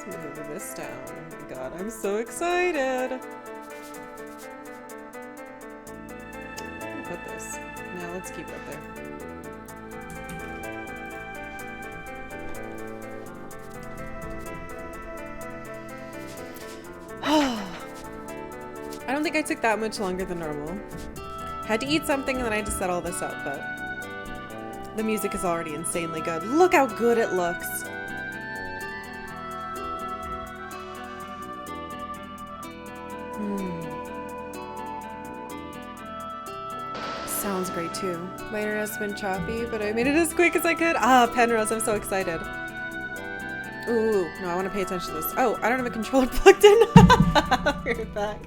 Let's move this down. Oh my god, I'm so excited. Put this. Now let's keep it up there. I don't think I took that much longer than normal. Had to eat something and then I had to set all this up, but the music is already insanely good. Look how good it looks. Sounds great too. My internet has been choppy, but I made it as quick as I could. Ah, Penrose, I'm so excited. Ooh, no, I want to pay attention to this. Oh, I don't have a controller plugged in. I'll be right back.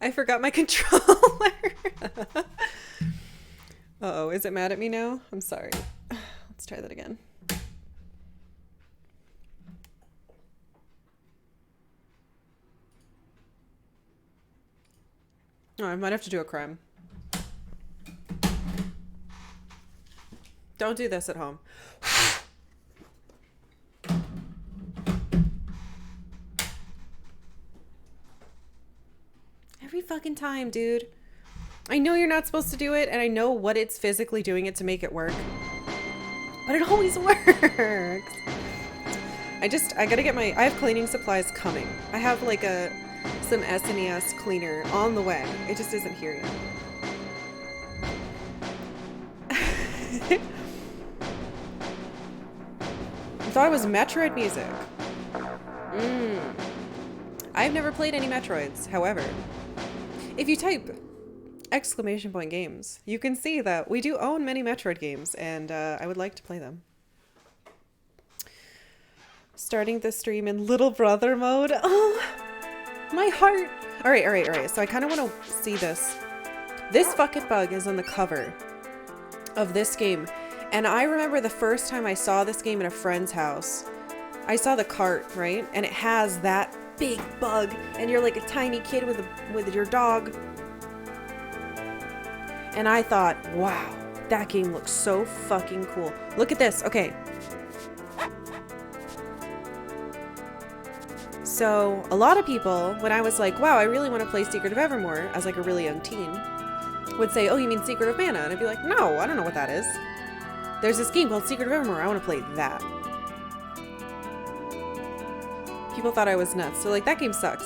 I forgot my controller. Uh-oh, is it mad at me now? I'm sorry. Let's try that again. Oh, I might have to do a crime. Don't do this at home. Every fucking time, dude. I know you're not supposed to do it, and I know what it's physically doing it to make it work. But it always works. I gotta get I have cleaning supplies coming. I have like some SNES cleaner on the way. It just isn't here yet. I thought it was Metroid music. I've never played any Metroids, however. If you type exclamation point games, you can see that we do own many Metroid games, and I would like to play them. Starting the stream in little brother mode. Oh, my heart. All right. So I kind of want to see this. This bucket bug is on the cover of this game. And I remember the first time I saw this game in a friend's house, I saw the cart, right? And it has that big bug, and you're like a tiny kid with your dog. And I thought, wow, that game looks so fucking cool. Look at this. Okay. So a lot of people, when I was like, wow, I really want to play Secret of Evermore as like a really young teen, would say, oh, you mean Secret of Mana? And I'd be like, no, I don't know what that is. There's this game called Secret of Evermore. I want to play that. People thought I was nuts. So like, that game sucks.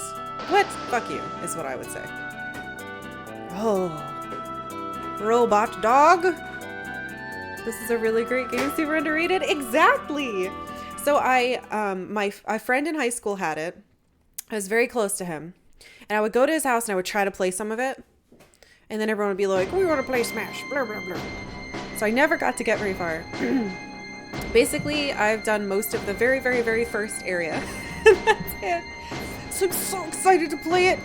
What? Fuck you, is what I would say. Oh. Robot dog. This is a really great game. Super underrated. Exactly. So my friend in high school had it. I was very close to him. And I would go to his house and I would try to play some of it. And then everyone would be like, we want to play Smash. Blah, blah, blah. So I never got to get very far. Basically, I've done most of the very, very, very first area. And that's it. So I'm so excited to play it.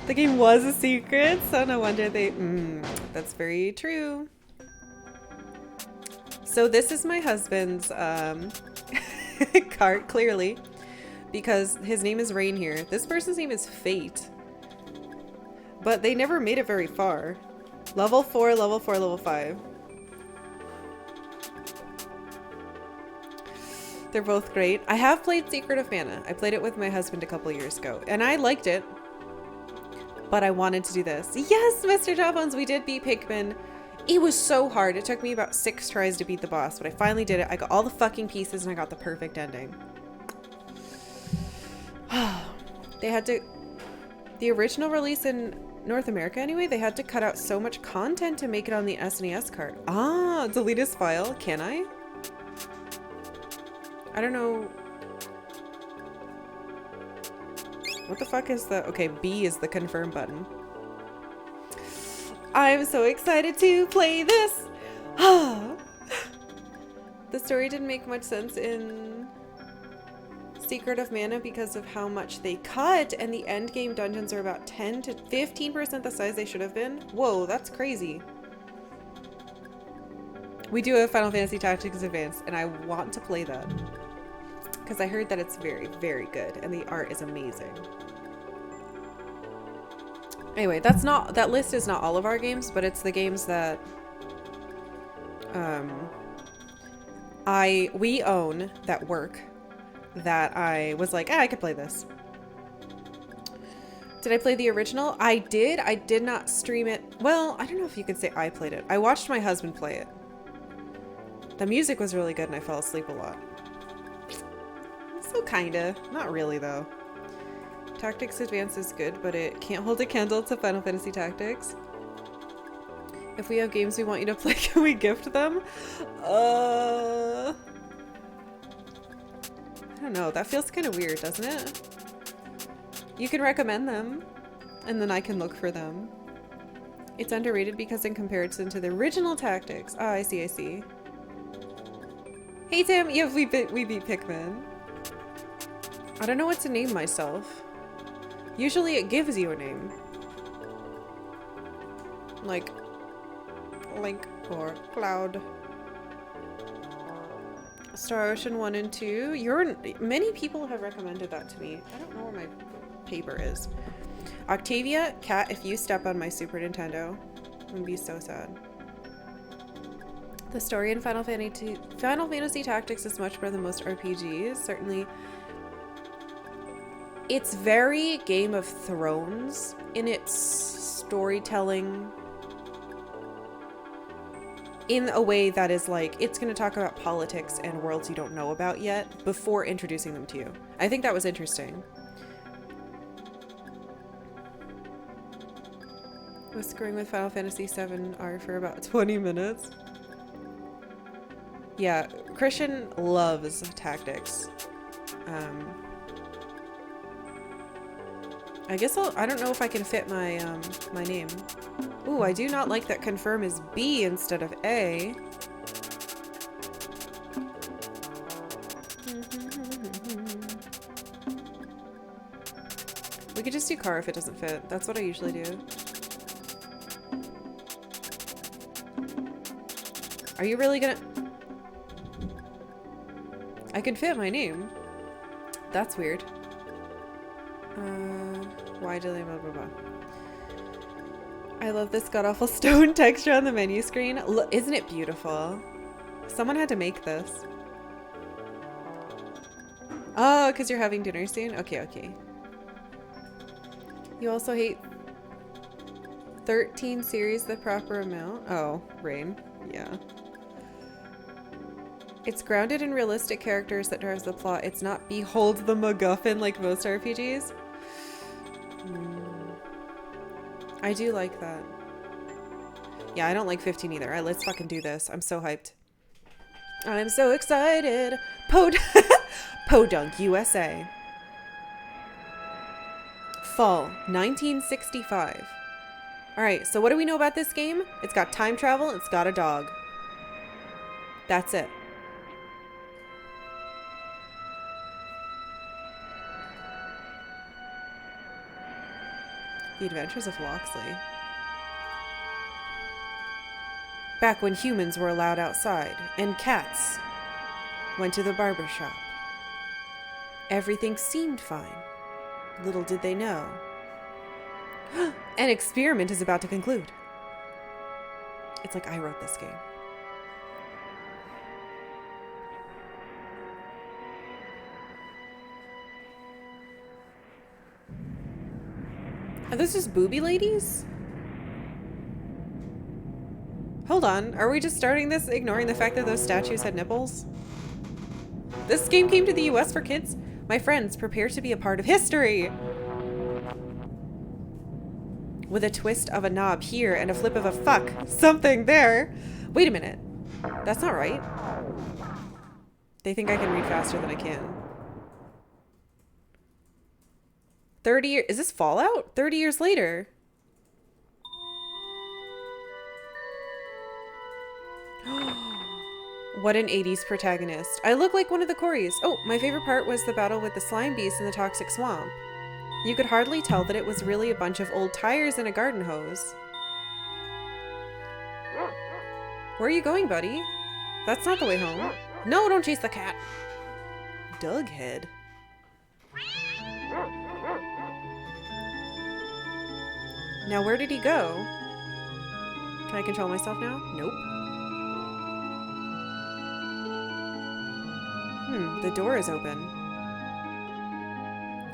The game was a secret, so no wonder they... that's very true. So this is my husband's cart, clearly. Because his name is Rain here. This person's name is Fate. But they never made it very far. Level 4, level 4, level 5. They're both great. I have played Secret of Mana. I played it with my husband a couple years ago. And I liked it. But I wanted to do this. Yes, Mr. Jawbones, we did beat Pikmin. It was so hard. It took me about 6 tries to beat the boss. But I finally did it. I got all the fucking pieces and I got the perfect ending. They had to... The original release in North America anyway, they had to cut out so much content to make it on the SNES card. Ah, delete this file. Can I? I don't know. What the fuck is the... Okay, B is the confirm button. I'm so excited to play this. The story didn't make much sense in Secret of Mana because of how much they cut, and the end game dungeons are about 10 to 15% the size they should have been. Whoa, that's crazy. We do have Final Fantasy Tactics Advance, and I want to play that because I heard that it's very, very good, and the art is amazing. Anyway, that list is not all of our games, but it's the games that we own that work that I was like, I could play this. Did I play the original? I did. I did not stream it. Well, I don't know if you could say I played it. I watched my husband play it. The music was really good and I fell asleep a lot. So kinda. Not really though. Tactics Advance is good, but it can't hold a candle to Final Fantasy Tactics. If we have games we want you to play, can we gift them? I don't know. That feels kind of weird, doesn't it? You can recommend them, and then I can look for them. It's underrated because in comparison to the original Tactics. Oh, I see, I see. Hey Tim, yeah, we beat Pikmin. I don't know what to name myself. Usually it gives you a name. Like Link or Cloud. Star Ocean 1 and 2. Many people have recommended that to me. I don't know where my paper is. Octavia, Cat, if you step on my Super Nintendo, I'm gonna be so sad. The story in Final Fantasy Tactics is much better than most RPGs. Certainly, it's very Game of Thrones in its storytelling, in a way that is like, it's going to talk about politics and worlds you don't know about yet before introducing them to you. I think that was interesting. Whispering with Final Fantasy VII are for about 20 minutes. Yeah, Christian loves Tactics. I guess I don't know if I can fit my my name. Ooh, I do not like that confirm is B instead of A. We could just do car if it doesn't fit. That's what I usually do. Are you really gonna... I can fit my name. That's weird. Why do they blah blah blah? I love this god-awful stone texture on the menu screen. Look, isn't it beautiful? Someone had to make this. Oh, because you're having dinner soon? Okay, okay. You also hate 13 series the proper amount? Oh, Rain. Yeah. It's grounded in realistic characters that drives the plot. It's not behold the MacGuffin like most RPGs. I do like that. Yeah, I don't like 15 either. Alright, let's fucking do this. I'm so hyped. I'm so excited. Podunk, USA. Fall, 1965. Alright, so what do we know about this game? It's got time travel, it's got a dog. That's it. The Adventures of Loxley. Back when humans were allowed outside and cats went to the barber shop. Everything seemed fine. Little did they know. An experiment is about to conclude. It's like I wrote this game. Are those just booby ladies? Hold on, are we just starting this ignoring the fact that those statues had nipples? This game came to the US for kids? My friends, prepare to be a part of history! With a twist of a knob here and a flip of a fuck something there. Wait a minute. That's not right. They think I can read faster than I can. 30 years, is this Fallout? 30 years later. What an 80s protagonist. I look like one of the Corys. Oh, my favorite part was the battle with the slime beast in the toxic swamp. You could hardly tell that it was really a bunch of old tires and a garden hose. Where are you going, buddy? That's not the way home. No, don't chase the cat. Dughead. Now, where did he go? Can I control myself now? Nope. The door is open.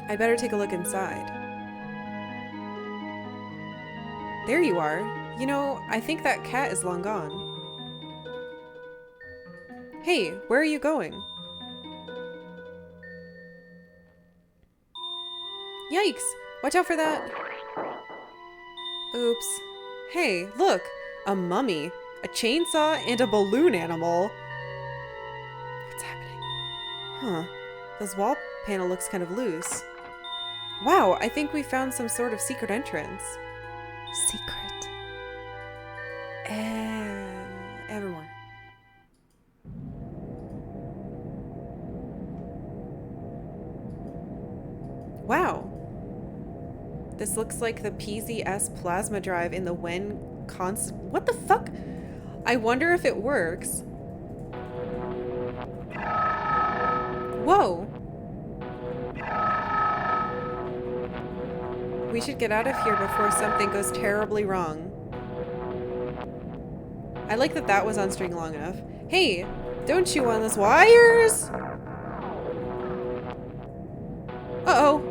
I better take a look inside. There you are. You know, I think that cat is long gone. Hey, where are you going? Yikes! Watch out for that! Oops. Hey, look! A mummy, a chainsaw, and a balloon animal. What's happening? Huh. This wall panel looks kind of loose. Wow, I think we found some sort of secret entrance. Secret. Evermore. Wow. This looks like the PZS plasma drive in the Wen constant. What the fuck? I wonder if it works. Whoa. We should get out of here before something goes terribly wrong. I like that that was on string long enough. Hey, don't chew on those wires! Uh-oh.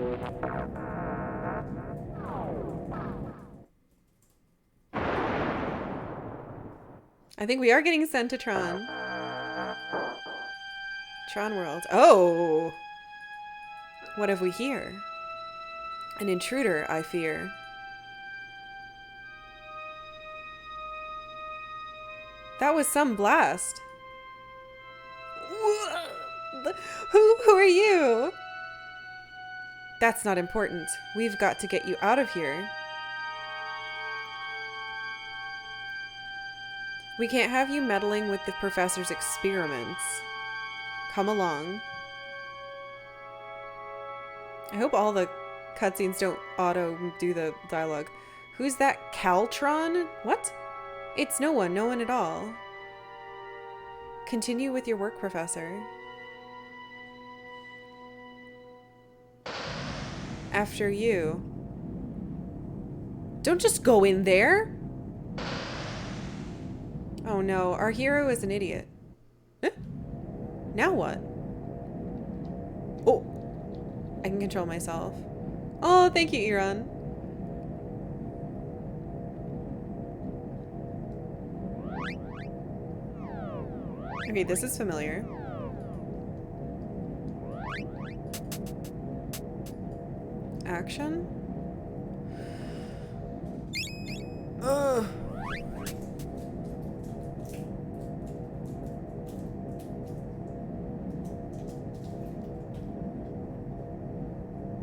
I think we are getting sent to Tron. Tron World. Oh! What have we here? An intruder, I fear. That was some blast. Who are you? That's not important. We've got to get you out of here. We can't have you meddling with the professor's experiments. Come along. I hope all the cutscenes don't auto do the dialogue. Who's that Caltron? What? It's no one at all. Continue with your work, Professor. After you. Don't just go in there! Oh no, our hero is an idiot. Huh? Now what? Oh! I can control myself. Oh, thank you, Iran. Okay, this is familiar. Action? Ugh.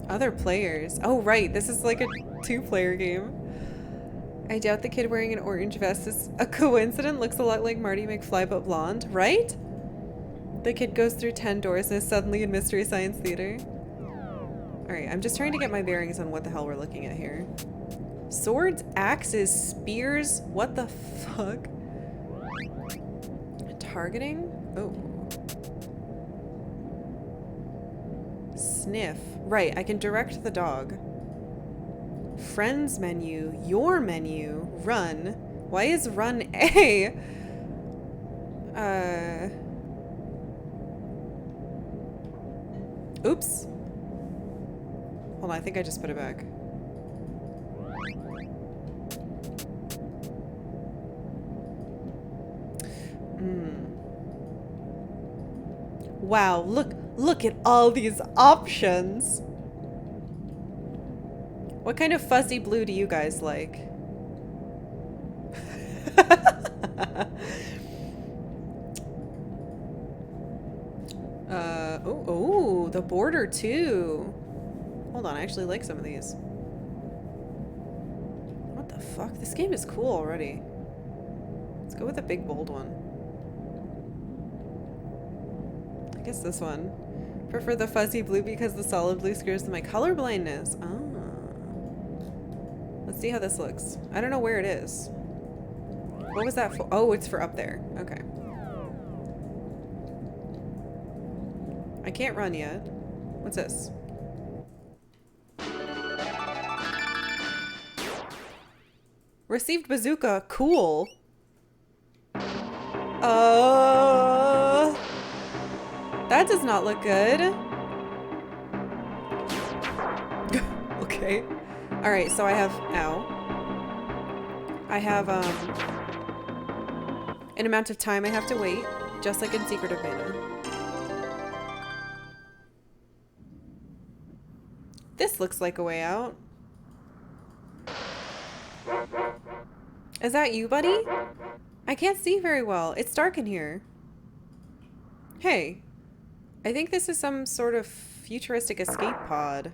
Other players. Oh, right. This is like a two-player game. I doubt the kid wearing an orange vest is a coincidence. Looks a lot like Marty McFly but blonde, right? The kid goes through 10 doors and is suddenly in Mystery Science Theater. Alright, I'm just trying to get my bearings on what the hell we're looking at here. Swords, axes, spears, what the fuck? Targeting? Oh. Sniff. Right, I can direct the dog. Friends menu, your menu, run. Why is run A? Oops. Hold on, I think I just put it back. Wow, look at all these options. What kind of fuzzy blue do you guys like? Oh, the border too. Hold on, I actually like some of these. What the fuck? This game is cool already. Let's go with a big bold one. guess this one. Prefer the fuzzy blue because the solid blue scares my color blindness. Oh. Let's see how this looks. I don't know where it is. What was that for? Oh, it's for up there. Okay. I can't run yet. What's this? Received bazooka. Cool. That does not look good. Okay. Alright, so I have... Ow. I have, an amount of time I have to wait, just like in Secret of Evermore. This looks like a way out. Is that you, buddy? I can't see very well. It's dark in here. Hey. I think this is some sort of futuristic escape pod.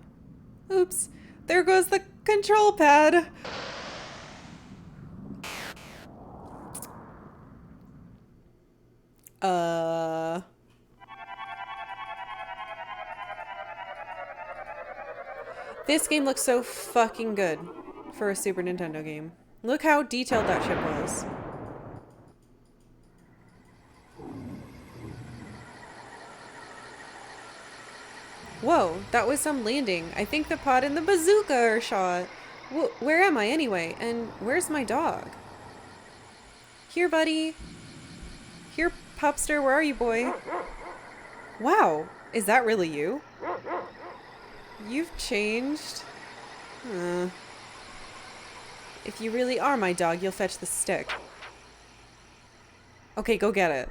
Oops. There goes the control pad. This game looks so fucking good for a Super Nintendo game. Look how detailed that ship was. Whoa, that was some landing. I think the pod and the bazooka are shot. Where am I anyway? And where's my dog? Here, buddy. Here, pupster, where are you, boy? Wow, is that really you? You've changed. If you really are my dog, you'll fetch the stick. Okay, go get it.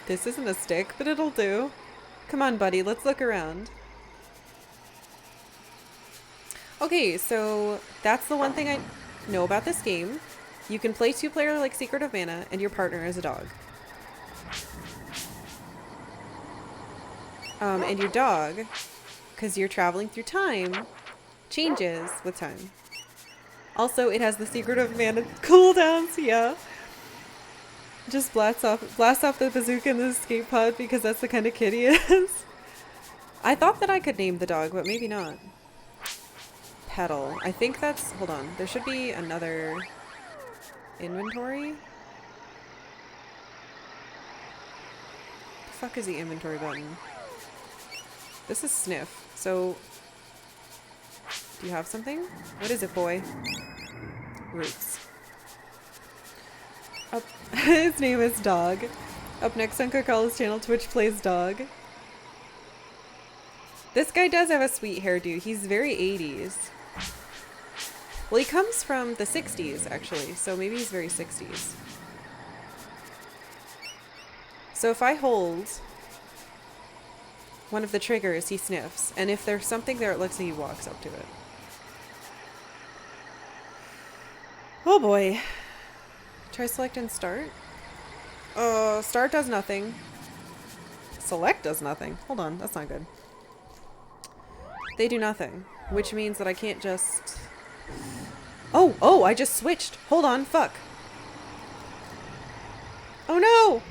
This isn't a stick, but it'll do. Come on, buddy, let's look around. Okay, so that's the one thing I know about this game. You can play two-player like Secret of Mana, and your partner is a dog. And your dog, because you're traveling through time, changes with time. Also, it has the Secret of Mana cooldowns, yeah. Just blast off the bazooka in the escape pod because that's the kind of kid he is. I thought that I could name the dog, but maybe not. Pedal. I think that's... Hold on. There should be another inventory. The fuck is the inventory button? This is sniff. So... Do you have something? What is it, boy? Roots. Up. His name is Dog. Up next on Karkalla's channel, Twitch Plays Dog. This guy does have a sweet hairdo. He's very 80s. Well, he comes from the 60s, actually, so maybe he's very 60s. So if I hold one of the triggers, he sniffs. And if there's something there, it looks like he walks up to it. Oh boy. Try select and start. Start does nothing. Select does nothing. Hold on, that's not good. They do nothing, which means that I can't just... Oh, I just switched. Hold on, fuck. Oh no!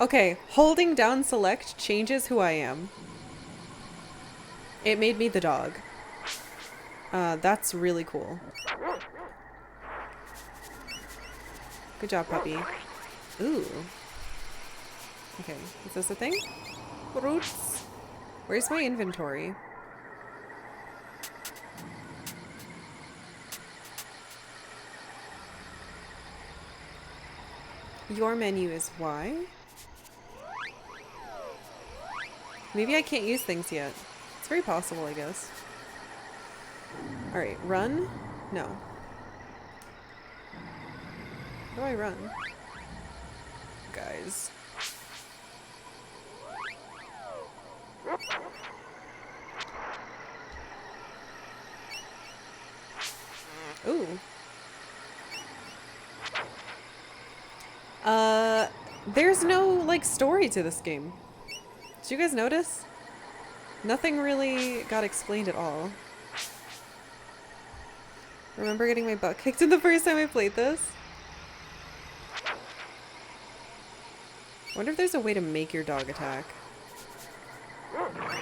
Okay, holding down select changes who I am. It made me the dog. That's really cool. Good job, puppy. Ooh. Okay, is this a thing? Roots. Where's my inventory? Your menu is Y? Maybe I can't use things yet. It's very possible, I guess. Alright, run? No. How do I run? Guys. Ooh. There's no, like, story to this game. Did you guys notice? Nothing really got explained at all. Remember getting my butt kicked in the first time I played this? I wonder if there's a way to make your dog attack.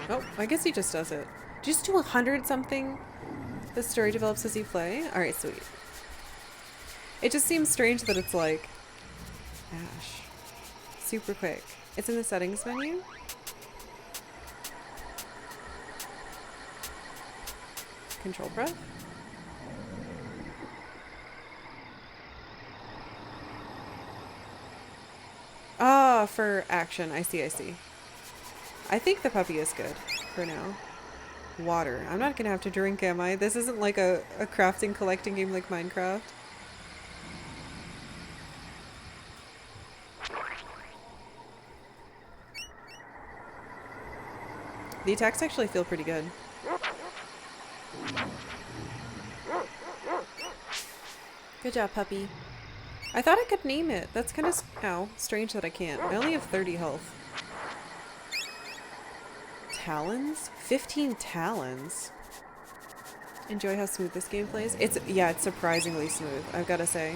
Oh, I guess he just does it. Just do 100 something? The story develops as you play? Alright, sweet. It just seems strange that it's like... Ash. Super quick. It's in the settings menu? Control press? Ah, for action. I see, I see. I think the puppy is good for now. Water. I'm not gonna have to drink, am I? This isn't like a crafting collecting game like Minecraft. The attacks actually feel pretty good. Good job, puppy. I thought I could name it. That's kind of strange that I can't. I only have 30 health. Talons? 15 talons. Enjoy how smooth this game plays. Yeah, it's surprisingly smooth, I've got to say.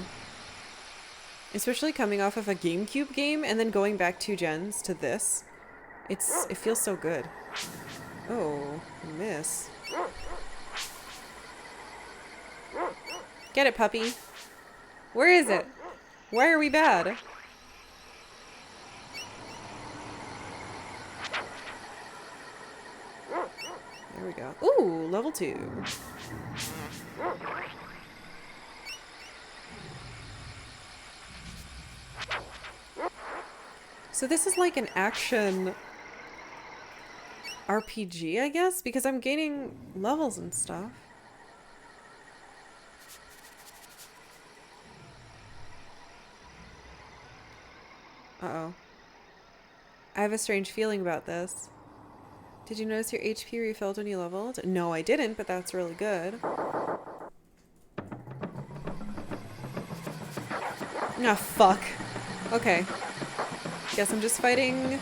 Especially coming off of a GameCube game and then going back 2 gens to this. It feels so good. Oh, miss. Get it, puppy. Where is it? Why are we bad? There we go. Ooh, level 2. So this is like an action RPG, I guess? Because I'm gaining levels and stuff. Uh-oh. I have a strange feeling about this. Did you notice your HP refilled when you leveled? No, I didn't, but that's really good. Ah, fuck. Okay. Guess I'm just fighting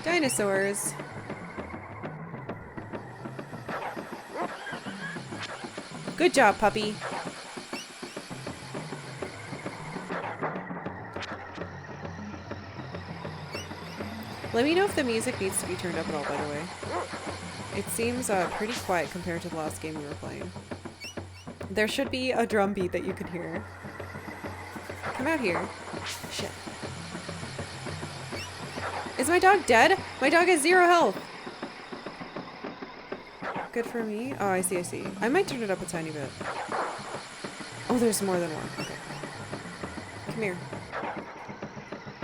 dinosaurs. Good job, puppy. Let me know if the music needs to be turned up at all, by the way. It seems pretty quiet compared to the last game we were playing. There should be a drum beat that you can hear. Come out here. Shit. Is my dog dead? My dog has 0 health! Good for me. Oh, I see, I see. I might turn it up a tiny bit. Oh, there's more than one. Okay. Come here.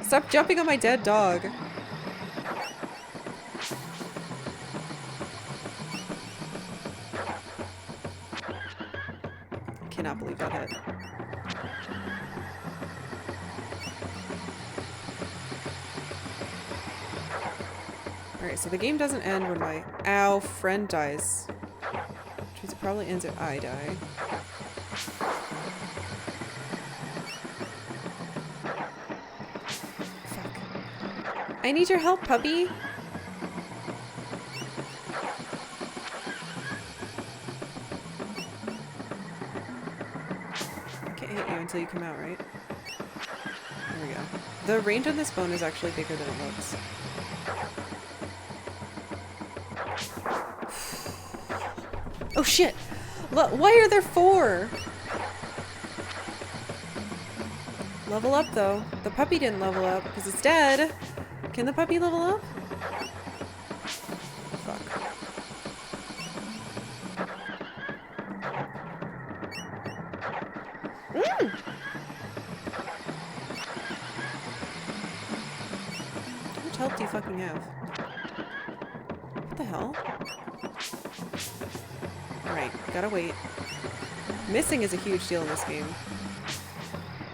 Stop jumping on my dead dog. Cannot believe that hit. Alright, so the game doesn't end when my friend dies. Which means it probably ends if I die. Fuck. I need your help, puppy! Can't hit you until you come out, right? There we go. The range on this bone is actually bigger than it looks. Oh shit! Why are there 4? Level up though. The puppy didn't level up because it's dead. Can the puppy level up? Fuck. Mm! How much health do you fucking have? What the hell? Alright, gotta wait. Missing is a huge deal in this game.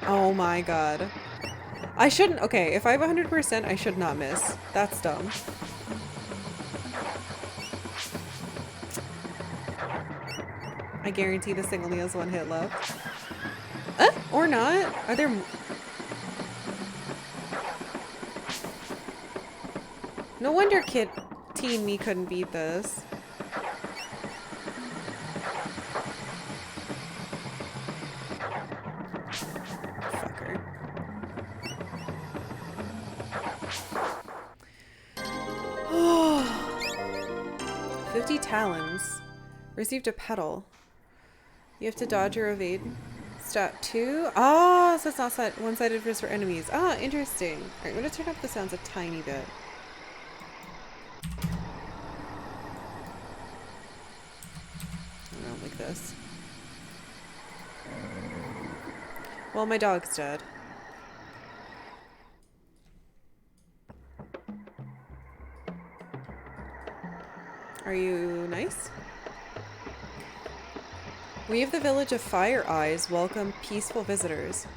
Oh my god. I shouldn't- okay, if I have 100%, I should not miss. That's dumb. I guarantee this thing only has 1 hit left. Or not? Are there- No wonder teen me couldn't beat this. Oh, 50 talons. Received a petal. You have to dodge or evade. Stat 2. Oh, so it's not one-sided just for enemies. Ah, interesting. Alright, I'm gonna turn up the sounds a tiny bit. I don't like this. Well, my dog's dead. Are you nice? We of the village of Fire Eyes welcome peaceful visitors.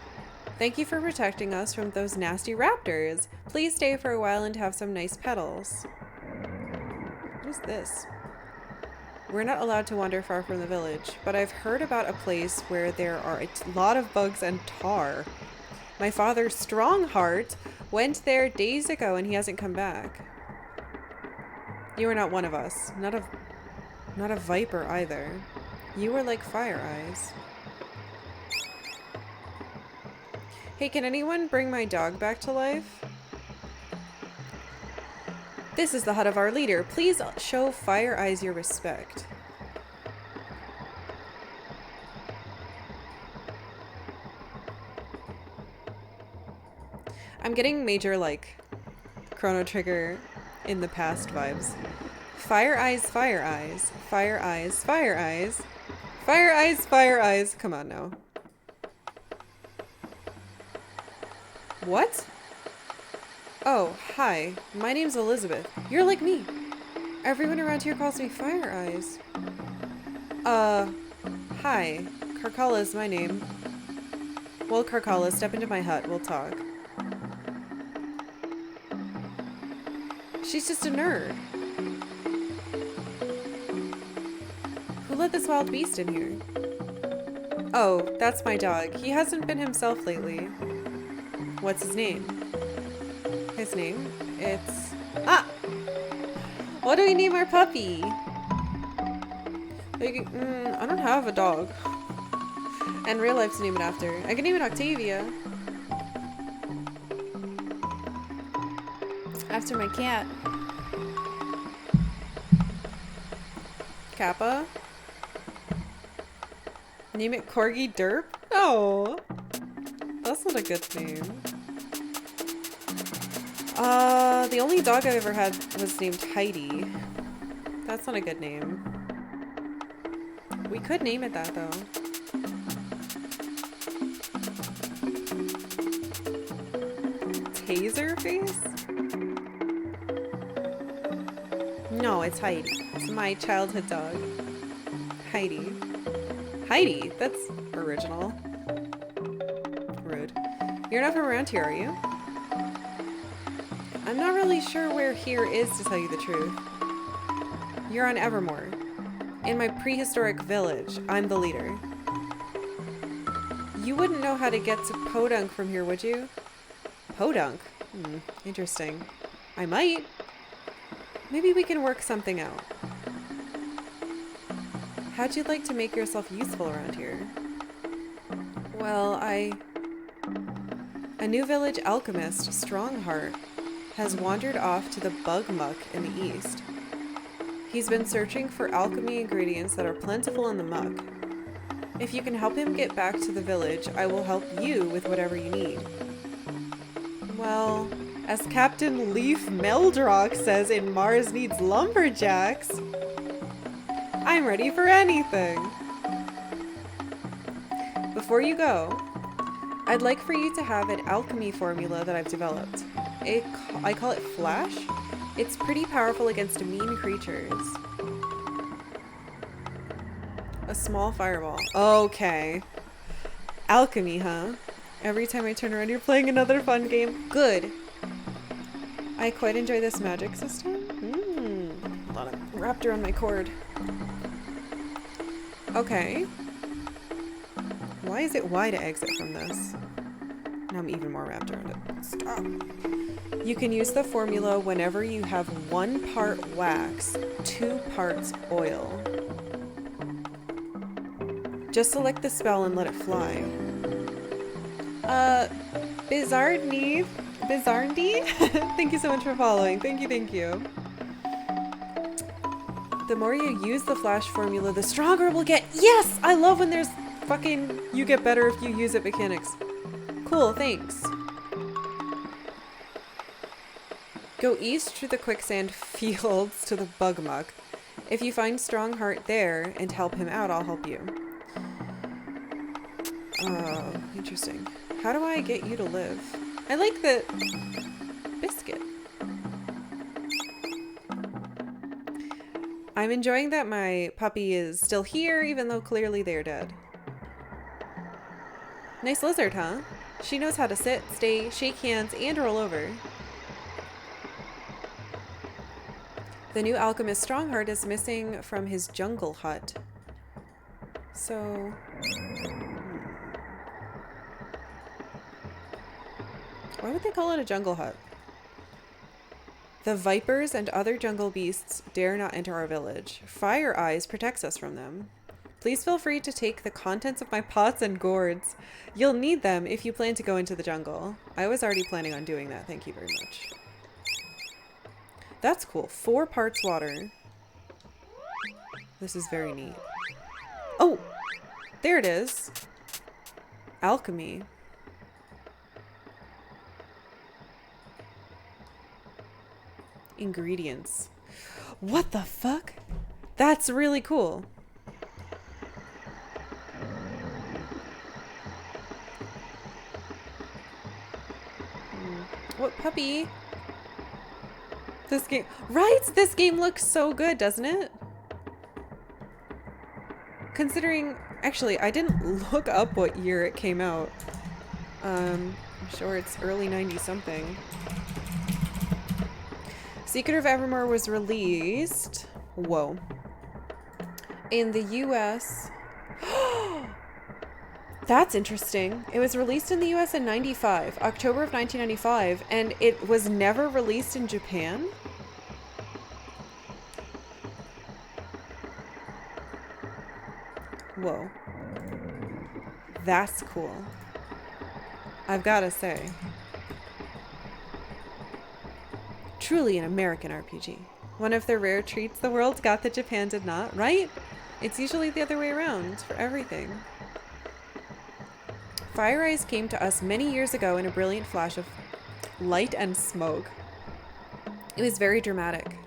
Thank you for protecting us from those nasty raptors. Please stay for a while and have some nice petals. What is this? We're not allowed to wander far from the village, but I've heard about a place where there are a lot of bugs and tar. My father, Strongheart, went there days ago and he hasn't come back. You are not one of us. Not a viper either. You are like Fire Eyes. Hey, can anyone bring my dog back to life? This is the hut of our leader. Please show Fire Eyes your respect. I'm getting major, like, Chrono Trigger in the past vibes. Fire Eyes, Fire Eyes. Fire Eyes, Fire Eyes. Fire Eyes, Fire Eyes. Come on now. What? Oh, hi. My name's Elizabeth. You're like me. Everyone around here calls me Fire Eyes. Hi. Karkalla is my name. Well, Karkalla, step into my hut. We'll talk. She's just a nerd. Who let this wild beast in here? Oh, that's my dog. He hasn't been himself lately. What's his name? His name? It's... Ah! What do we name our puppy? Like, I don't have a dog. And real life to name it after. I can name it Octavia. After my cat. Kappa? Name it Corgi Derp? Oh, that's not a good name. The only dog I've ever had was named Heidi. That's not a good name. We could name it that though. Taserface? No, it's Heidi. It's my childhood dog. Heidi. Heidi? That's original. Rude. You're not from around here, are you? I'm not really sure where here is, to tell you the truth. You're on Evermore. In my prehistoric village. I'm the leader. You wouldn't know how to get to Podunk from here, would you? Podunk? Interesting. I might. Maybe we can work something out. How'd you like to make yourself useful around here? Well, a new village alchemist, Strongheart, has wandered off to the bug muck in the east. He's been searching for alchemy ingredients that are plentiful in the muck. If you can help him get back to the village, I will help you with whatever you need. Well, as Captain Leaf Meldrock says in Mars Needs Lumberjacks, I'm ready for anything. Before you go, I'd like for you to have an alchemy formula that I've developed. I call it Flash. It's pretty powerful against mean creatures. A small fireball. Okay. Alchemy, huh? Every time I turn around, you're playing another fun game. Good. I quite enjoy this magic system. Hold on, I'm wrapped around my cord. Okay. Why is it Y to exit from this? Now I'm even more wrapped around it. Stop. You can use the formula whenever you have 1 part wax, 2 parts oil. Just select the spell and let it fly. Bizarrendy? Thank you so much for following. Thank you, thank you. The more you use the flash formula, the stronger it will get. Yes! I love when there's fucking you get better if you use it mechanics. Cool, thanks. Go east through the quicksand fields to the bug muck. If you find Strongheart there and help him out, I'll help you. Oh, interesting. How do I get you to live? I like the biscuit. I'm enjoying that my puppy is still here, even though clearly they're dead. Nice lizard, huh? She knows how to sit, stay, shake hands, and roll over. The new alchemist Strongheart is missing from his jungle hut. So... why would they call it a jungle hut? The vipers and other jungle beasts dare not enter our village. Fire Eyes protects us from them. Please feel free to take the contents of my pots and gourds. You'll need them if you plan to go into the jungle. I was already planning on doing that. Thank you very much. That's cool. 4 parts water. This is very neat. Oh! There it is. Alchemy. Ingredients. What the fuck? That's really cool. What puppy? This game, right? This game looks so good, doesn't it? Considering, actually, I didn't look up what year it came out. I'm sure it's early 90s something. Secret of Evermore was released, whoa, in the US. That's interesting. It was released in the US in 95, October of 1995, and it was never released in Japan? Whoa. That's cool. I've gotta say. Truly an American RPG. One of the rare treats the world got that Japan did not, right? It's usually the other way around for everything. Fire Eyes came to us many years ago in a brilliant flash of light and smoke. It was very dramatic.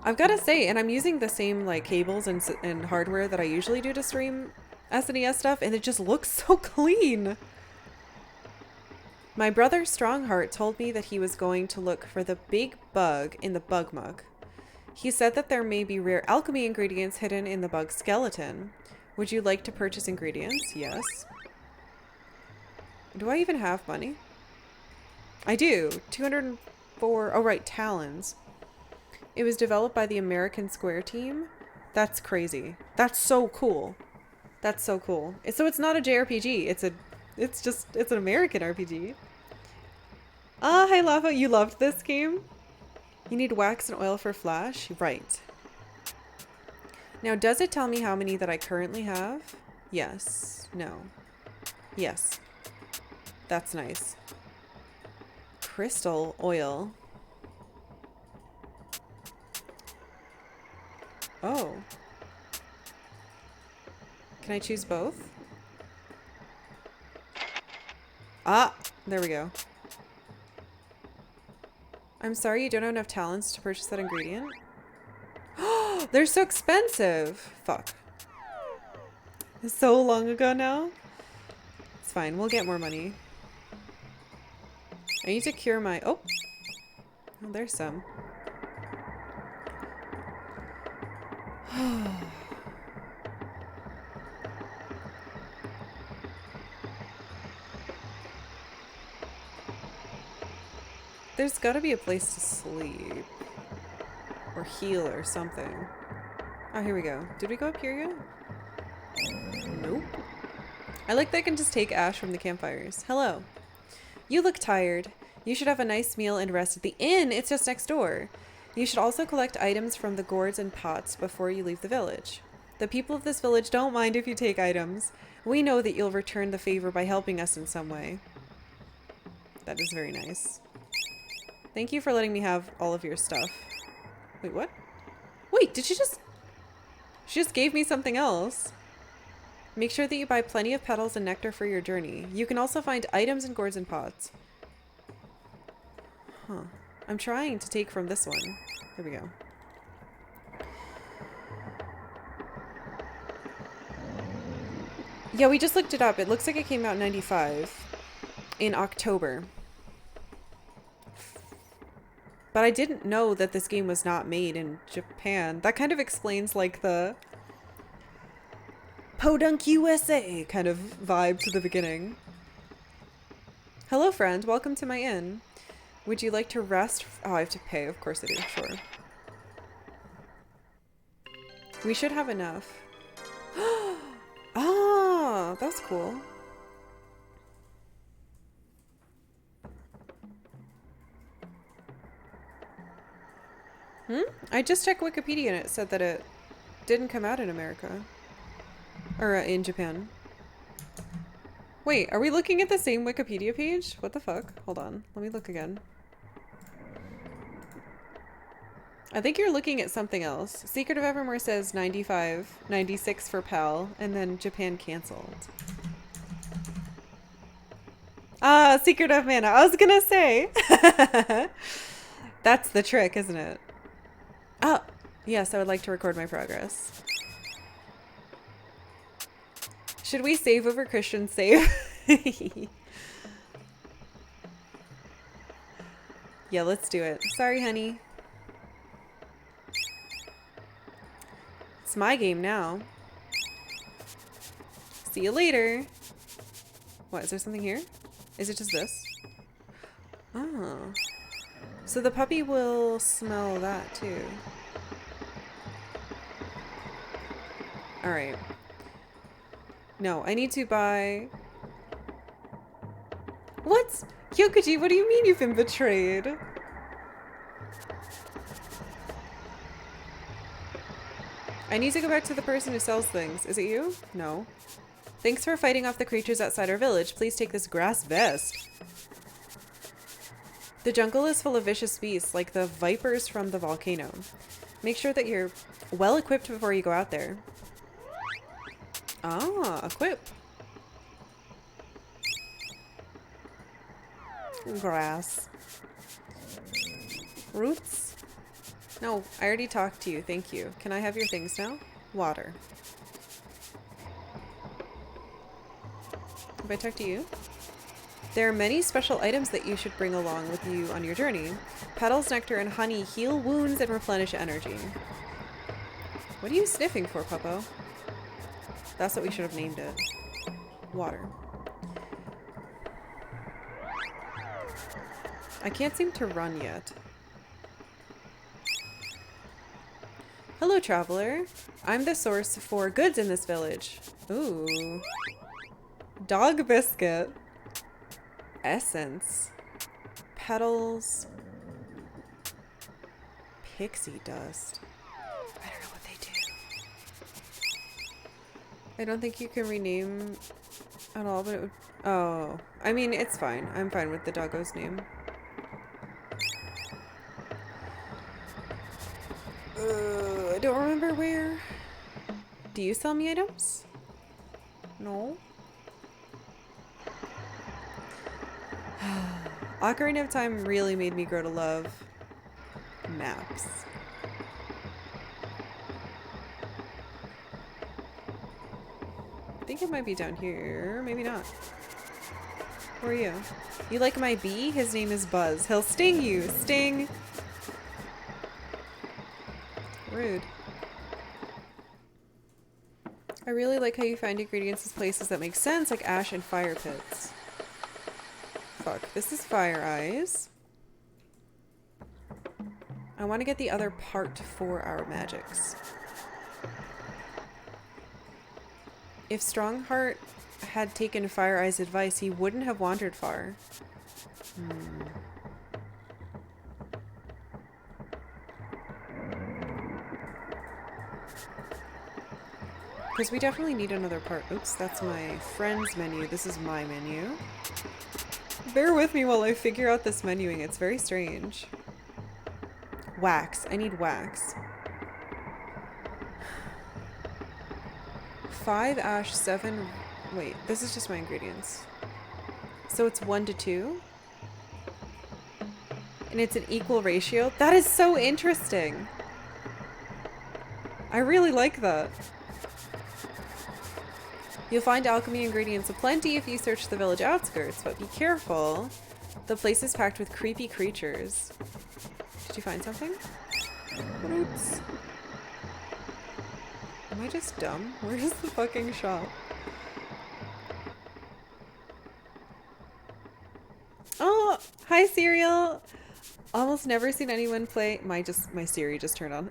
I've got to say, and I'm using the same like cables and hardware that I usually do to stream SNES stuff, and it just looks so clean. My brother Strongheart told me that he was going to look for the big bug in the bug muck. He said that there may be rare alchemy ingredients hidden in the bug skeleton. Would you like to purchase ingredients? Yes. Do I even have money? I do. 204. Oh, right. Talons. It was developed by the American Square team. That's crazy. That's so cool. That's so cool. So it's not a JRPG. It's an American RPG. Ah, hi Lava. You loved this game? You need wax and oil for flash? Right. Now, does it tell me how many that I currently have? Yes. No. Yes. That's nice. Crystal oil. Oh. Can I choose both? Ah, there we go. I'm sorry you don't have enough talents to purchase that ingredient. They're so expensive. Fuck. It's so long ago now. It's fine. We'll get more money. I need to cure my... Oh, there's some. There's gotta be a place to sleep. Or heal or something. Oh, here we go. Did we go up here yet? Nope. I like that I can just take ash from the campfires. Hello. You look tired. You should have a nice meal and rest at the inn. It's just next door. You should also collect items from the gourds and pots before you leave the village. The people of this village don't mind if you take items. We know that you'll return the favor by helping us in some way. That is very nice. Thank you for letting me have all of your stuff. Wait, what? Wait, did she just... She just gave me something else. Make sure that you buy plenty of petals and nectar for your journey. You can also find items in gourds and pots. Huh. I'm trying to take from this one. There we go. Yeah, we just looked it up. It looks like it came out in 95. In October. But I didn't know that this game was not made in Japan. That kind of explains like the Podunk USA kind of vibe to the beginning. Hello friend, welcome to my inn. Would you like to rest? Oh, I have to pay. Of course I do, sure. We should have enough. Ah, that's cool. I just checked Wikipedia and it said that it didn't come out in America. Or in Japan. Wait, are we looking at the same Wikipedia page? What the fuck? Hold on. Let me look again. I think you're looking at something else. Secret of Evermore says 95, 96 for PAL, and then Japan canceled. Ah, Secret of Mana. I was gonna say. That's the trick, isn't it? Oh, yes, I would like to record my progress. Should we save over Christian save? Yeah, let's do it. Sorry, honey. It's my game now. See you later. What, is there something here? Is it just this? Oh. So the puppy will smell that too. Alright. No, I need to buy... What? Hyokuji, what do you mean you've been betrayed? I need to go back to the person who sells things. Is it you? No. Thanks for fighting off the creatures outside our village. Please take this grass vest. The jungle is full of vicious beasts, like the vipers from the volcano. Make sure that you're well equipped before you go out there. Ah, equip. Grass. Roots? No, I already talked to you. Thank you. Can I have your things now? Water. Have I talked to you? There are many special items that you should bring along with you on your journey. Petals, nectar, and honey heal wounds and replenish energy. What are you sniffing for, Puppo? That's what we should have named it. Water. I can't seem to run yet. Hello, traveler. I'm the source for goods in this village. Ooh. Dog biscuit. Essence. Petals. Pixie dust. I don't know what they do. I don't think you can rename at all, but it would... Oh. I mean, it's fine. I'm fine with the doggo's name. I don't remember where. Do you sell me items? No. Ocarina of Time really made me grow to love maps. I think it might be down here. Maybe not. Where are you? You like my bee? His name is Buzz. He'll sting you. Sting. Rude. I really like how you find ingredients in places that make sense, like ash and fire pits. Fuck, this is Fire Eyes. I want to get the other part for our magics. If Strongheart had taken Fire Eyes' advice, he wouldn't have wandered far. Because we definitely need another part. Oops, that's my friend's menu. This is my menu. Bear with me while I figure out this menuing. It's very strange. Wax. I need wax. 5 ash, 7... Wait, this is just my ingredients. So it's 1 to 2? And it's an equal ratio? That is so interesting! I really like that. You'll find alchemy ingredients aplenty if you search the village outskirts, but be careful. The place is packed with creepy creatures. Did you find something? Oops. Am I just dumb? Where's the fucking shop? Oh, hi Cereal! Almost never seen anyone play my Siri just turned on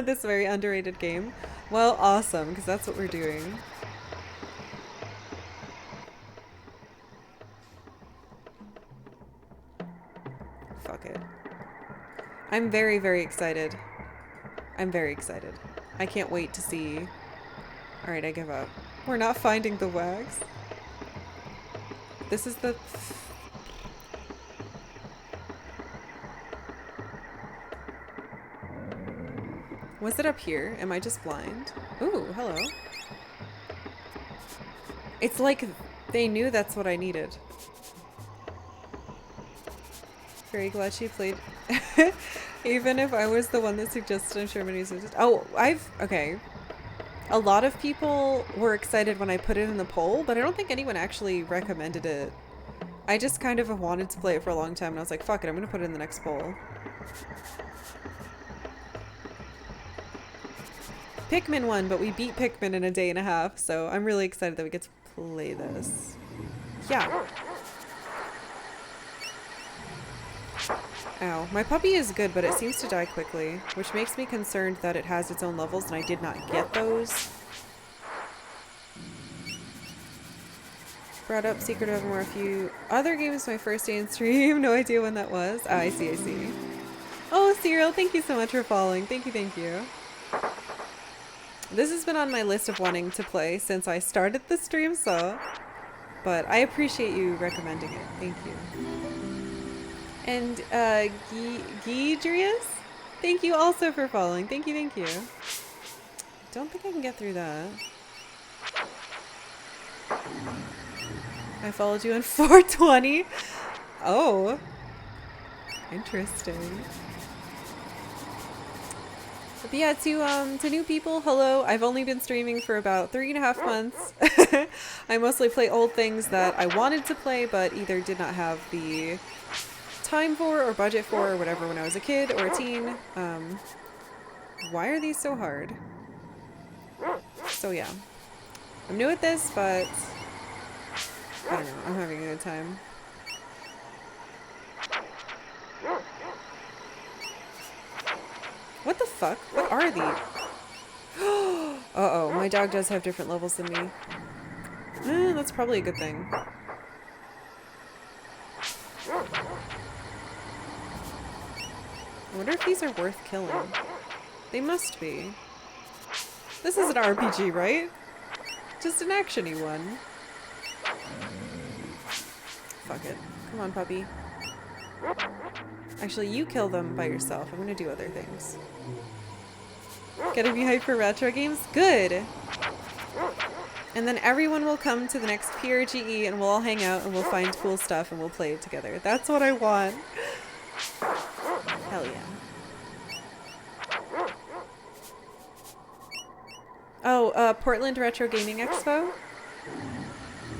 this very underrated game. Well, awesome, because that's what we're doing. Fuck it. I'm very, very excited. I'm very excited. I can't wait to see. Alright, I give up. We're not finding the wax. This is the... Was it up here? Am I just blind? Ooh, hello. It's like they knew that's what I needed. Very glad she played. Even if I was the one that suggested, I'm sure many suggested. Oh, okay. A lot of people were excited when I put it in the poll, but I don't think anyone actually recommended it. I just kind of wanted to play it for a long time, and I was like, fuck it, I'm gonna put it in the next poll. Pikmin won, but we beat Pikmin in a day and a half, so I'm really excited that we get to play this. Yeah. Ow. My puppy is good, but it seems to die quickly, which makes me concerned that it has its own levels and I did not get those. Brought up Secret of Evermore a few other games my first day in stream. No idea when that was. Ah, I see, I see. Oh, Cyril, thank you so much for following. Thank you, thank you. This has been on my list of wanting to play since I started the stream, so... But I appreciate you recommending it. Thank you. And, Giedrius? Thank you also for following. Thank you, thank you. Don't think I can get through that. I followed you on 420. Oh. Interesting. But yeah, to new people, hello. I've only been streaming for about 3.5 months. I mostly play old things that I wanted to play, but either did not have the time for or budget for or whatever when I was a kid or a teen. Why are these so hard? So yeah. I'm new at this, but I don't know. I'm having a good time. What the fuck? What are these? Uh-oh, my dog does have different levels than me. That's probably a good thing. I wonder if these are worth killing. They must be. This is an RPG, right? Just an action-y one. Fuck it. Come on, puppy. Actually, you kill them by yourself. I'm gonna do other things. Gonna be hyped for retro games? Good! And then everyone will come to the next PRGE and we'll all hang out and we'll find cool stuff and we'll play it together. That's what I want. Hell yeah. Oh, Portland Retro Gaming Expo?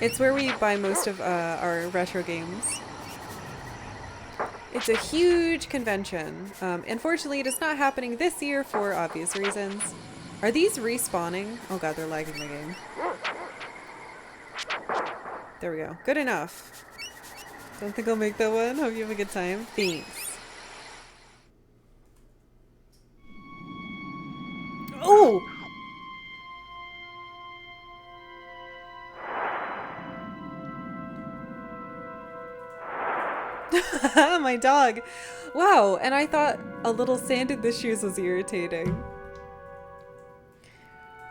It's where we buy most of our retro games. It's a huge convention. Unfortunately, it is not happening this year for obvious reasons. Are these respawning? Oh god, they're lagging the game. There we go. Good enough. Don't think I'll make that one. Hope you have a good time. Thanks. Oh! My dog. Wow, and I thought a little sand in the shoes was irritating.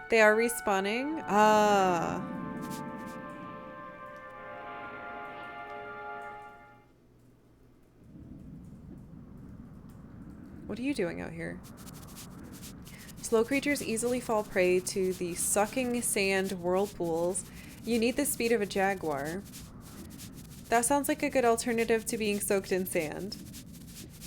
They are respawning? Ah. What are you doing out here? Slow creatures easily fall prey to the sucking sand whirlpools. You need the speed of a jaguar. That sounds like a good alternative to being soaked in sand.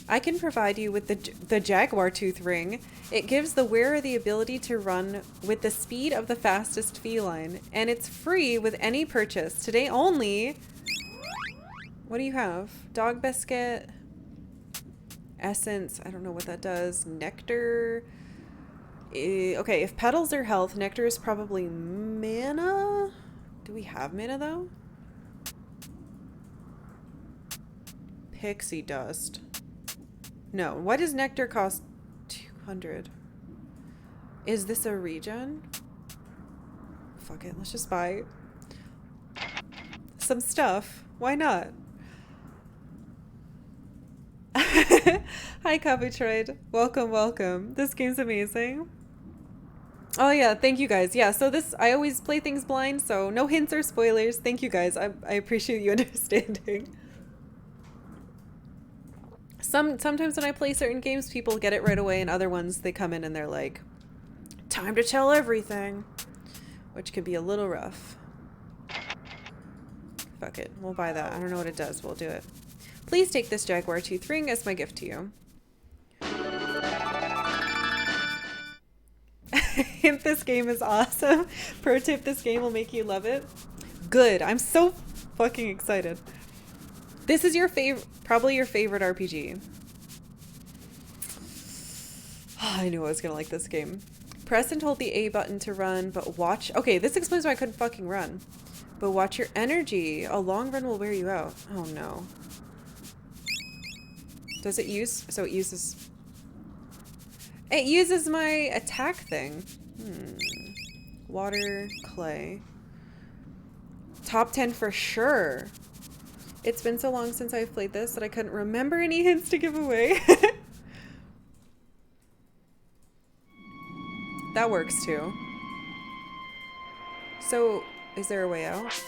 I can provide you with the jaguar tooth ring. It gives the wearer the ability to run with the speed of the fastest feline, and it's free with any purchase. Today only. What do you have? Dog biscuit, essence. I don't know what that does. Nectar. Okay, if petals are health, nectar is probably mana. Do we have mana though? Pixie dust. No. Why does nectar cost 200? Is this a regen? Fuck it. Let's just buy some stuff. Why not? Hi, Caputroid. Welcome, welcome. This game's amazing. Oh yeah, thank you guys. Yeah, so I always play things blind, so no hints or spoilers. Thank you guys. I appreciate you understanding. Sometimes when I play certain games, people get it right away, and other ones, they come in and they're like, time to tell everything, which could be a little rough. Fuck it. We'll buy that. I don't know what it does. We'll do it. Please take this jaguar tooth ring as my gift to you. This game is awesome. Pro tip, this game will make you love it. Good. I'm so fucking excited. This is your probably your favorite RPG. I knew I was gonna like this game. Press and hold the A button to run, but watch... Okay, this explains why I couldn't fucking run. But watch your energy. A long run will wear you out. Oh no. Does it use... So it uses... It uses my attack thing. Water, clay. Top 10 for sure. It's been so long since I've played this that I couldn't remember any hints to give away. That works too. So, is there a way out?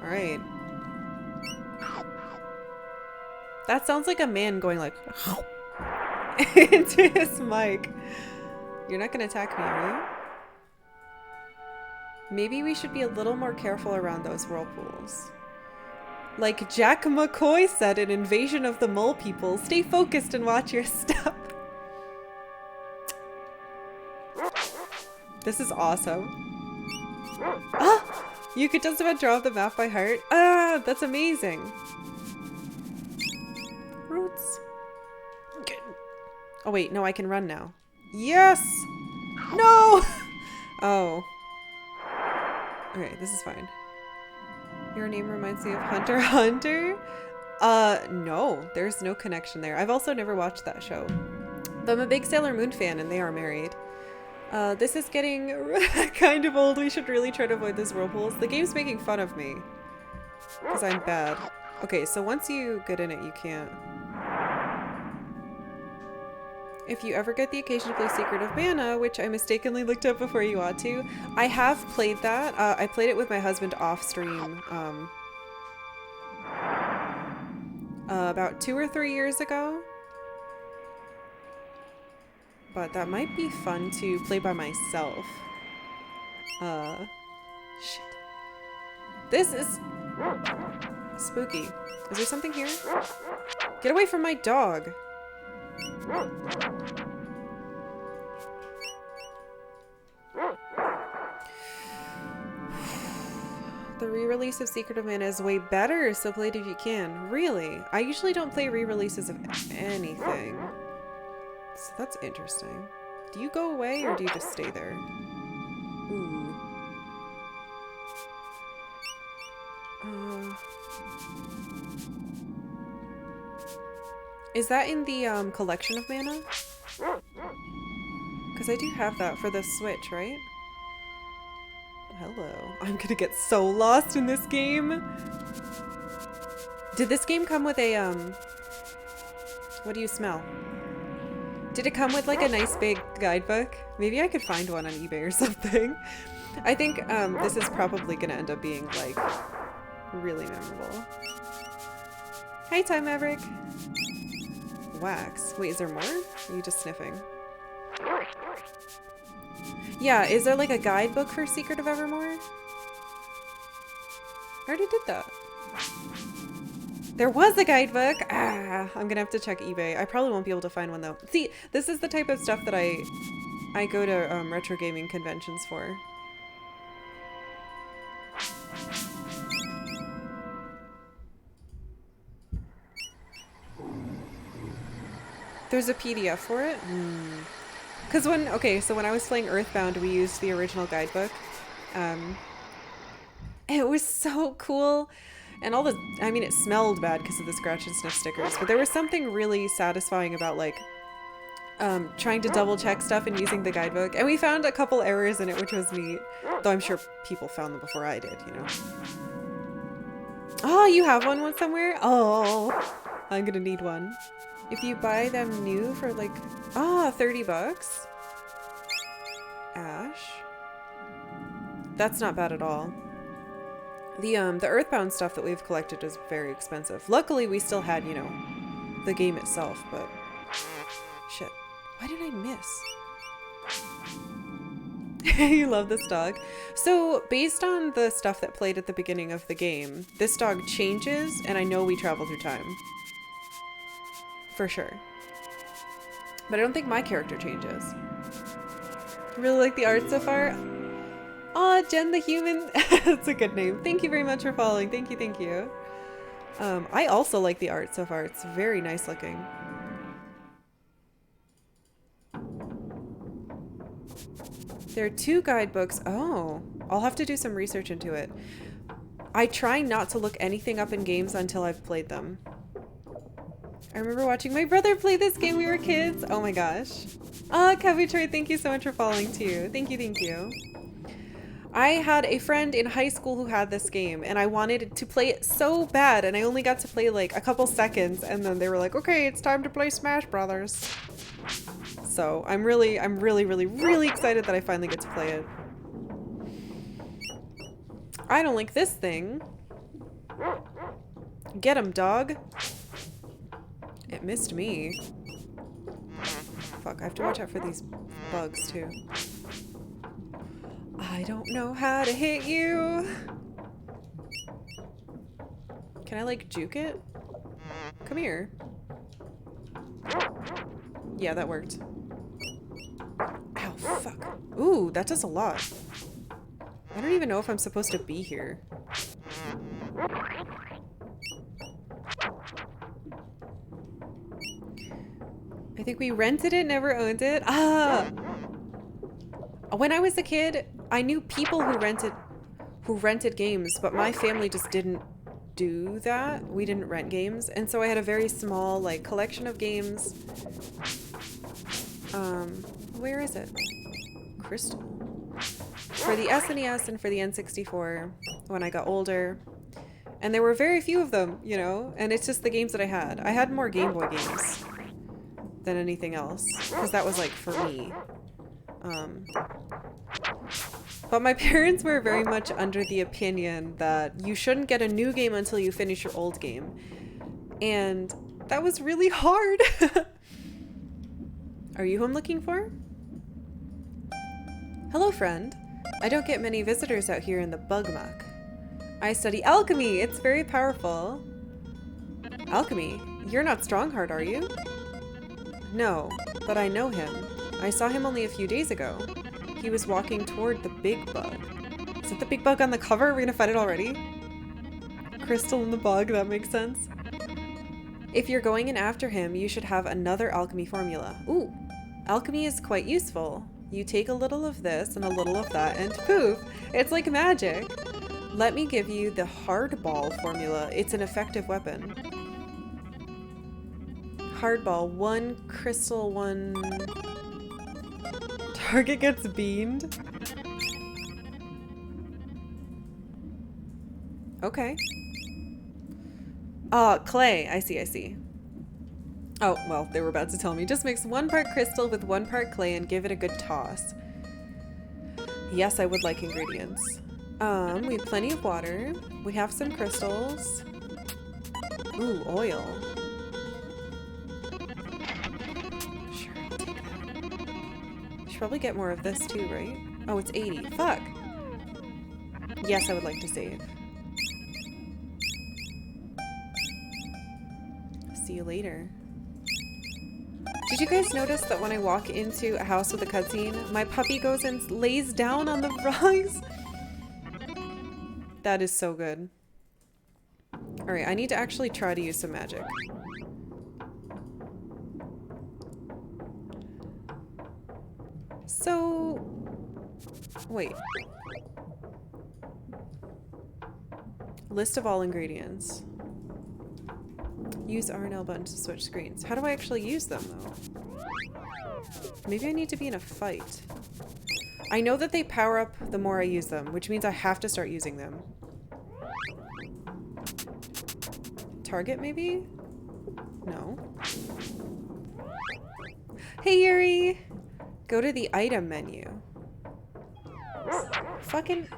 Alright. That sounds like a man going like into his mic. You're not gonna attack me, are you? Maybe we should be a little more careful around those whirlpools. Like Jack McCoy said in Invasion of the Mole People, stay focused and watch your step. This is awesome. Ah! You could just about draw the map by heart. Ah, that's amazing. Roots. Oh wait, no, I can run now. Yes! No! Oh. Okay, this is fine. Your name reminds me of Hunter x Hunter? No, there's no connection there. I've also never watched that show. Though I'm a big Sailor Moon fan and they are married. This is getting kind of old. We should really try to avoid those whirlpools. The game's making fun of me. Because I'm bad. Okay, so once you get in it, you can't. If you ever get the occasion to play Secret of Mana, which I mistakenly looked up before you ought to, I have played that. I played it with my husband off stream about 2 or 3 years ago. But that might be fun to play by myself. Shit. This is spooky. Is there something here? Get away from my dog. The re-release of Secret of Mana is way better, so play it if you can. Really? I usually don't play re-releases of anything. So that's interesting. Do you go away or do you just stay there? Ooh. Is that in the collection of mana? Because I do have that for the Switch, right? Hello. I'm gonna get so lost in this game. Did this game come with a, what do you smell? Did it come with like a nice big guidebook? Maybe I could find one on eBay or something. I think this is probably gonna end up being like really memorable. Hey, Time Maverick. wax. Wait, is there more? Or are you just sniffing? Yeah, is there like a guidebook for Secret of Evermore? I already did that. There was a guidebook! Ah, I'm gonna have to check eBay. I probably won't be able to find one though. See, this is the type of stuff that I go to retro gaming conventions for. There's a PDF for it? Because when I was playing Earthbound, we used the original guidebook. It was so cool. And I mean, it smelled bad because of the scratch and sniff stickers, but there was something really satisfying about like trying to double check stuff and using the guidebook. And we found a couple errors in it, which was neat. Though I'm sure people found them before I did, you know. Oh, you have one somewhere? Oh, I'm gonna need one. If you buy them new for like, $30. Ash. That's not bad at all. The Earthbound stuff that we've collected is very expensive. Luckily, we still had, you know, the game itself, but shit. Why did I miss? You love this dog. So, based on the stuff that played at the beginning of the game, this dog changes, and I know we travel through time. For sure. But I don't think my character changes. Really like the art so far. Aw, Jen the Human. That's a good name. Thank you very much for following. Thank you, thank you. I also like the art so far. It's very nice looking. There are 2 guidebooks. Oh, I'll have to do some research into it. I try not to look anything up in games until I've played them. I remember watching my brother play this game when we were kids. Oh my gosh. Cavitroy, thank you so much for following too. Thank you, thank you. I had a friend in high school who had this game and I wanted to play it so bad and I only got to play like a couple seconds and then they were like, okay, it's time to play Smash Brothers. So I'm really excited that I finally get to play it. I don't like this thing. Get him, dog. It missed me. Fuck, I have to watch out for these bugs too. I don't know how to hit you. Can I like juke it? Come here. Yeah, that worked. Ow, fuck. Ooh, that does a lot. I don't even know if I'm supposed to be here. I think we rented it, never owned it. Ah! When I was a kid, I knew people who rented games, but my family just didn't do that. We didn't rent games, and so I had a very small like collection of games. Where is it? Crystal. For the SNES and for the N64 when I got older. And there were very few of them, you know, and it's just the games that I had. I had more Game Boy games than anything else, because that was like for me. But my parents were very much under the opinion that you shouldn't get a new game until you finish your old game. And that was really hard. Are you who I'm looking for? Hello, friend. I don't get many visitors out here in the bug muck. I study alchemy. It's very powerful. Alchemy? You're not Strongheart, are you? No, but I know him. I saw him only a few days ago. He was walking toward the big bug. Is it the big bug on the cover? Are we gonna fight it already? Crystal in the bug, that makes sense. If you're going in after him, you should have another alchemy formula. Ooh, alchemy is quite useful. You take a little of this and a little of that and poof, it's like magic. Let me give you the hardball formula. It's an effective weapon. Hardball, 1 crystal, 1... Target gets beamed. Okay. Clay. I see. Oh, well, they were about to tell me. Just mix 1 part crystal with 1 part clay and give it a good toss. Yes, I would like ingredients. We have plenty of water. We have some crystals. Ooh, oil. probably get more of this too, right? Oh, it's 80. Fuck. Yes, I would like to save. See you later. Did you guys notice that when I walk into a house with a cutscene, my puppy goes and lays down on the rugs? That is so good. Alright, I need to actually try to use some magic. So... wait. List of all ingredients. Use R and L button to switch screens. How do I actually use them, though? Maybe I need to be in a fight. I know that they power up the more I use them, which means I have to start using them. Target, maybe? No. Hey, Yuri! Go to the item menu. Fucking...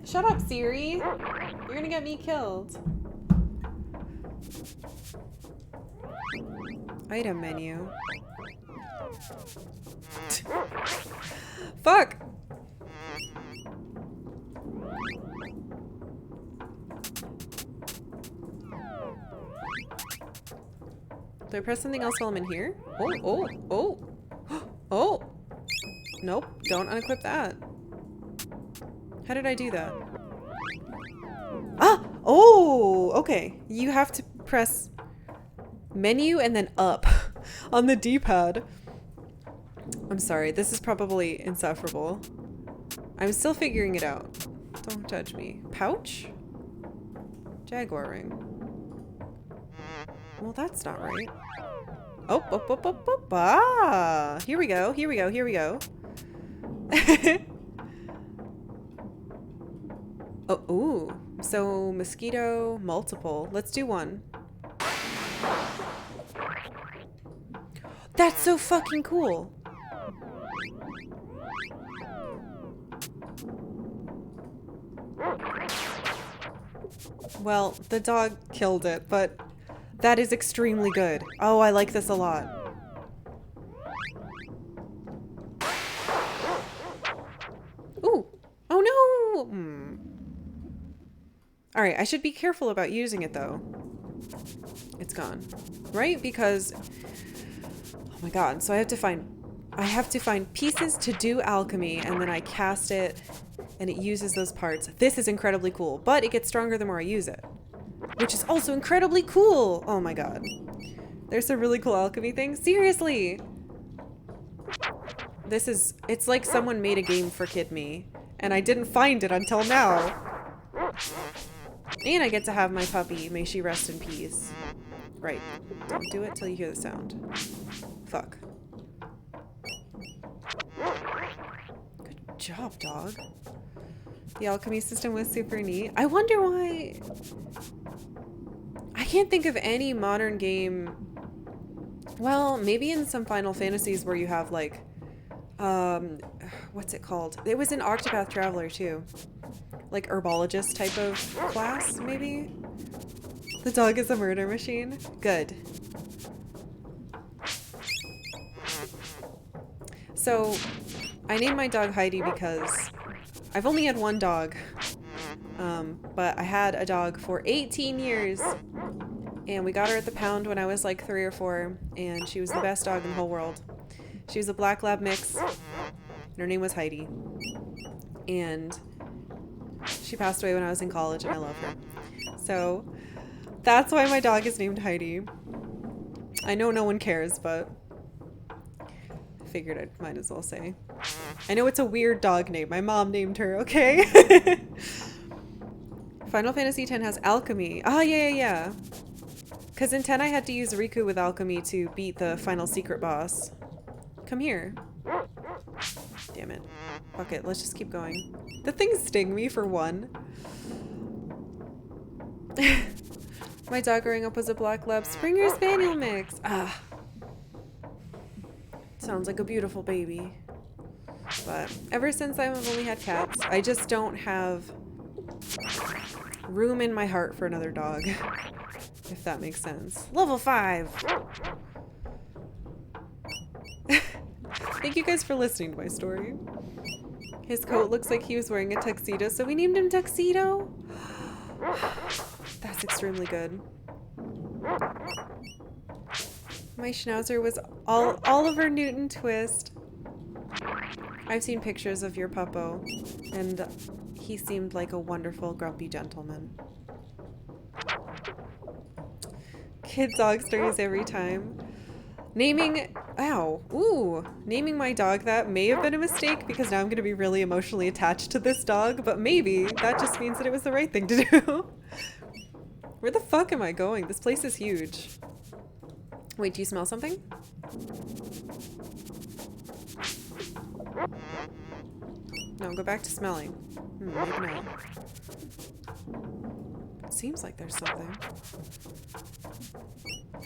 Shut up, Siri! You're gonna get me killed. Item menu. Fuck! Do I press something else while I'm in here? Oh, oh, oh! Oh! Nope, don't unequip that. How did I do that? Ah! Oh! Okay. You have to press menu and then up on the D-pad. I'm sorry, this is probably insufferable. I'm still figuring it out. Don't judge me. Pouch? Jaguar ring. Well, that's not right. Oh, oh, oh, oh, oh, ah! Here we go, here we go, here we go. Oh, ooh. So, mosquito, multiple. Let's do one. That's so fucking cool. Well, the dog killed it, but that is extremely good. Oh, I like this a lot. Ooh. Oh no! Hmm. Alright, I should be careful about using it though. It's gone. Right? Because... oh my god, so I have to find pieces to do alchemy, and then I cast it, and it uses those parts. This is incredibly cool, but it gets stronger the more I use it. Which is also incredibly cool! Oh my god. There's some really cool alchemy things. Seriously! This is... it's like someone made a game for Kid Me, and I didn't find it until now. And I get to have my puppy. May she rest in peace. Right. Don't do it till you hear the sound. Fuck. Good job, dog. The alchemy system was super neat. I wonder why... I can't think of any modern game... well, maybe in some Final Fantasies where you have like... what's it called? It was in Octopath Traveler too. Like herbologist type of class, maybe? The dog is a murder machine? Good. So, I named my dog Heidi because I've only had one dog. But I had a dog for 18 years. And we got her at the pound when I was like 3 or 4. And she was the best dog in the whole world. She was a black lab mix. And her name was Heidi. And she passed away when I was in college, and I love her. So that's why my dog is named Heidi. I know no one cares, but I figured I might as well say. I know it's a weird dog name. My mom named her, okay? Final Fantasy X has alchemy. Ah, yeah. Because in 10 I had to use Riku with alchemy to beat the final secret boss. Come here. Damn it. Fuck it, let's just keep going. The things sting me for one. My dog growing up was a black lab Springer Spaniel mix. Ah. Sounds like a beautiful baby. But ever since I've only had cats, I just don't have room in my heart for another dog. If that makes sense. Level 5! Thank you guys for listening to my story. His coat looks like he was wearing a tuxedo, so we named him Tuxedo. That's extremely good. My schnauzer was Oliver Newton Twist. I've seen pictures of your puppo, and he seemed like a wonderful, grumpy gentleman. Kid dog stories every time. Naming my dog that may have been a mistake because now I'm going to be really emotionally attached to this dog, but maybe that just means that it was the right thing to do. Where the fuck am I going? This place is huge. Wait, do you smell something? No, go back to smelling. Maybe not. It seems like there's something.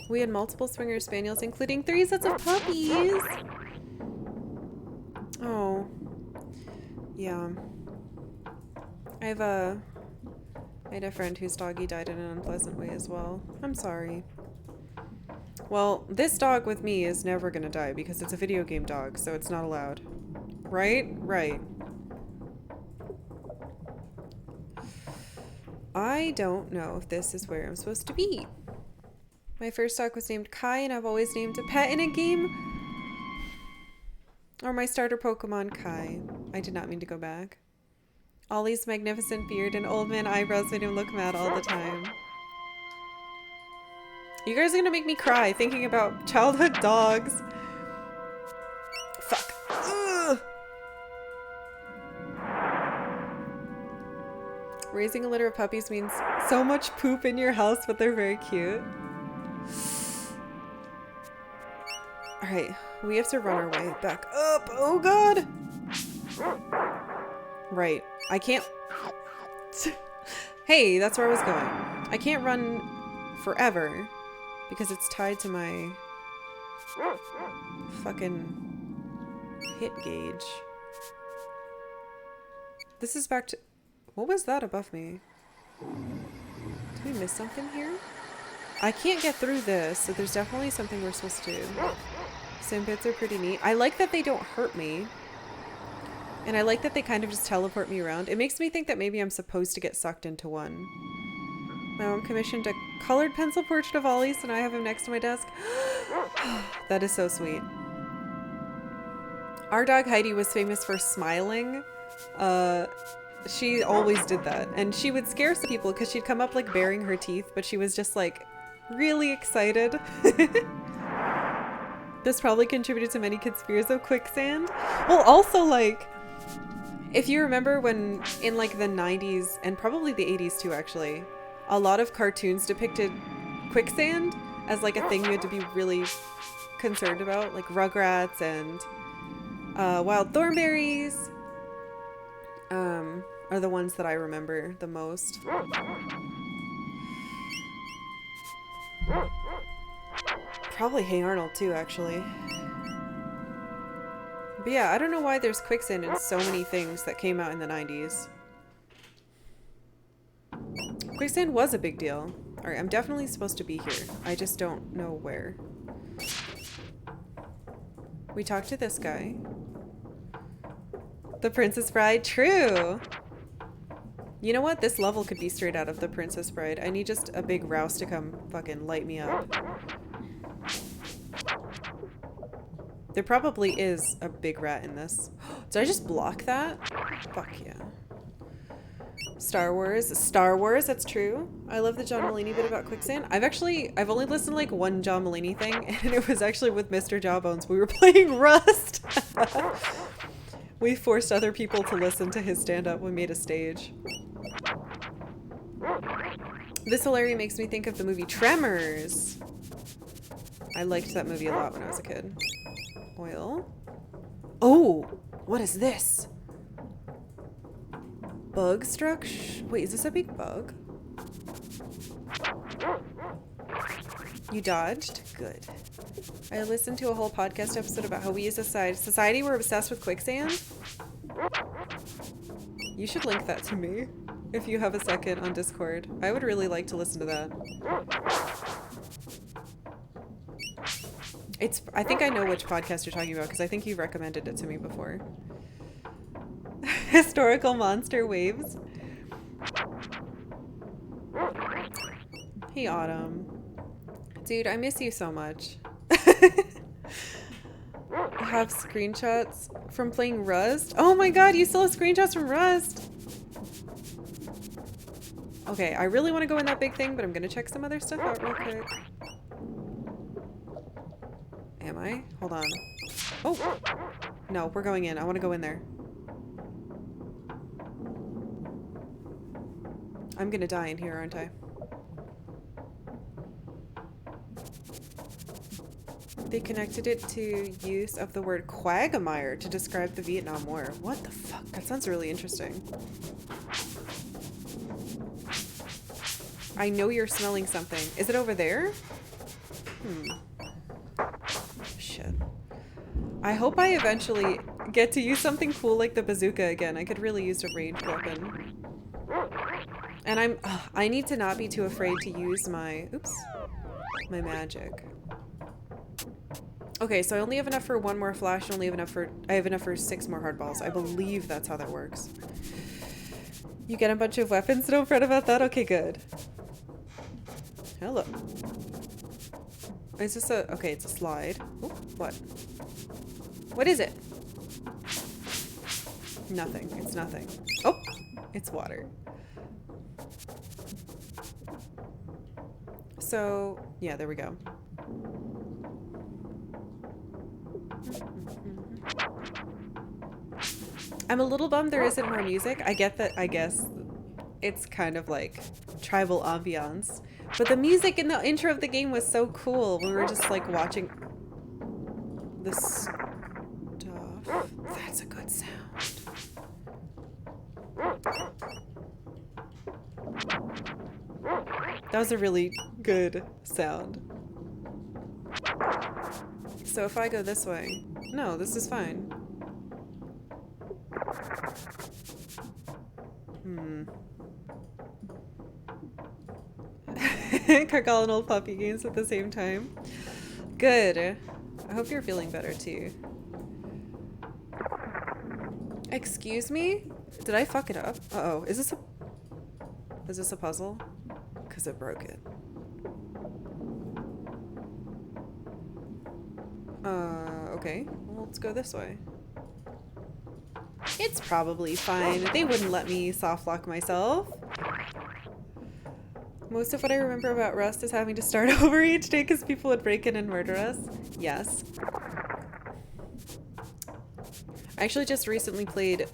We had multiple Springer Spaniels, including 3 sets of puppies. Oh. Yeah. I had a friend whose doggy died in an unpleasant way as well. I'm sorry. Well, this dog with me is never gonna die because it's a video game dog, so it's not allowed. Right? Right. I don't know if this is where I'm supposed to be. My first dog was named Kai, and I've always named a pet in a game. Or my starter Pokemon, Kai. I did not mean to go back. Ollie's magnificent beard and old man eyebrows made him look mad all the time. You guys are gonna make me cry thinking about childhood dogs. Fuck. Ugh. Raising a litter of puppies means so much poop in your house, but they're very cute. Alright, we have to run our way back up. Oh god! Right. I can't... Hey, that's where I was going. I can't run forever because it's tied to my fucking hit gauge. This is back to... What was that above me? Did we miss something here? I can't get through this, so there's definitely something we're supposed to do. Sim bits are pretty neat. I like that they don't hurt me. And I like that they kind of just teleport me around. It makes me think that maybe I'm supposed to get sucked into one. My mom commissioned a colored pencil portrait of Ollie's, and I have him next to my desk. That is so sweet. Our dog Heidi was famous for smiling. She always did that. And she would scare some people because she'd come up like baring her teeth, but she was just like really excited. This probably contributed to many kids' fears of quicksand. Well, also like, if you remember when in like the 90s and probably the 80s too actually, a lot of cartoons depicted quicksand as like a thing you had to be really concerned about, like Rugrats and Wild Thornberries are the ones that I remember the most. Probably Hey Arnold too, actually. But yeah, I don't know why there's quicksand in so many things that came out in the 90s. Quicksand was a big deal. Alright, I'm definitely supposed to be here. I just don't know where. We talked to this guy. The Princess Bride, true! You know what? This level could be straight out of The Princess Bride. I need just a big Rouse to come fucking light me up. There probably is a big rat in this. Did I just block that? Fuck yeah. Star Wars, that's true. I love the John Mulaney bit about quicksand. I've only listened to like one John Mulaney thing, and it was actually with Mr. Jawbones. We were playing Rust. We forced other people to listen to his stand-up. We made a stage. This hilarity makes me think of the movie Tremors. I liked that movie a lot when I was a kid. Oil. Oh, what is this? Bug struck? Wait, is this a big bug? You dodged? Good. I listened to a whole podcast episode about how we as a society were obsessed with quicksand. You should link that to me if you have a second on Discord. I would really like to listen to that. I think I know which podcast you're talking about because I think you recommended it to me before. Historical monster waves. Hey, Autumn. Dude, I miss you so much. Have screenshots from playing Rust? Oh my god, you still have screenshots from Rust! Okay, I really want to go in that big thing, but I'm gonna check some other stuff out real quick. Am I? Hold on. Oh! No, we're going in. I want to go in there. I'm gonna die in here, aren't I? They connected it to use of the word quagmire to describe the Vietnam War. What the fuck? That sounds really interesting. I know you're smelling something. Is it over there? Shit. I hope I eventually get to use something cool like the bazooka again. I could really use a ranged weapon. And I need to not be too afraid to use my, my magic. Okay, so I only have enough for one more flash and I have enough for 6 more hardballs. I believe that's how that works. You get a bunch of weapons, don't fret about that? Okay, good. Hello. Is this okay, it's a slide. Oh, what? What is it? Nothing, it's nothing. Oh, it's water. So, yeah, there we go. I'm a little bummed there isn't more music. I get that, I guess it's kind of like tribal ambiance. But the music in the intro of the game was so cool. We were just like watching the stuff. That's a good sound. That was a really good sound. So if I go this way... No, this is fine. Karkalla and old puppy games at the same time. Good. I hope you're feeling better too. Excuse me? Did I fuck it up? Uh-oh. Is this a puzzle? Because it broke it. Okay. Well, let's go this way. It's probably fine. They wouldn't let me soft lock myself. Most of what I remember about Rust is having to start over each day because people would break in and murder us. Yes. I actually just recently played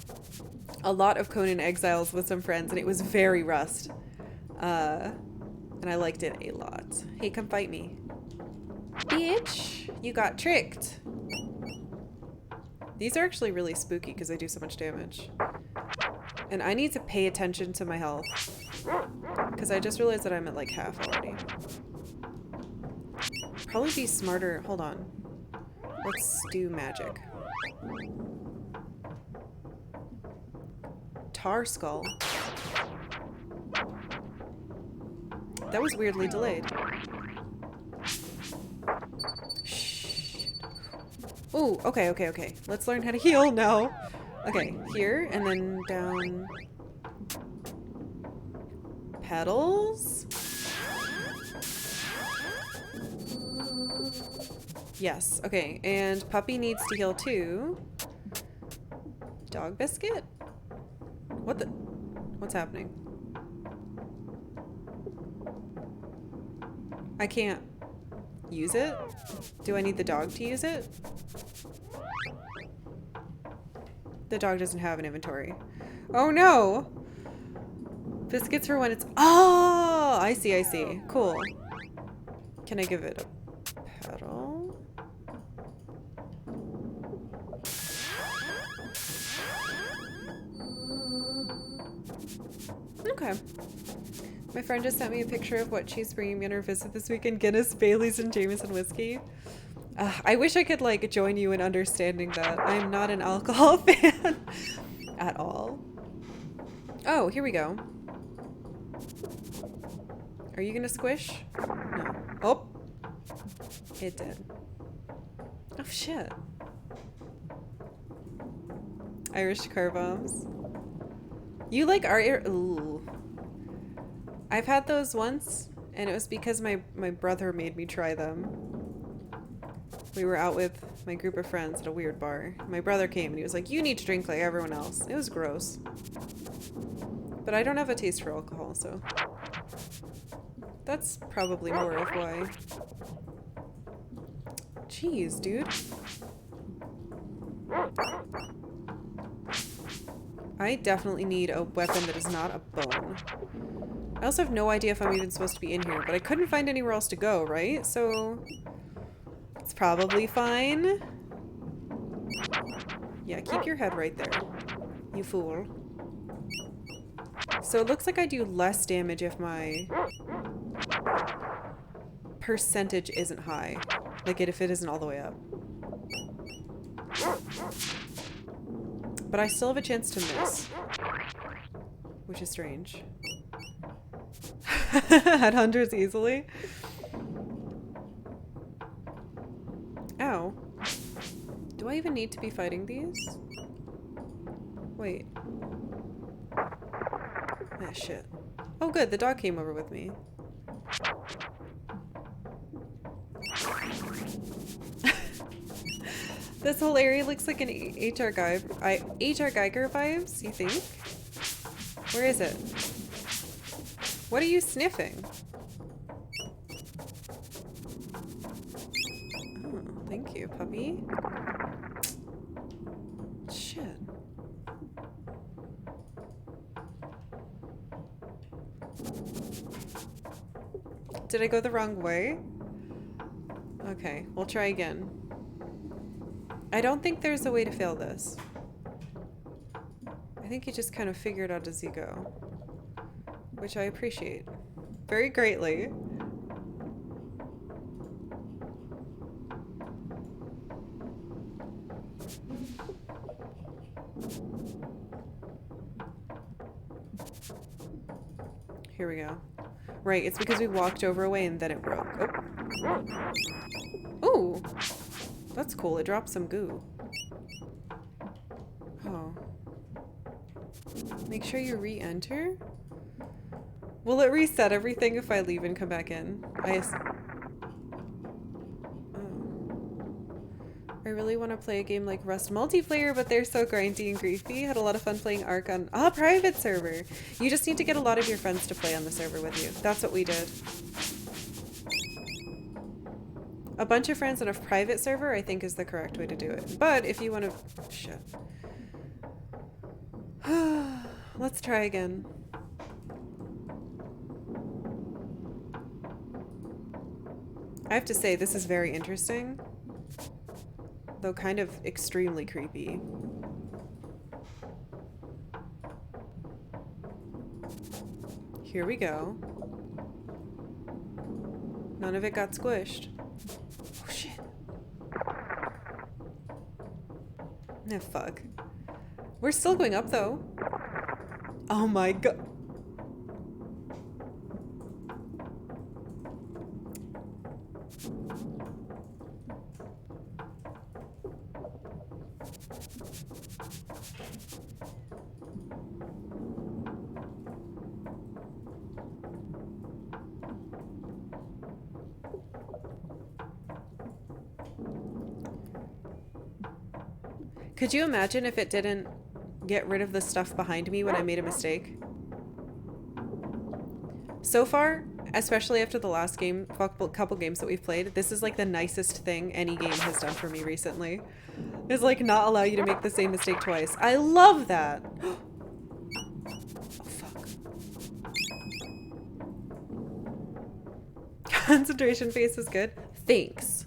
a lot of Conan Exiles with some friends and it was very Rust. And I liked it a lot. Hey, come fight me. Bitch! You got tricked. These are actually really spooky because they do so much damage. And I need to pay attention to my health. Because I just realized that I'm at like half already. Probably be smarter. Hold on. Let's do magic. Tar Skull. That was weirdly delayed. Ooh, okay. Let's learn how to heal now. Okay, here, and then down... Petals? Yes, okay, and Puppy needs to heal too. Dog biscuit? What the... What's happening? I can't use it? Do I need the dog to use it? The dog doesn't have an inventory. Oh no! Biscuits for when it's... Oh! I see. Cool. Can I give it a petal? Okay. My friend just sent me a picture of what she's bringing me on her visit this weekend. Guinness, Baileys, and Jameson whiskey. I wish I could like join you in understanding that. I'm not an alcohol fan at all. Oh, here we go. Are you gonna squish? No. Oh, it did. Oh shit. Irish car bombs. You like art? Ooh. I've had those once, and it was because my brother made me try them. We were out with my group of friends at a weird bar. My brother came and he was like, you need to drink like everyone else. It was gross. But I don't have a taste for alcohol, so that's probably more of why. Jeez, dude. I definitely need a weapon that is not a bone. I also have no idea if I'm even supposed to be in here, but I couldn't find anywhere else to go, right? So it's probably fine. Yeah, keep your head right there, you fool. So it looks like I do less damage if my percentage isn't high. Like if it isn't all the way up. But I still have a chance to miss. Which is strange. Had hundreds easily. Ow. Do I even need to be fighting these? Wait. Ah, shit. Oh good, the dog came over with me. This whole area looks like an HR Geiger vibes, you think? Where is it? What are you sniffing? Oh, thank you, puppy. Shit. Did I go the wrong way? Okay, we'll try again. I don't think there's a way to fail this. I think you just kind of figure it out as you go. Which I appreciate very greatly. Here we go. Right, it's because we walked over a way and then it broke. Oh. Ooh! That's cool, it dropped some goo. Oh. Make sure you re-enter? Will it reset everything if I leave and come back in? I really want to play a game like Rust multiplayer, but they're so grindy and griefy. Had a lot of fun playing Ark on a private server. You just need to get a lot of your friends to play on the server with you. That's what we did. A bunch of friends on a private server, I think, is the correct way to do it. But if you want to... Shit. Let's try again. I have to say, this is very interesting. Though kind of extremely creepy. Here we go. None of it got squished. Oh shit. Nah, fuck. We're still going up though. Oh my god. Could you imagine if it didn't get rid of the stuff behind me when I made a mistake? So far, especially after the last game, couple games that we've played, this is like the nicest thing any game has done for me recently. Is like not allow you to make the same mistake twice. I love that. Oh fuck. Concentration phase is good. Thanks.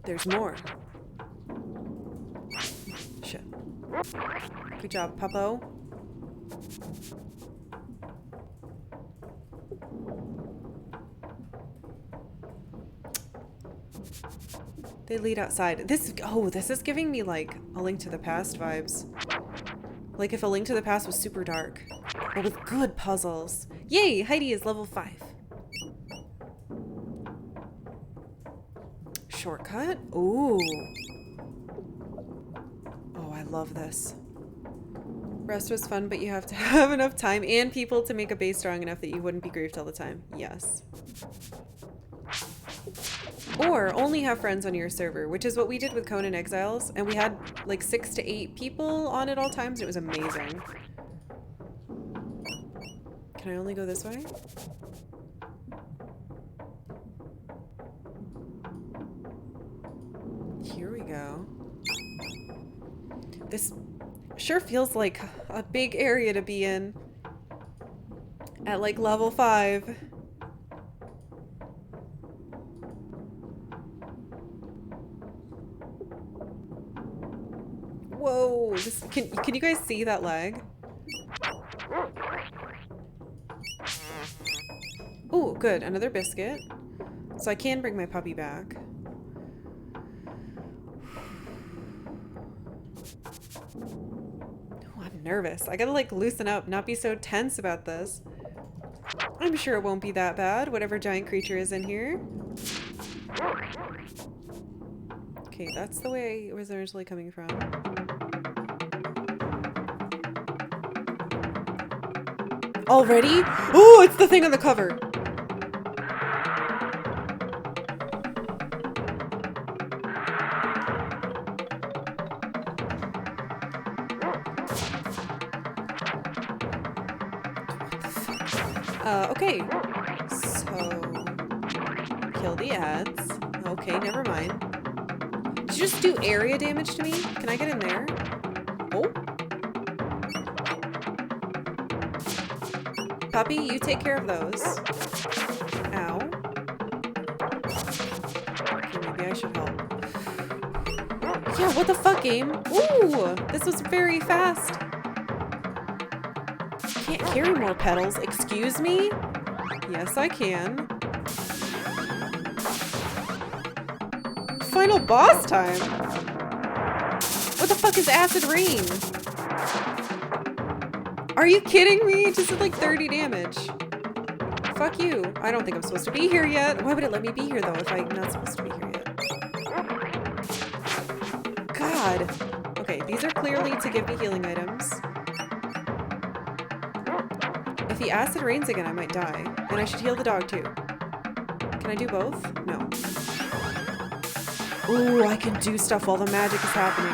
There's more. Shit. Good job, Puppo. They lead outside. This is giving me like A Link to the Past vibes. Like if A Link to the Past was super dark, but with good puzzles. Yay! Heidi is level 5. shortcut? Ooh. Oh, I love this. Rest was fun, but you have to have enough time and people to make a base strong enough that you wouldn't be griefed all the time. Yes. Or only have friends on your server, which is what we did with Conan Exiles, and we had like 6 to 8 people on at all times. It was amazing. Can I only go this way? Here we go. This sure feels like a big area to be in. At like level 5. Whoa! This, can you guys see that lag? Oh, good. Another biscuit. So I can bring my puppy back. Oh, I'm nervous. I gotta like loosen up, not be so tense about this. I'm sure it won't be that bad, whatever giant creature is in here. Okay, that's the way it was originally coming from. Already? Oh, it's the thing on the cover. Okay. So, kill the ads. Okay, never mind. Did you just do area damage to me? Can I get in there? Oh. Puppy, you take care of those. Ow. Okay, maybe I should help. Yeah, what the fuck, game? Ooh, this was very fast. Can't carry more petals. Excuse me? Yes, I can. Final boss time? What the fuck is acid rain? Are you kidding me? It just did like 30 damage. Fuck you. I don't think I'm supposed to be here yet. Why would it let me be here though if I'm not supposed to be here yet? God. Okay, these are clearly to give me healing items. If he acid rains again, I might die. And I should heal the dog too. Can I do both? No. Ooh, I can do stuff while the magic is happening.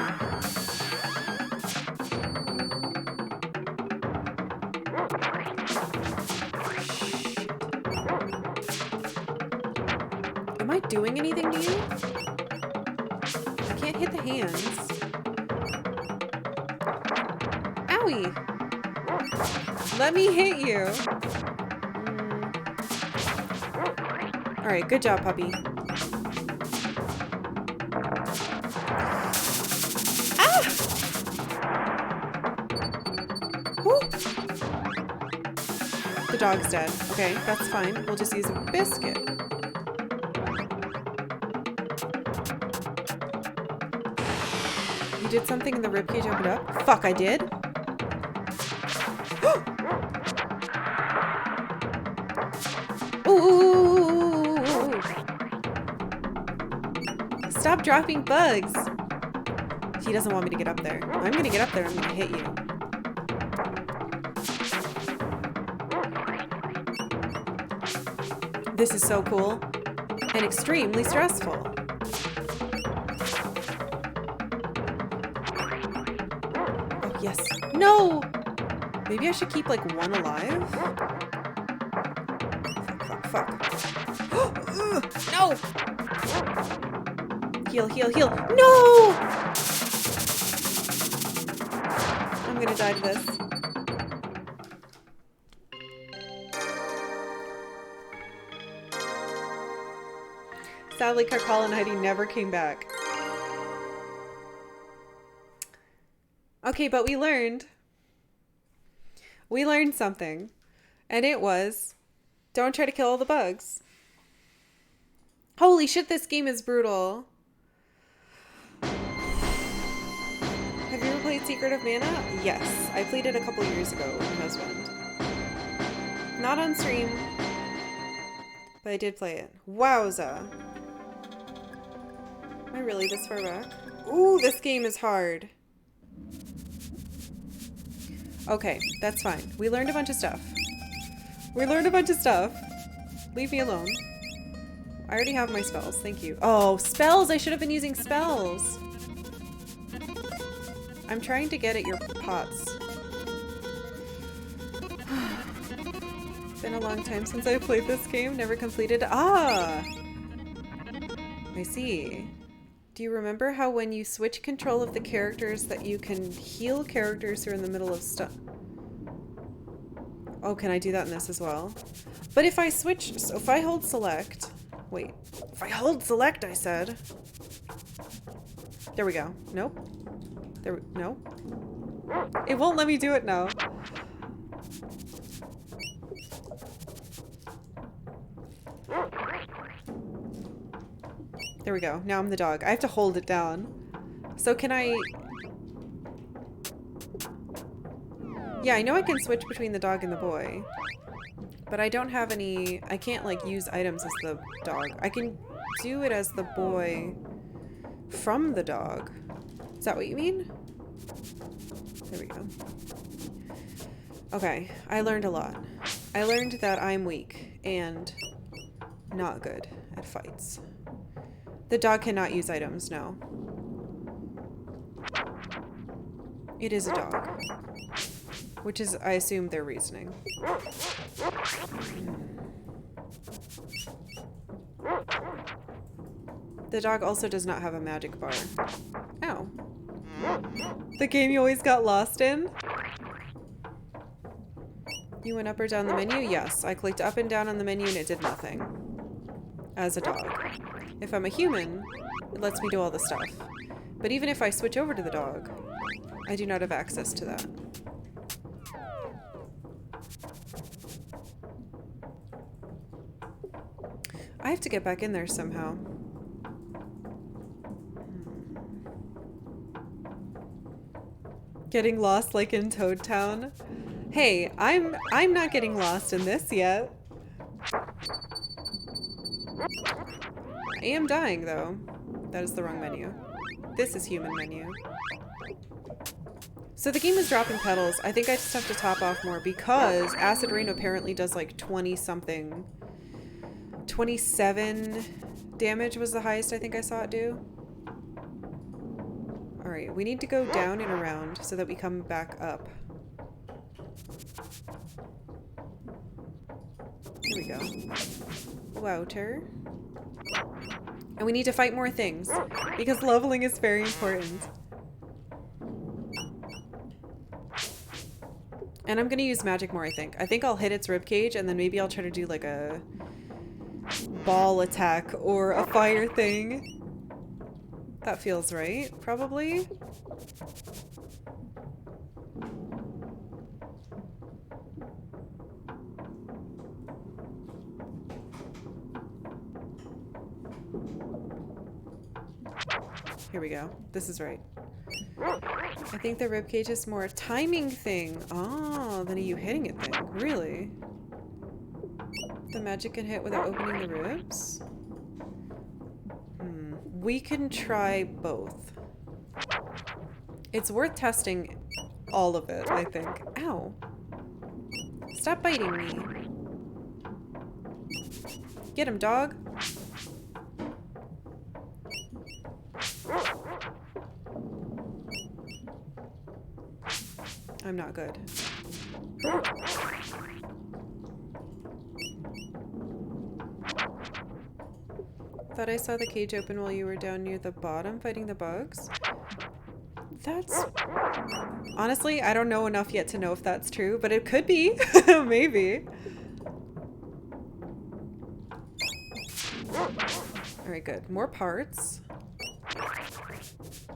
Am I doing anything to you? I can't hit the hands. Owie! Let me hit you. Alright, good job, puppy. Ah! Woo! The dog's dead. Okay, that's fine. We'll just use a biscuit. You did something in the ribcage opened up? Fuck, I did? Ooh! Stop dropping bugs! He doesn't want me to get up there. I'm gonna get up there and I'm gonna hit you. This is so cool. And extremely stressful. Oh, yes. No! Maybe I should keep, like, one alive? Fuck. No! Heal, heal, heal. No! I'm gonna die to this. Sadly, Karkalla and Heidi never came back. Okay, but we learned. We learned something. And it was, don't try to kill all the bugs. Holy shit, this game is brutal. Have you ever played Secret of Mana? Yes. I played it a couple years ago with my husband. Not on stream, but I did play it. Wowza. Am I really this far back? Ooh, this game is hard. Okay, that's fine. We learned a bunch of stuff. We learned a bunch of stuff. Leave me alone. I already have my spells. Thank you. Oh, spells! I should have been using spells. I'm trying to get at your pots. Been a long time since I played this game. Never completed. Ah! I see. Do you remember how when you switch control of the characters that you can heal characters who are in the middle of stuff? Oh, can I do that in this as well? But if I switch, so if I hold select, wait, if I hold select, I said. There we go. Nope. No. It won't let me do it now. There we go. Now I'm the dog. I have to hold it down. So can I... Yeah, I know I can switch between the dog and the boy. But I don't have any... I can't, like, use items as the dog. I can do it as the boy from the dog. Is that what you mean? There we go. Okay, I learned a lot. I learned that I'm weak and not good at fights. The dog cannot use items, no. It is a dog. Which is, I assume, their reasoning. The dog also does not have a magic bar. Ow. The game you always got lost in? You went up or down the menu? Yes. I clicked up and down on the menu and it did nothing. As a dog. If I'm a human, it lets me do all the stuff. But even if I switch over to the dog, I do not have access to that. I have to get back in there somehow. Getting lost like in Toad Town? Hey, I'm not getting lost in this yet. I am dying, though. That is the wrong menu. This is human menu. So the game is dropping petals. I think I just have to top off more because Acid Rain apparently does like 20-something. 27 damage was the highest I think I saw it do. Alright, we need to go down and around so that we come back up. Here we go. Wouter. And we need to fight more things, because leveling is very important. And I'm gonna use magic more, I think. I think I'll hit its ribcage, and then maybe I'll try to do like a ball attack or a fire thing. That feels right, probably. Here we go. This is right. I think the ribcage is more a timing thing. Oh, than a you hitting it thing. Really? The magic can hit without opening the ribs? We can try both. It's worth testing all of it, I think. Ow. Stop biting me. Get him, dog. I'm not good. Thought I saw the cage open while you were down near the bottom fighting the bugs. That's... Honestly, I don't know enough yet to know if that's true, but it could be. Maybe. Alright, good. More parts.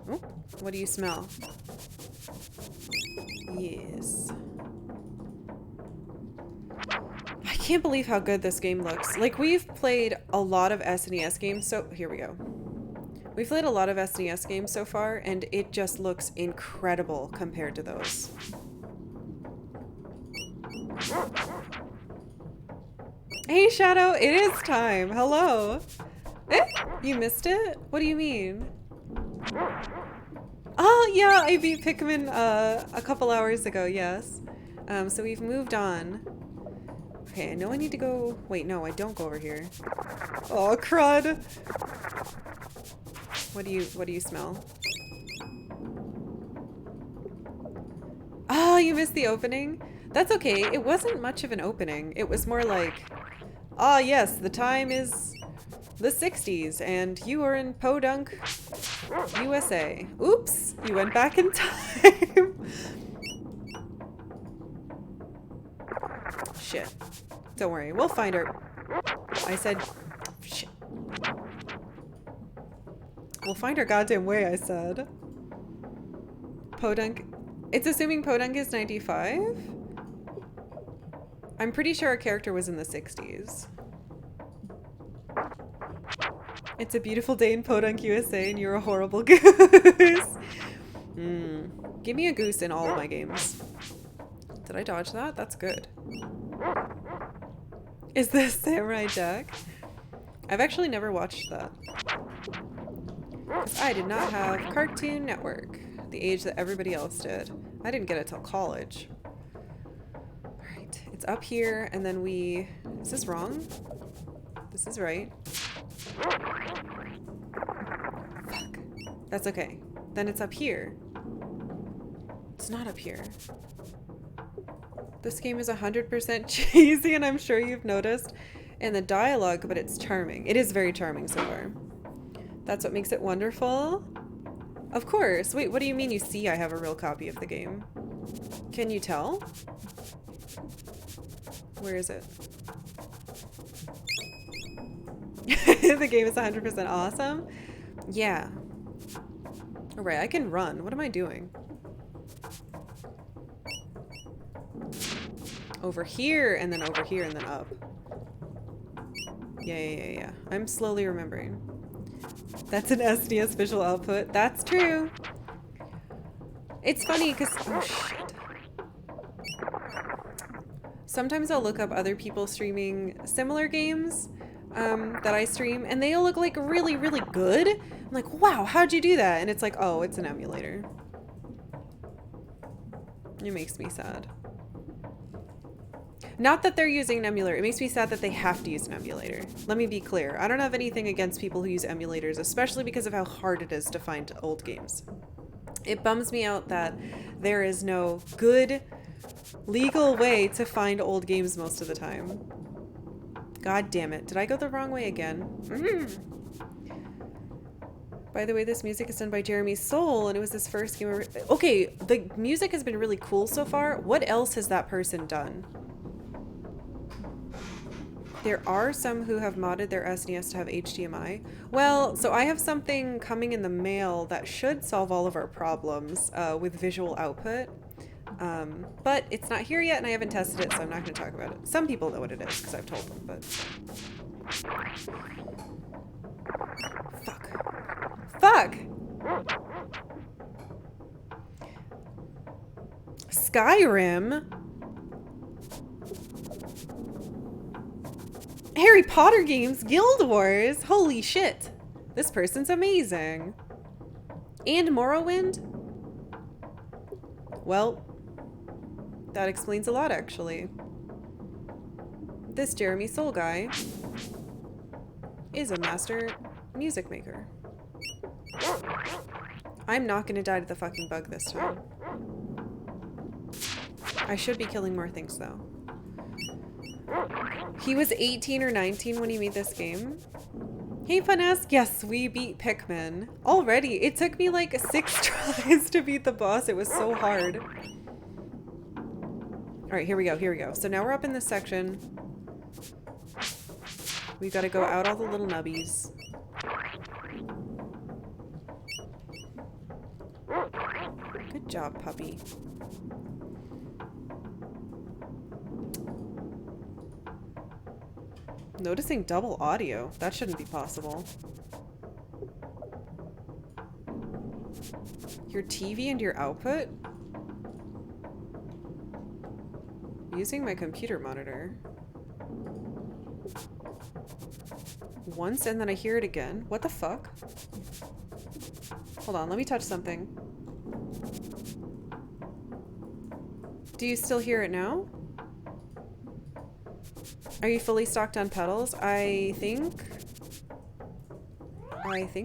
Oh, what do you smell? Yes. I can't believe how good this game looks. Like, we've played a lot of SNES games, so... Here we go. We've played a lot of SNES games so far, and it just looks incredible compared to those. Hey, Shadow! It is time! Hello! Eh? You missed it? What do you mean? Oh, yeah, I beat Pikmin a couple hours ago, yes. So we've moved on. Okay, I know I need to go... Wait, no, I don't go over here. Oh, crud! What do you smell? Oh, you missed the opening? That's okay. It wasn't much of an opening. It was more like, ah, yes, the time is the 60s, and you are in Podunk, USA. Oops, you went back in time. Shit. Don't worry, we'll find her. I said, shit. We'll find our goddamn way, I said. Podunk. It's assuming Podunk is 95? I'm pretty sure our character was in the 60s. It's a beautiful day in Podunk, USA, and you're a horrible goose. Give me a goose in all of my games. Did I dodge that? That's good. Is this Samurai Jack? I've actually never watched that. I did not have Cartoon Network, the age that everybody else did. I didn't get it till college. Alright, it's up here, and then we... Is this wrong? This is right. Fuck. That's okay. Then it's up here. It's not up here. This game is 100% cheesy, and I'm sure you've noticed in the dialogue, but it's charming. It is very charming so far. That's what makes it wonderful. Of course. Wait, what do you mean you see I have a real copy of the game? Can you tell? Where is it? The game is 100% awesome? Yeah. Alright, I can run. What am I doing? Over here, and then over here, and then up. Yeah. I'm slowly remembering. That's an SNES visual output. That's true. It's funny because... Oh, shit. Sometimes I'll look up other people streaming similar games that I stream, and they'll look like really, really good. I'm like, wow, how'd you do that? And it's like, oh, it's an emulator. It makes me sad. Not that they're using an emulator. It makes me sad that they have to use an emulator. Let me be clear. I don't have anything against people who use emulators, especially because of how hard it is to find old games. It bums me out that there is no good legal way to find old games most of the time. God damn it. Did I go the wrong way again? By the way, this music is done by Jeremy Soule, and it was his first game. Okay, the music has been really cool so far. What else has that person done? There are some who have modded their SNES to have HDMI. Well, so I have something coming in the mail that should solve all of our problems with visual output. But it's not here yet, and I haven't tested it, so I'm not going to talk about it. Some people know what it is, because I've told them, but... Fuck! Skyrim? Harry Potter games, Guild Wars, holy shit. This person's amazing. And Morrowind? Well, that explains a lot, actually. This Jeremy Soule guy is a master music maker. I'm not gonna die to the fucking bug this time. I should be killing more things, though. He was 18 or 19 when he made this game. Hey, Funask. Yes, we beat Pikmin. Already. It took me like 6 tries to beat the boss. It was so hard. Alright, here we go. So now we're up in this section. We've got to go out all the little nubbies. Good job, puppy. Noticing double audio. That shouldn't be possible. Your TV and your output? Using my computer monitor. once and then I hear it again. What the fuck? Hold on, let me touch something. Do you still hear it now? Are you fully stocked on petals? I think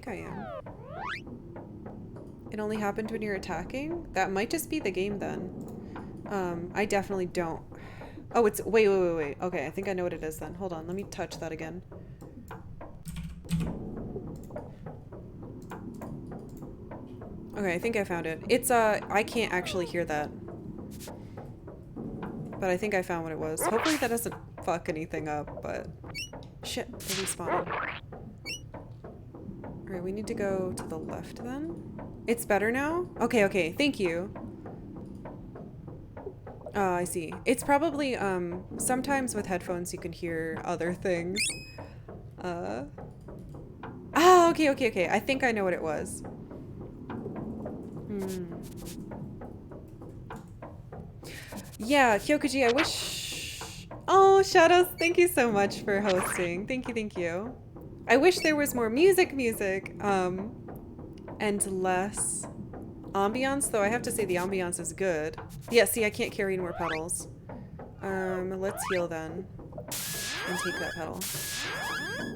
I am. It only happened when you're attacking? That might just be the game then. I definitely don't. Oh, it's, wait. Okay, I think I know what it is then. Hold on, let me touch that again. Okay, I think I found it. It's, I can't actually hear that. But I think I found what it was. Hopefully that doesn't fuck anything up, but... Shit, they're respawning. Alright, we need to go to the left then. It's better now? Okay, thank you. Oh, I see. It's probably, sometimes with headphones you can hear other things. Ah, okay. I think I know what it was. Yeah, Hyokuji, I wish... Oh, Shadows, thank you so much for hosting. Thank you. I wish there was more music, and less ambiance, though I have to say the ambiance is good. Yeah, see, I can't carry any more petals. Let's heal then. And take that petal.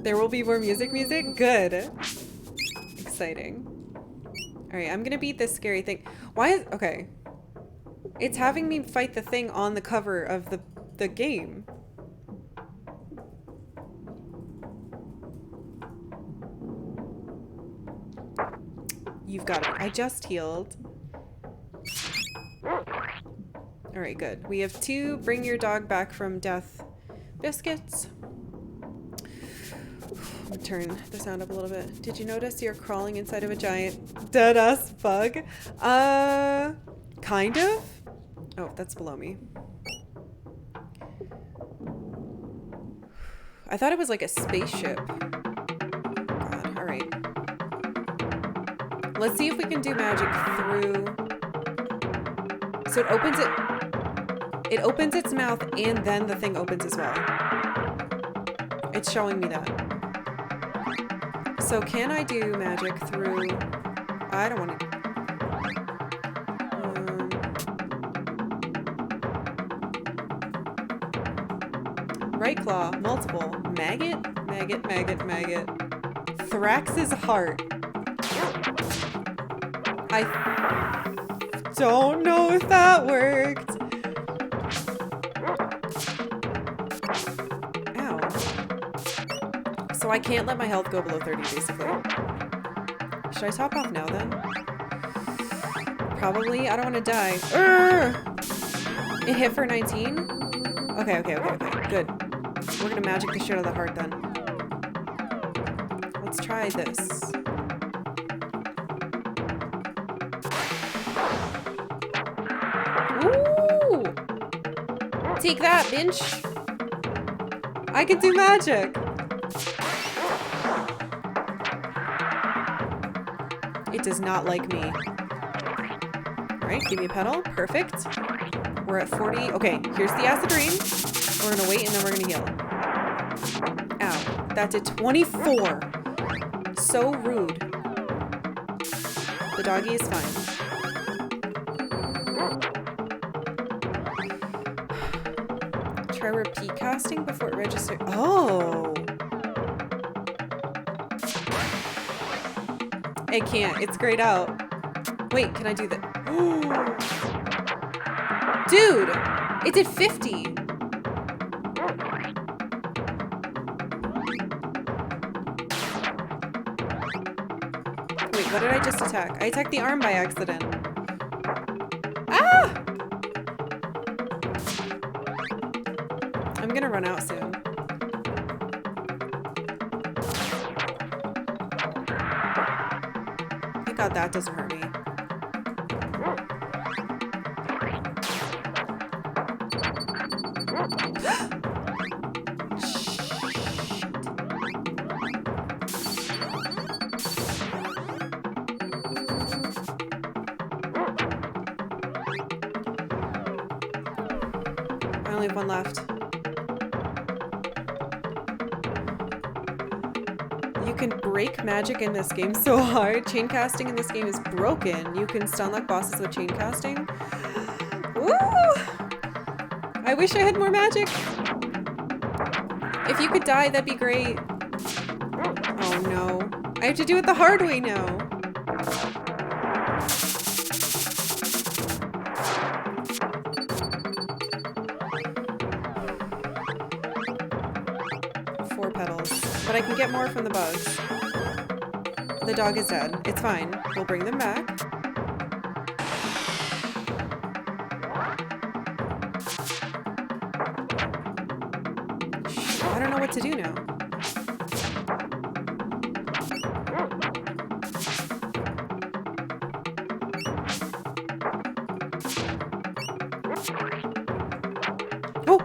There will be more music? Good. Exciting. Alright, I'm gonna beat this scary thing. Why is... Okay. It's having me fight the thing on the cover of the game. You've got it. I just healed. Alright, good. We have 2 bring your dog back from death biscuits. I'm gonna turn the sound up a little bit. Did you notice you're crawling inside of a giant dead-ass bug? Kind of? Oh, that's below me. I thought it was like a spaceship. God, alright. Let's see if we can do magic through... So it opens it... It opens its mouth and then the thing opens as well. It's showing me that. So can I do magic through... I don't want to... Right claw, multiple. Maggot? Maggot. Thrax's heart. I don't know if that worked. Ow. So I can't let my health go below 30, basically. Should I top off now, then? Probably. I don't want to die. Urgh! It hit for 19? Okay. Good. We're gonna magic the shit out of the heart, then. Let's try this. Ooh! Take that, bitch! I can do magic! It does not like me. Alright, give me a petal. Perfect. We're at 40. Okay, here's the acid rain. We're gonna wait and then we're gonna heal. Ow. That did 24. So rude. The doggy is fine. Try repeat casting before it registers. Oh! I can't. It's grayed out. Wait, can I do that? Dude! It did 50! Wait, what did I just attack? I attacked the arm by accident. Ah! I'm gonna run out soon. Thank God that doesn't hurt me. I only have one left. You can break magic in this game so hard. Chain casting in this game is broken. You can stun lock bosses with chain casting. Woo! I wish I had more magic. If you could die, that'd be great. Oh no. I have to do it the hard way now. Four petals. But I can get more from the bugs. The dog is dead. It's fine. We'll bring them back. I don't know what to do now. Oh!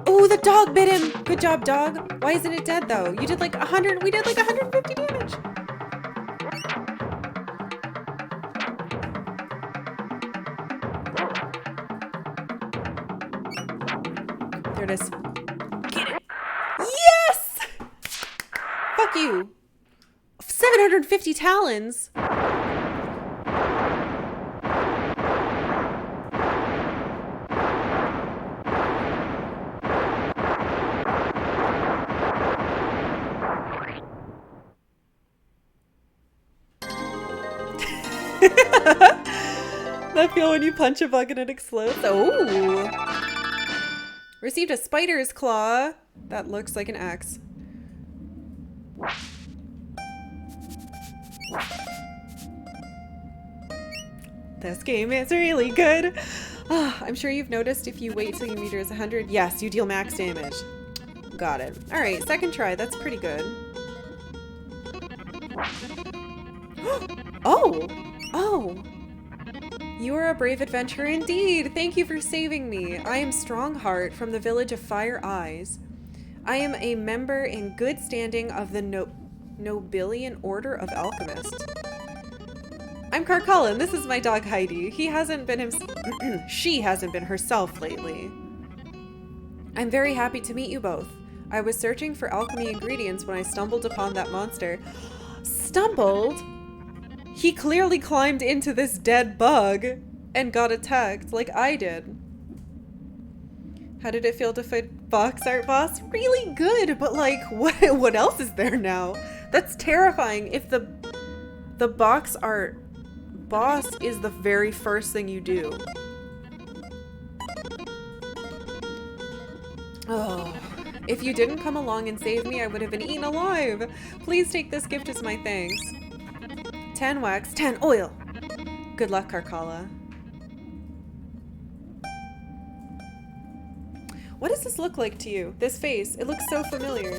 Oh, the dog bit him! Good job, dog. Why isn't it dead, though? You did like 100... We did like 150 damage. There it is. Get it. Yes! Fuck you. 750 talons. That feel when you punch a bug and it explodes. Oh! Received a spider's claw. That looks like an axe. This game is really good. Oh, I'm sure you've noticed if you wait till your meter is 100. Yes, you deal max damage. Got it. Alright, second try. That's pretty good. Oh! Oh! You are a brave adventurer indeed. Thank you for saving me. I am Strongheart from the village of Fire Eyes. I am a member in good standing of the Nobilian Order of Alchemists. I'm Karkalla, and this is my dog Heidi. He hasn't been she hasn't been herself lately. I'm very happy to meet you both. I was searching for alchemy ingredients when I stumbled upon that monster. Stumbled? He clearly climbed into this dead bug and got attacked like I did. How did it feel to fight box art boss? Really good, but like, what else is there now? That's terrifying if the box art boss is the very first thing you do. Oh, if you didn't come along and save me, I would have been eaten alive. Please take this gift as my thanks. 10 wax, 10 oil. Good luck, Karkalla. What does this look like to you? This face, it looks so familiar.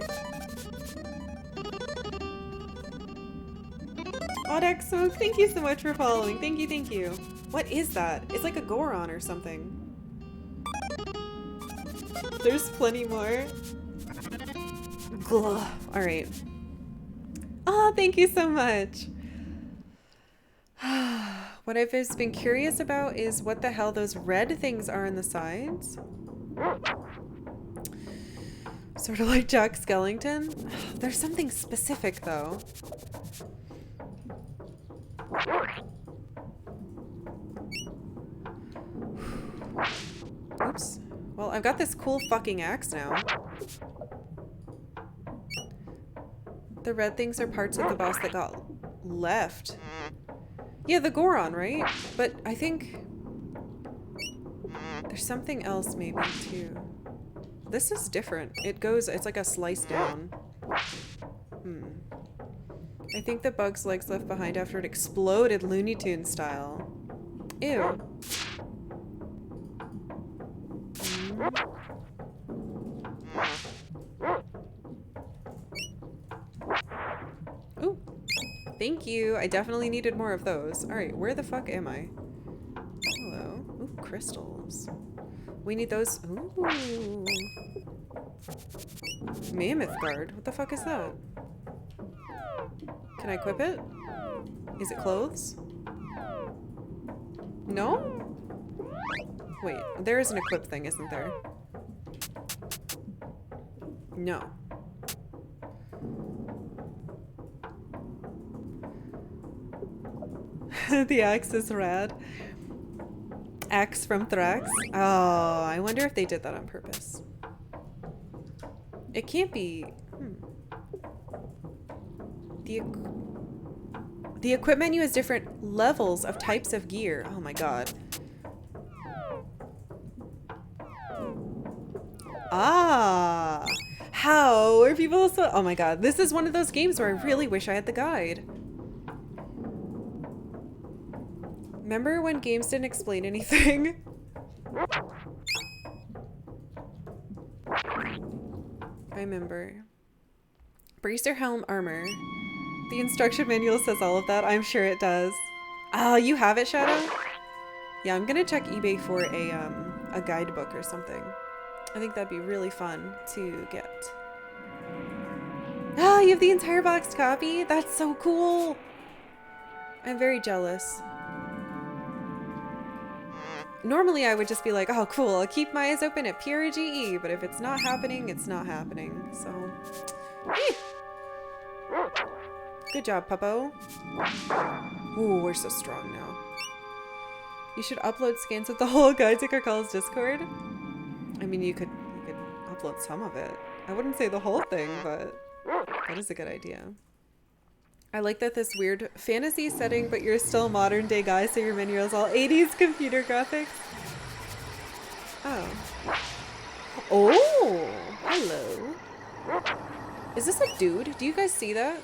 Odex Smoke, thank you so much for following. Thank you, thank you. What is that? It's like a Goron or something. There's plenty more. Alright. Oh, thank you so much. What I've just been curious about is what the hell those red things are on the sides. Sort of like Jack Skellington. There's something specific though. Oops. Well, I've got this cool fucking axe now. The red things are parts of the boss that got left. Yeah, the Goron, right? But I think there's something else maybe too. This is different. It's like a slice down. I think the bug's legs left behind after it exploded Looney Tunes style. Ew. Ooh. Thank you. I definitely needed more of those. Alright, where the fuck am I? Hello. Ooh, crystals. We need those. Ooh. Mammoth guard. What the fuck is that? Can I equip it? Is it clothes? No? Wait, there is an equip thing, isn't there? No. The axe is rad. Axe from Thrax. Oh, I wonder if they did that on purpose. It can't be. The equip menu has different levels of types of gear. Oh my god. Ah. How are people so... Oh my god. This is one of those games where I really wish I had the guide. Remember when games didn't explain anything? I remember. Bracer helm armor. The instruction manual says all of that. I'm sure it does. Oh, you have it, Shadow? Yeah, I'm gonna check eBay for a guidebook or something. I think that'd be really fun to get. Ah, you have the entire boxed copy? That's so cool! I'm very jealous. Normally I would just be like, oh cool, I'll keep my eyes open at pure GE, but if it's not happening, it's not happening, so... Good job, Puppo. Ooh, we're so strong now. You should upload scans of the whole guide to Karkalla's Discord. I mean, you could upload some of it. I wouldn't say the whole thing, but that is a good idea. I like that this weird fantasy setting, but you're still a modern day guy, so your menu is all 80s computer graphics. Oh. Oh! Hello. Is this a dude? Do you guys see that?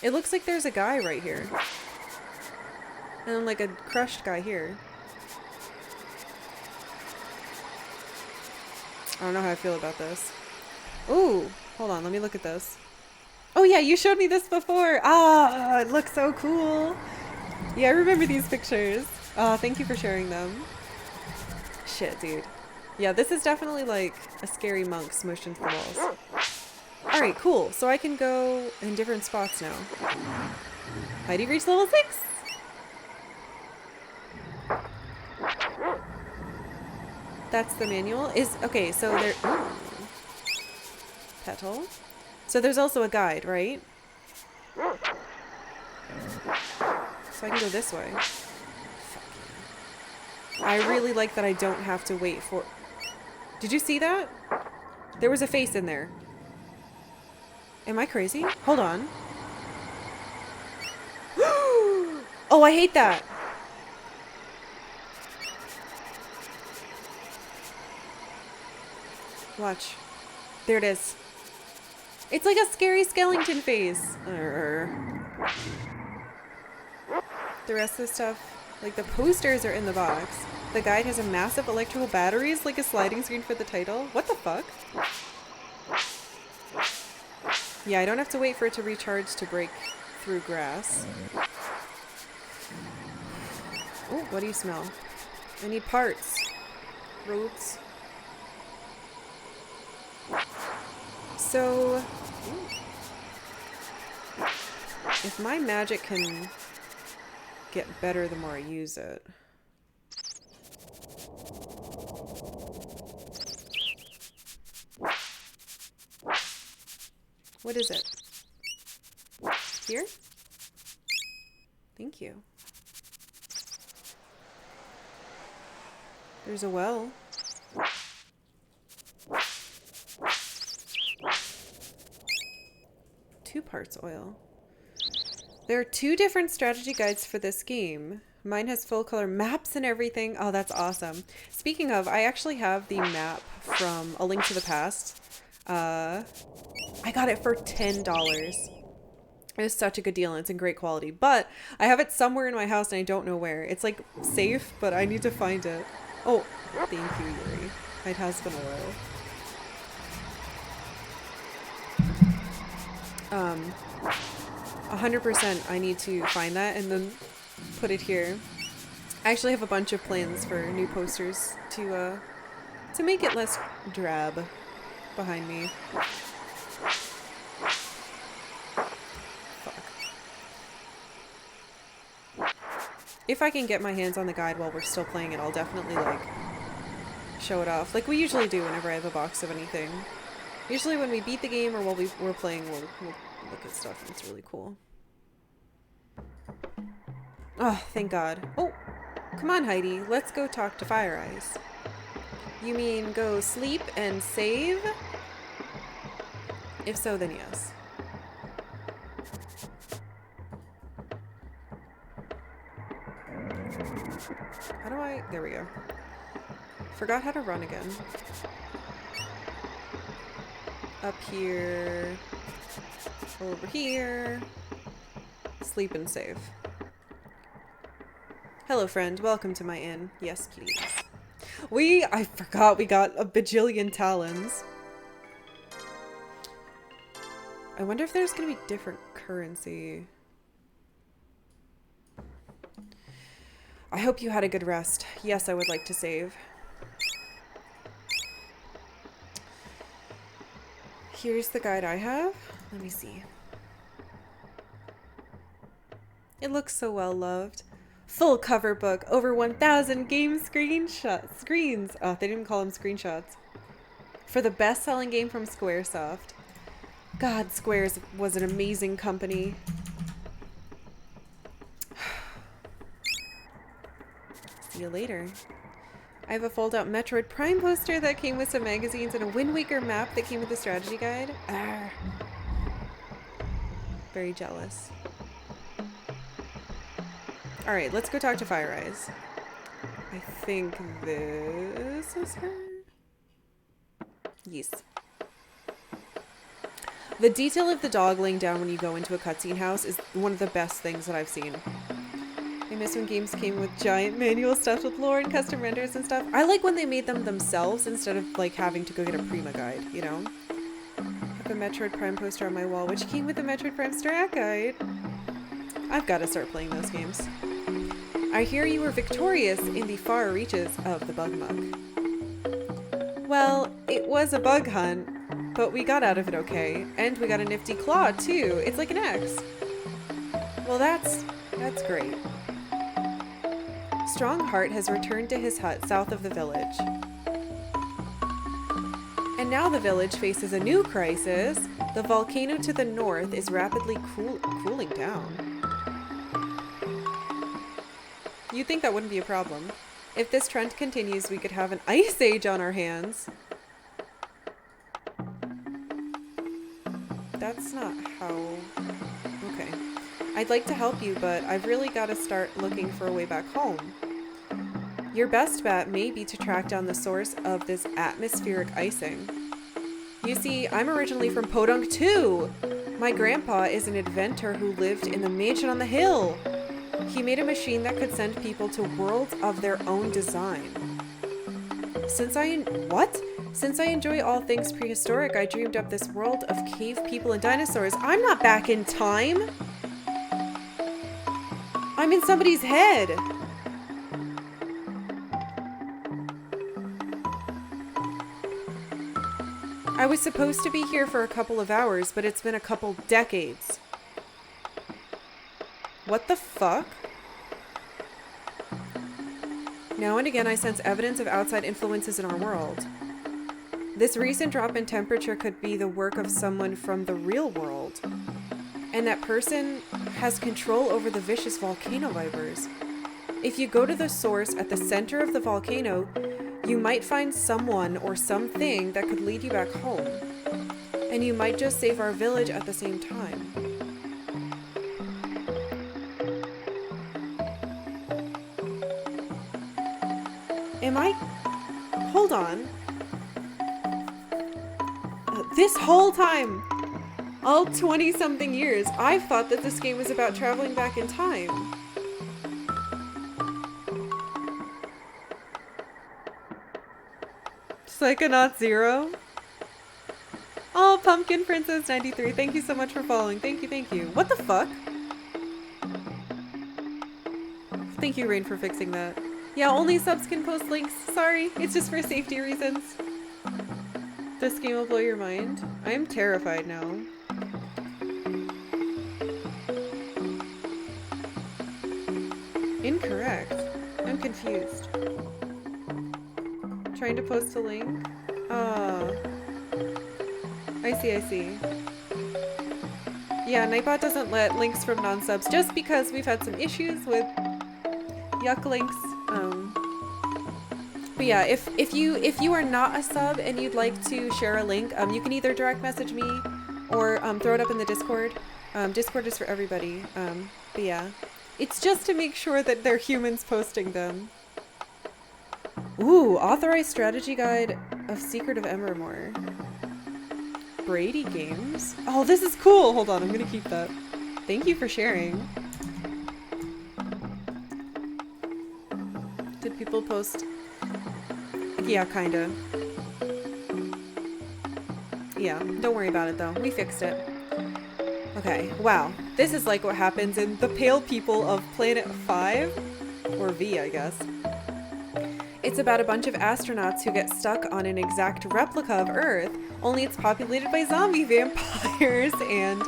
It looks like there's a guy right here. And then like a crushed guy here. I don't know how I feel about this. Ooh, hold on, let me look at this. Oh yeah, you showed me this before. Ah, it looks so cool. Yeah, I remember these pictures. Thank you for sharing them. Shit, dude. Yeah, this is definitely like a scary monk smushed into the walls. Alright, cool. So I can go in different spots now. How do you reach level 6? That's the manual. Okay, so there... Ooh. Petal. So there's also a guide, right? So I can go this way. I really like that I don't have to wait for... Did you see that? There was a face in there. Am I crazy? Hold on. Oh, I hate that. Watch. There it is. It's like a scary skeleton face. The rest of the stuff, like the posters are in the box. The guide has a massive electrical batteries, like a sliding screen for the title. What the fuck? Yeah, I don't have to wait for it to recharge to break through grass. Oh, what do you smell? I need parts. Ropes. So, if my magic can get better the more I use it. What is it? Here? Thank you. There's a well. Two parts oil. There are 2 different strategy guides for this game. Mine has full color maps and everything. Oh, that's awesome. Speaking of, I actually have the map from A Link to the Past. I got it for $10. It was such a good deal and it's in great quality. But I have it somewhere in my house and I don't know where. It's like safe, but I need to find it. Oh, thank you, Yuri. It has been a while. 100% I need to find that and then put it here. I actually have a bunch of plans for new posters to make it less drab behind me. Fuck. If I can get my hands on the guide while we're still playing it, I'll definitely like show it off like we usually do whenever I have a box of anything. Usually when we beat the game or while we're playing, we'll look at stuff and it's really cool. Oh, thank God. Oh, come on, Heidi. Let's go talk to Fire Eyes. You mean go sleep and save? If so, then yes. How do I... There we go. Forgot how to run again. Up here. Over here. Sleep and save. Hello, friend. Welcome to my inn. Yes, please. I forgot we got a bajillion talons. I wonder if there's gonna be different currency. I hope you had a good rest. Yes, I would like to save. Here's the guide I have. Let me see. It looks so well loved. Full cover book, over 1,000 game screens. Oh, they didn't call them screenshots. For the best-selling game from Squaresoft. God, Squares was an amazing company. See you later. I have a fold-out Metroid Prime poster that came with some magazines and a Wind Waker map that came with the strategy guide. Arr. Very jealous. Alright, let's go talk to Fire Eyes. I think this is her? Yes. The detail of the dog laying down when you go into a cutscene house is one of the best things that I've seen. I miss when games came with giant manual stuff with lore and custom renders and stuff. I like when they made them themselves instead of like having to go get a Prima guide, you know? I have a Metroid Prime poster on my wall, which came with the Metroid Prime Strat guide. I've got to start playing those games. I hear you were victorious in the far reaches of the bug muck. Well, it was a bug hunt, but we got out of it okay. And we got a nifty claw, too. It's like an axe. Well, that's great. Strongheart has returned to his hut south of the village. And now the village faces a new crisis. The volcano to the north is rapidly cooling down. You'd think that wouldn't be a problem. If this trend continues, we could have an ice age on our hands. That's not how... Okay. I'd like to help you, but I've really got to start looking for a way back home. Your best bet may be to track down the source of this atmospheric icing. You see, I'm originally from Podunk too! My grandpa is an inventor who lived in the mansion on the hill. He made a machine that could send people to worlds of their own design. Since I enjoy all things prehistoric, I dreamed up this world of cave people and dinosaurs. I'm not back in time! I'm in somebody's head! I was supposed to be here for a couple of hours, but it's been a couple decades. What the fuck? Now and again, I sense evidence of outside influences in our world. This recent drop in temperature could be the work of someone from the real world. And that person has control over the vicious volcano vipers. If you go to the source at the center of the volcano, you might find someone or something that could lead you back home. And you might just save our village at the same time. Hold on. This whole time, all 20-something years, I've thought that this game was about traveling back in time. Psychonaut Zero? Oh, Pumpkin Princess 93, thank you so much for following. Thank you. What the fuck? Thank you, Rain, for fixing that. Yeah, only subs can post links. Sorry, it's just for safety reasons. This game will blow your mind. I am terrified now. Incorrect. I'm confused. Trying to post a link? Ah. I see. Yeah, Nightbot doesn't let links from non-subs just because we've had some issues with Yuck links. But yeah, if you are not a sub and you'd like to share a link, you can either direct message me or throw it up in the Discord. Discord is for everybody. But yeah, it's just to make sure that they're humans posting them. Ooh, authorized strategy guide of Secret of Evermore. Brady Games. Oh, this is cool. Hold on, I'm gonna keep that. Thank you for sharing. Did people post? Yeah, kinda. Yeah, don't worry about it though. We fixed it. Okay, wow. This is like what happens in The Pale People of Planet 5. Or V, I guess. It's about a bunch of astronauts who get stuck on an exact replica of Earth, only it's populated by zombie vampires and...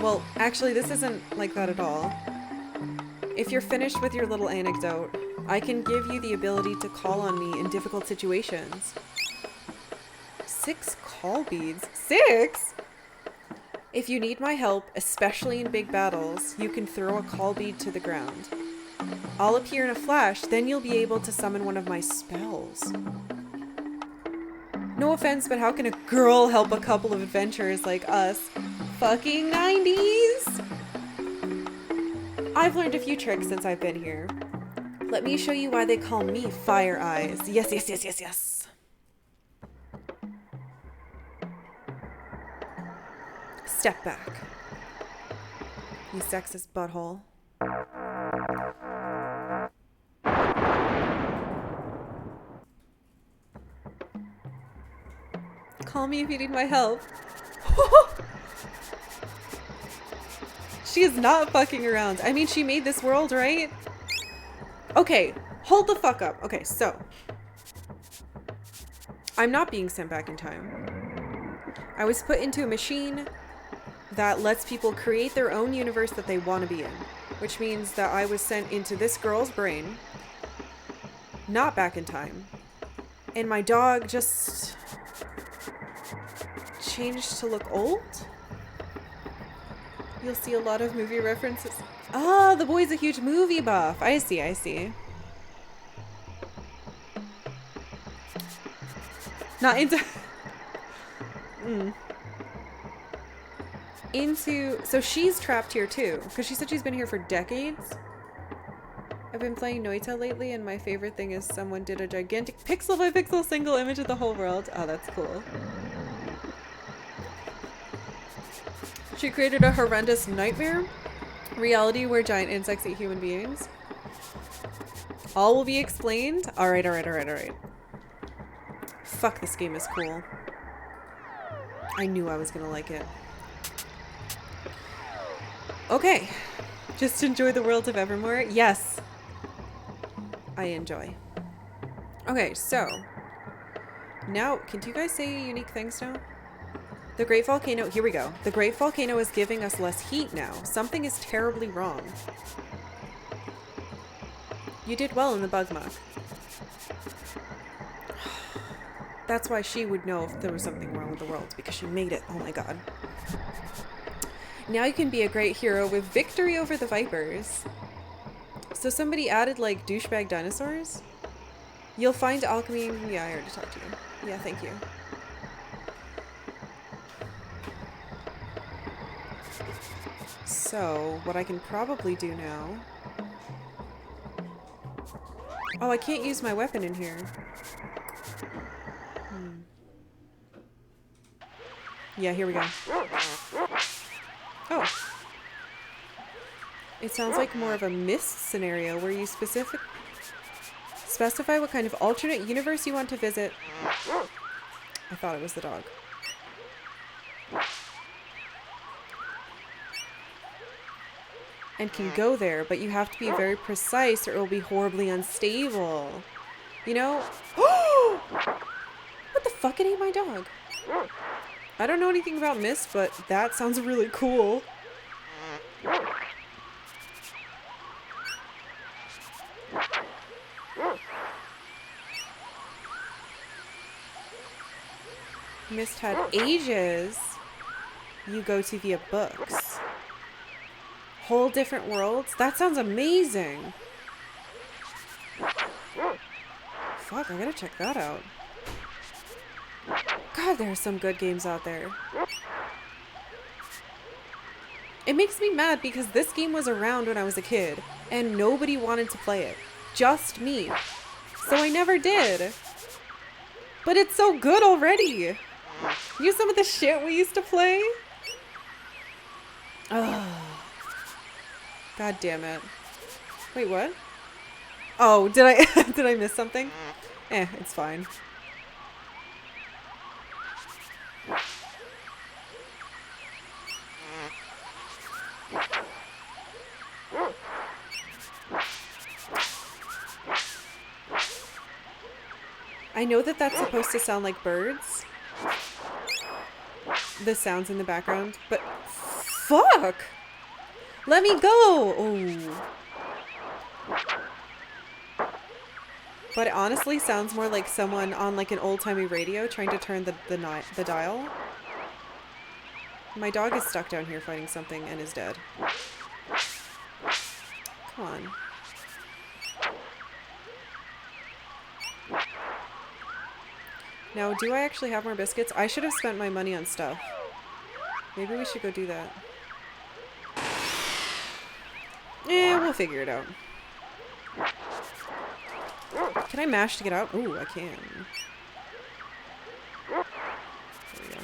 Well, actually, this isn't like that at all. If you're finished with your little anecdote, I can give you the ability to call on me in difficult situations. 6 call beads? 6? If you need my help, especially in big battles, you can throw a call bead to the ground. I'll appear in a flash, then you'll be able to summon one of my spells. No offense, but how can a girl help a couple of adventurers like us? Fucking 90s! I've learned a few tricks since I've been here. Let me show you why they call me Fire Eyes. Yes, yes, yes, yes, yes. Step back. You sexist butthole. Call me if you need my help. She is not fucking around. I mean, she made this world, right? Okay, hold the fuck up. Okay, so. I'm not being sent back in time. I was put into a machine that lets people create their own universe that they want to be in. Which means that I was sent into this girl's brain. Not back in time. And my dog just... changed to look old? You'll see a lot of movie references. Ah, the boy's a huge movie buff. I see, I see. Not into... So she's trapped here too. Because she said she's been here for decades. I've been playing Noita lately and my favorite thing is someone did a gigantic pixel by pixel single image of the whole world. Oh, that's cool. She created a horrendous nightmare reality where giant insects eat human beings. All will be explained. Alright, alright, alright, alright. Fuck, this game is cool. I knew I was gonna like it. Okay. Just enjoy the world of Evermore. Yes. I enjoy. Okay, so. Now, can you guys say unique things now? The Great Volcano, here we go. The Great Volcano is giving us less heat now. Something is terribly wrong. You did well in the bug muck. That's why she would know if there was something wrong with the world, because she made it. Oh my god. Now you can be a great hero with victory over the Vipers. So somebody added like douchebag dinosaurs? You'll find alchemy. Yeah, I already talked to you. Yeah, thank you. So, what I can probably do now... Oh, I can't use my weapon in here. Yeah, here we go. Oh. It sounds like more of a Myst scenario where you specify what kind of alternate universe you want to visit. I thought it was the dog. And can go there, but you have to be very precise or it will be horribly unstable. You know? What the fuck? It ate my dog. I don't know anything about Myst, but that sounds really cool. Myst had ages you go to via books. Whole different worlds? That sounds amazing. fuck, I gotta check that out. God, there are some good games out there. It makes me mad because this game was around when I was a kid and nobody wanted to play it. Just me. So I never did. But it's so good already. Use some of the shit we used to play. Oh. God damn it. Wait, what? Oh, did I miss something? It's fine. I know that that's supposed to sound like birds. The sounds in the background, but fuck! Let me go! Oh. But it honestly sounds more like someone on like an old-timey radio trying to turn the dial. My dog is stuck down here fighting something and is dead. Come on. Now, do I actually have more biscuits? I should have spent my money on stuff. Maybe we should go do that. We'll figure it out. Can I mash to get out? Ooh, I can. There we go.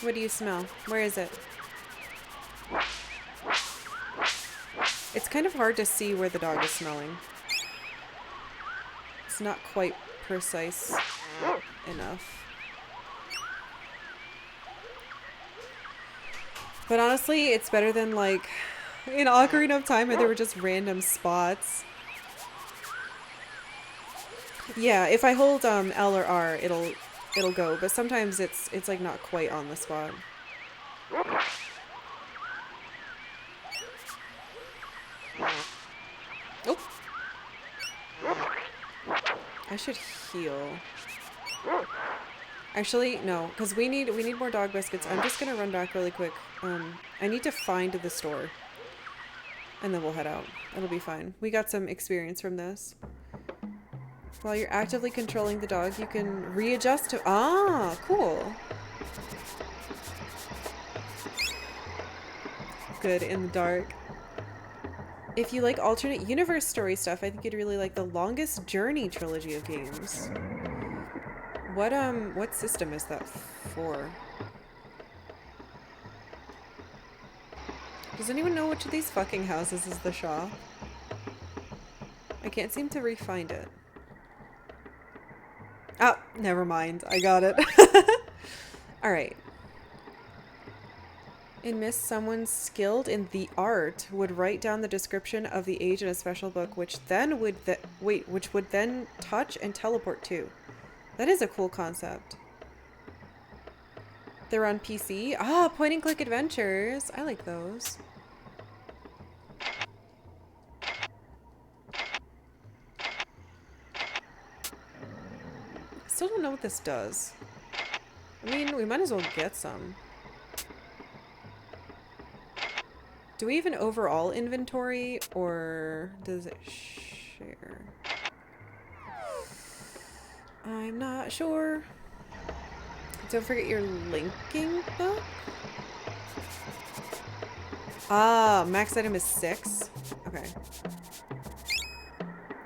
What do you smell? Where is it? It's kind of hard to see where the dog is smelling. It's not quite precise enough. But honestly, it's better than like in Ocarina of Time where there were just random spots. Yeah, if I hold L or R, it'll go, but sometimes it's like not quite on the spot. Oh. I should heal. Actually, no, because we need more dog biscuits. I'm just gonna run back really quick. I need to find the store. And then we'll head out. It'll be fine. We got some experience from this. While you're actively controlling the dog, you can readjust to... Ah, cool. Good in the dark. If you like alternate universe story stuff, I think you'd really like the Longest Journey trilogy of games. What system is that for? Does anyone know which of these fucking houses is the shop? I can't seem to re-find it. Oh, never mind. I got it. Alright. In Miss, someone skilled in the art would write down the description of the age in a special book, which would then touch and teleport to. That is a cool concept. They're on PC. Ah, point and click adventures. I like those. Still don't know what this does. I mean, we might as well get some. Do we even overall inventory, or does it share? I'm not sure. Don't forget your linking book. Ah, max item is 6. Okay.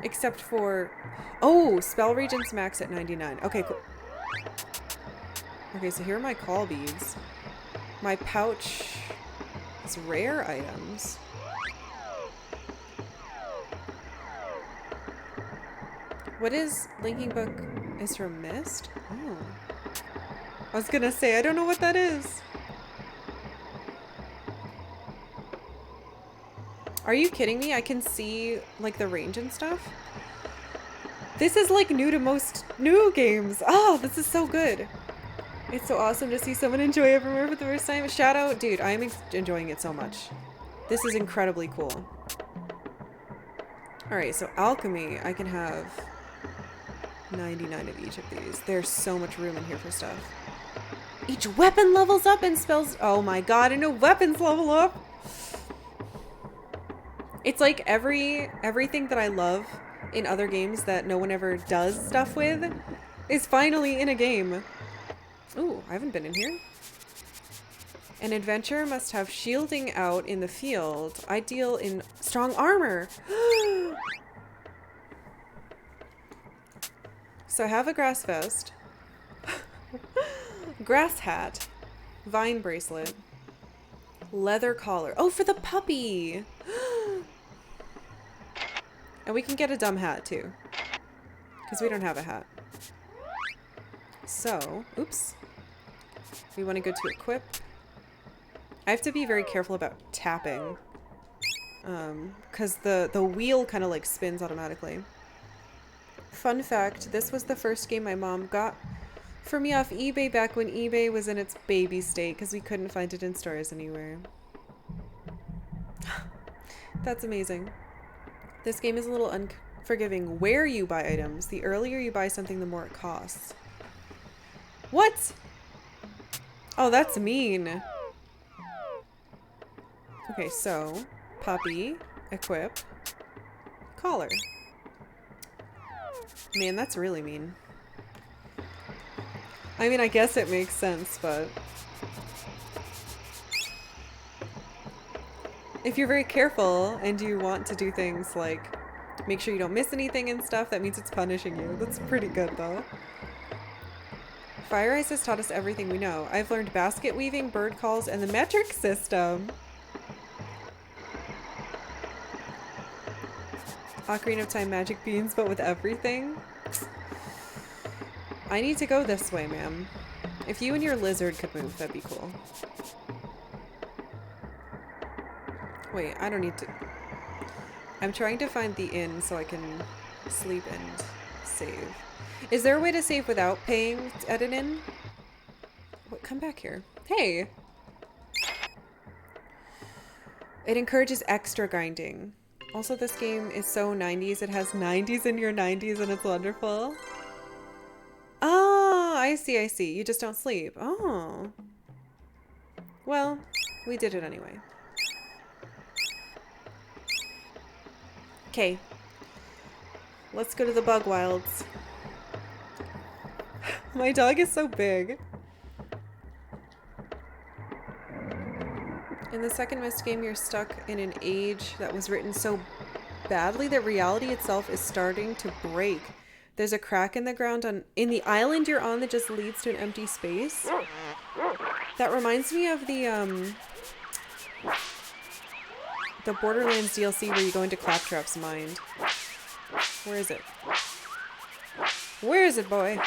Except for... Oh, spell regents max at 99. Okay, cool. Okay, so here are my call beads. My pouch is rare items. What is linking book is from Mist? Oh. I was gonna say, I don't know what that is. Are you kidding me? I can see like the range and stuff. This is like new to most new games. Oh, this is so good. It's so awesome to see someone enjoy Evermore for the first time. Shout out, dude, I am enjoying it so much. This is incredibly cool. Alright, so alchemy, I can have 99 of each of these. There's so much room in here for stuff. Each weapon levels up and spells... Oh my god, I know weapons level up! It's like everything that I love in other games that no one ever does stuff with is finally in a game. Ooh, I haven't been in here. An adventurer must have shielding out in the field, ideal in strong armor. So I have a grass vest, grass hat, vine bracelet, leather collar. Oh, for the puppy. And we can get a dumb hat too, because we don't have a hat. So, oops. We want to go to equip. I have to be very careful about tapping, because the wheel kind of like spins automatically. Fun fact, this was the first game my mom got for me off eBay back when eBay was in its baby state because we couldn't find it in stores anywhere. That's amazing. This game is a little unforgiving where you buy items. The earlier you buy something, the more it costs. What? Oh, that's mean. Okay, so puppy, equip, collar. Man, that's really mean. I mean, I guess it makes sense, but if you're very careful and you want to do things like make sure you don't miss anything and stuff, that means it's punishing you. That's pretty good, though. Fire Ice has taught us everything we know. I've learned basket weaving, bird calls, and the metric system. Ocarina of Time magic beans, but with everything. I need to go this way, ma'am. If you and your lizard could move, that'd be cool. Wait, I don't need to. I'm trying to find the inn so I can sleep and save. Is there a way to save without paying at an inn? What? Come back here. Hey! It encourages extra grinding. Also, this game is so 90s. It has 90s in your 90s and it's wonderful. Oh, I see, I see. You just don't sleep. Oh. Well, we did it anyway. Okay. Let's go to the bug wilds. My dog is so big. In the second Myst game, you're stuck in an age that was written so badly that reality itself is starting to break. There's a crack in the ground in the island you're on that just leads to an empty space. That reminds me of the Borderlands DLC where you go into Claptrap's mind. Where is it? Where is it, boy?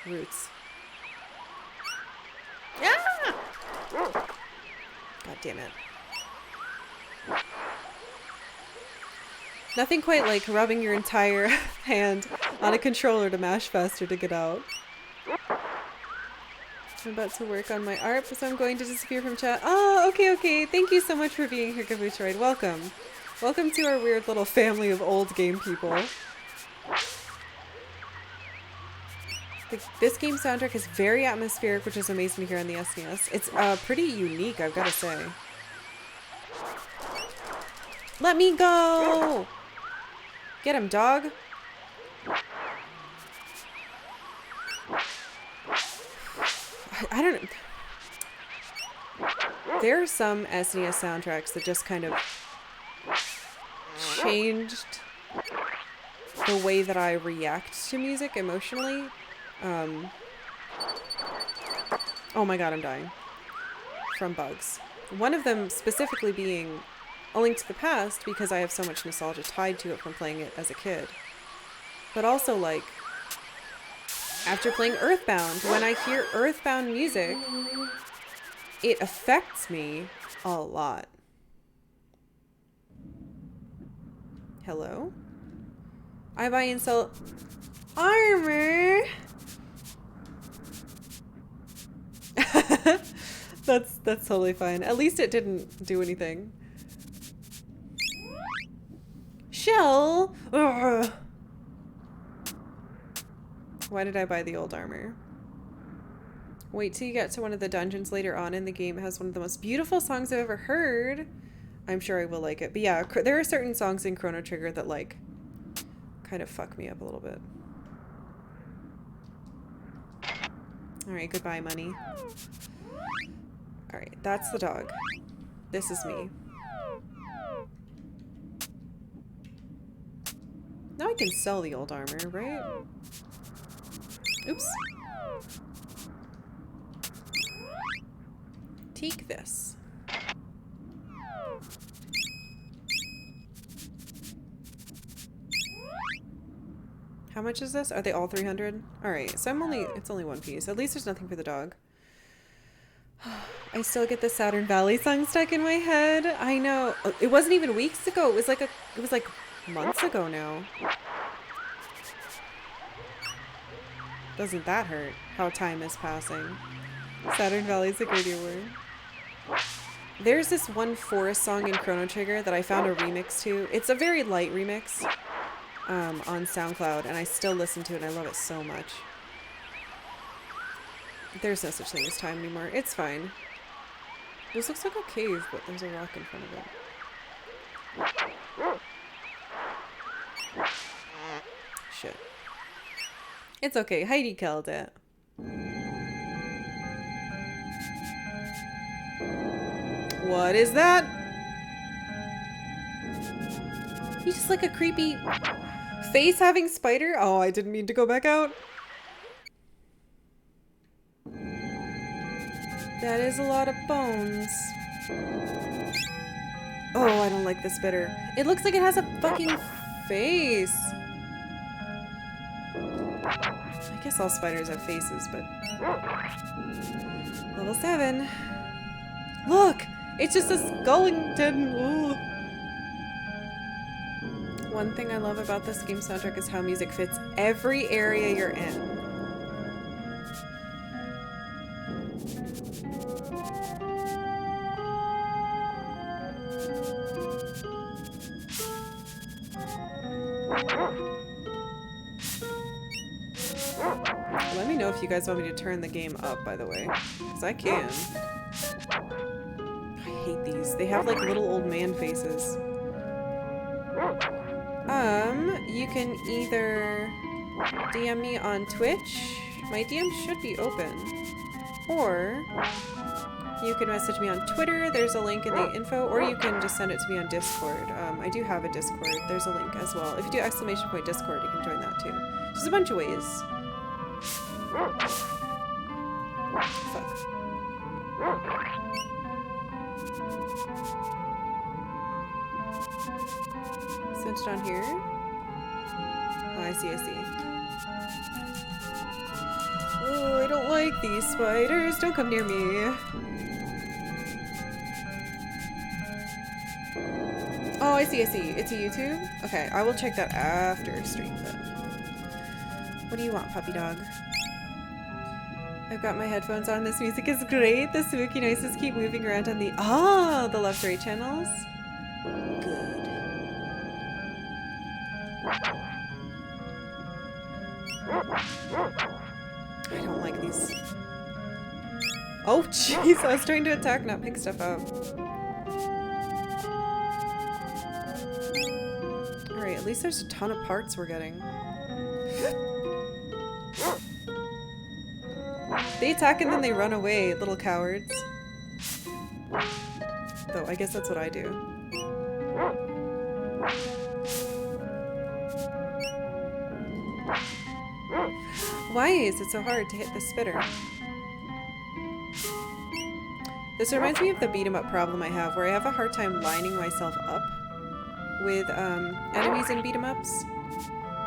Roots. Ah! God damn it. Nothing quite like rubbing your entire hand on a controller to mash faster to get out. I'm about to work on my art, so I'm going to disappear from chat. Oh, okay, okay. Thank you so much for being here, Kabutroid. Welcome. Welcome to our weird little family of old game people. This game's soundtrack is very atmospheric, which is amazing to hear on the SNES. It's pretty unique, I've got to say. Let me go! Get him, dog. I don't know. There are some SNES soundtracks that just kind of changed the way that I react to music emotionally. Oh my god, I'm dying. From bugs. One of them specifically being A Link to the Past, because I have so much nostalgia tied to it from playing it as a kid. But also, like, after playing Earthbound, when I hear Earthbound music, it affects me a lot. Hello? I buy and sell armor! That's totally fine. At least it didn't do anything. Shell! Ugh. Why did I buy the old armor? Wait till you get to one of the dungeons later on in the game. It has one of the most beautiful songs I've ever heard. I'm sure I will like it. But yeah, there are certain songs in Chrono Trigger that like kind of fuck me up a little bit. Alright, goodbye, money. Alright, that's the dog. This is me. Now I can sell the old armor, right? Oops. Take this. How much is this? Are they all 300? Alright, so it's only one piece. At least there's nothing for the dog. I still get the Saturn Valley song stuck in my head. I know. It wasn't even weeks ago. It was like months ago now. Doesn't that hurt? How time is passing. Saturn Valley's a great word. There's this one forest song in Chrono Trigger that I found a remix to. It's a very light remix on SoundCloud, and I still listen to it and I love it so much. There's no such thing as time anymore. It's fine. This looks like a cave, but there's a rock in front of it. Shit. It's okay. Heidi killed it. What is that? He's just like a creepy face having spider. Oh, I didn't mean to go back out. That is a lot of bones. Oh, I don't like this bitter. It looks like it has a fucking face. I guess all spiders have faces, but... Level 7. Look! It's just a skeleton. Ooh. One thing I love about this game soundtrack is how music fits every area you're in. Let me know if you guys want me to turn the game up, by the way, because I can. I hate these. They have like little old man faces. You can either DM me on Twitch. My DM should be open. Or you can message me on Twitter. There's a link in the info. Or you can just send it to me on Discord. I do have a Discord. There's a link as well. If you do !Discord, you can join that too. There's a bunch of ways. Fuck. Sent it on here. Oh, I see. Oh, I don't like these spiders. Don't come near me. Oh, I see. It's a YouTube? Okay, I will check that after stream then. What do you want, puppy dog? I've got my headphones on. This music is great. The spooky noises keep moving around on the the left-right channels. Good. I don't like these. Oh, jeez. I was trying to attack, not pick stuff up. Alright, at least there's a ton of parts we're getting. They attack and then they run away, little cowards. Though, I guess that's what I do. Why is it so hard to hit the spitter? This reminds me of the beat-em-up problem I have, where I have a hard time lining myself up with enemies in beat-em-ups,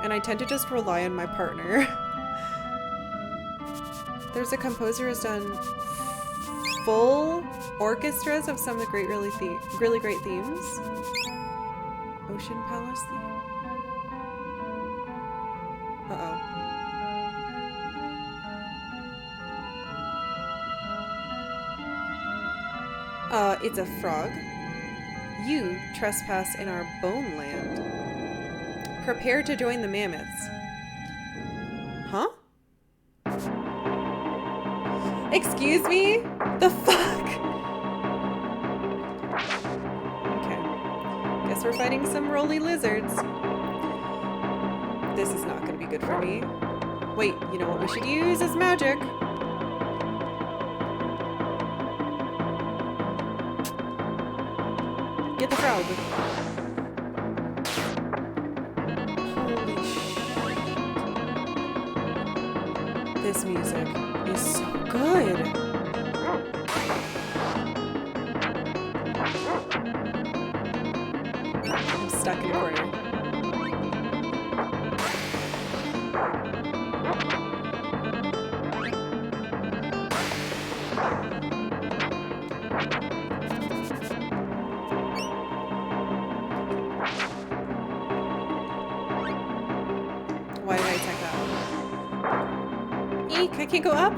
and I tend to just rely on my partner. There's a composer who's done full orchestras of some of the really great themes. Ocean Palace theme? Uh-oh. It's a frog. You trespass in our bone land. Prepare to join the mammoths. Huh? Excuse me? The fuck? Okay. Guess we're fighting some roly lizards. This is not gonna be good for me. Wait, you know what we should use as magic? Get the frog. Holy shit. This music is so good. I'm stuck in a corner. Why did I attack that? Eek, I can't go up?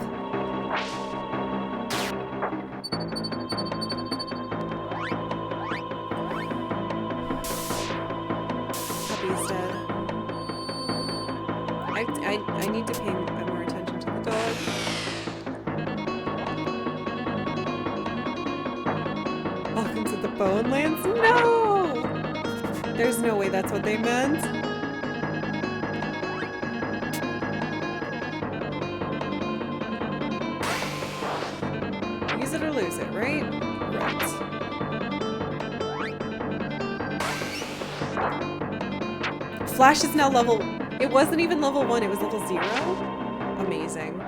Puppy's dead. I need to pay more attention to the dog. Welcome to the Bone Lands? No! There's no way that's what they meant. Use it or lose it, right? Right. Flash is now level... It wasn't even level 1, it was level 0? Amazing.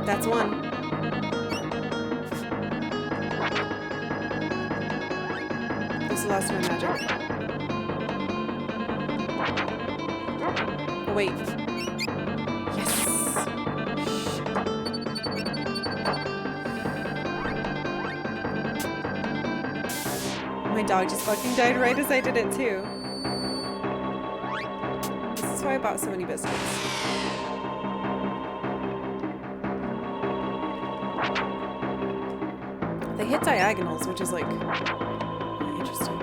That's one. This is the last of my magic. Oh, wait. Yes! My dog just fucking died right as I did it, too. This is why I bought so many biscuits. They hit diagonals, which is like really interesting.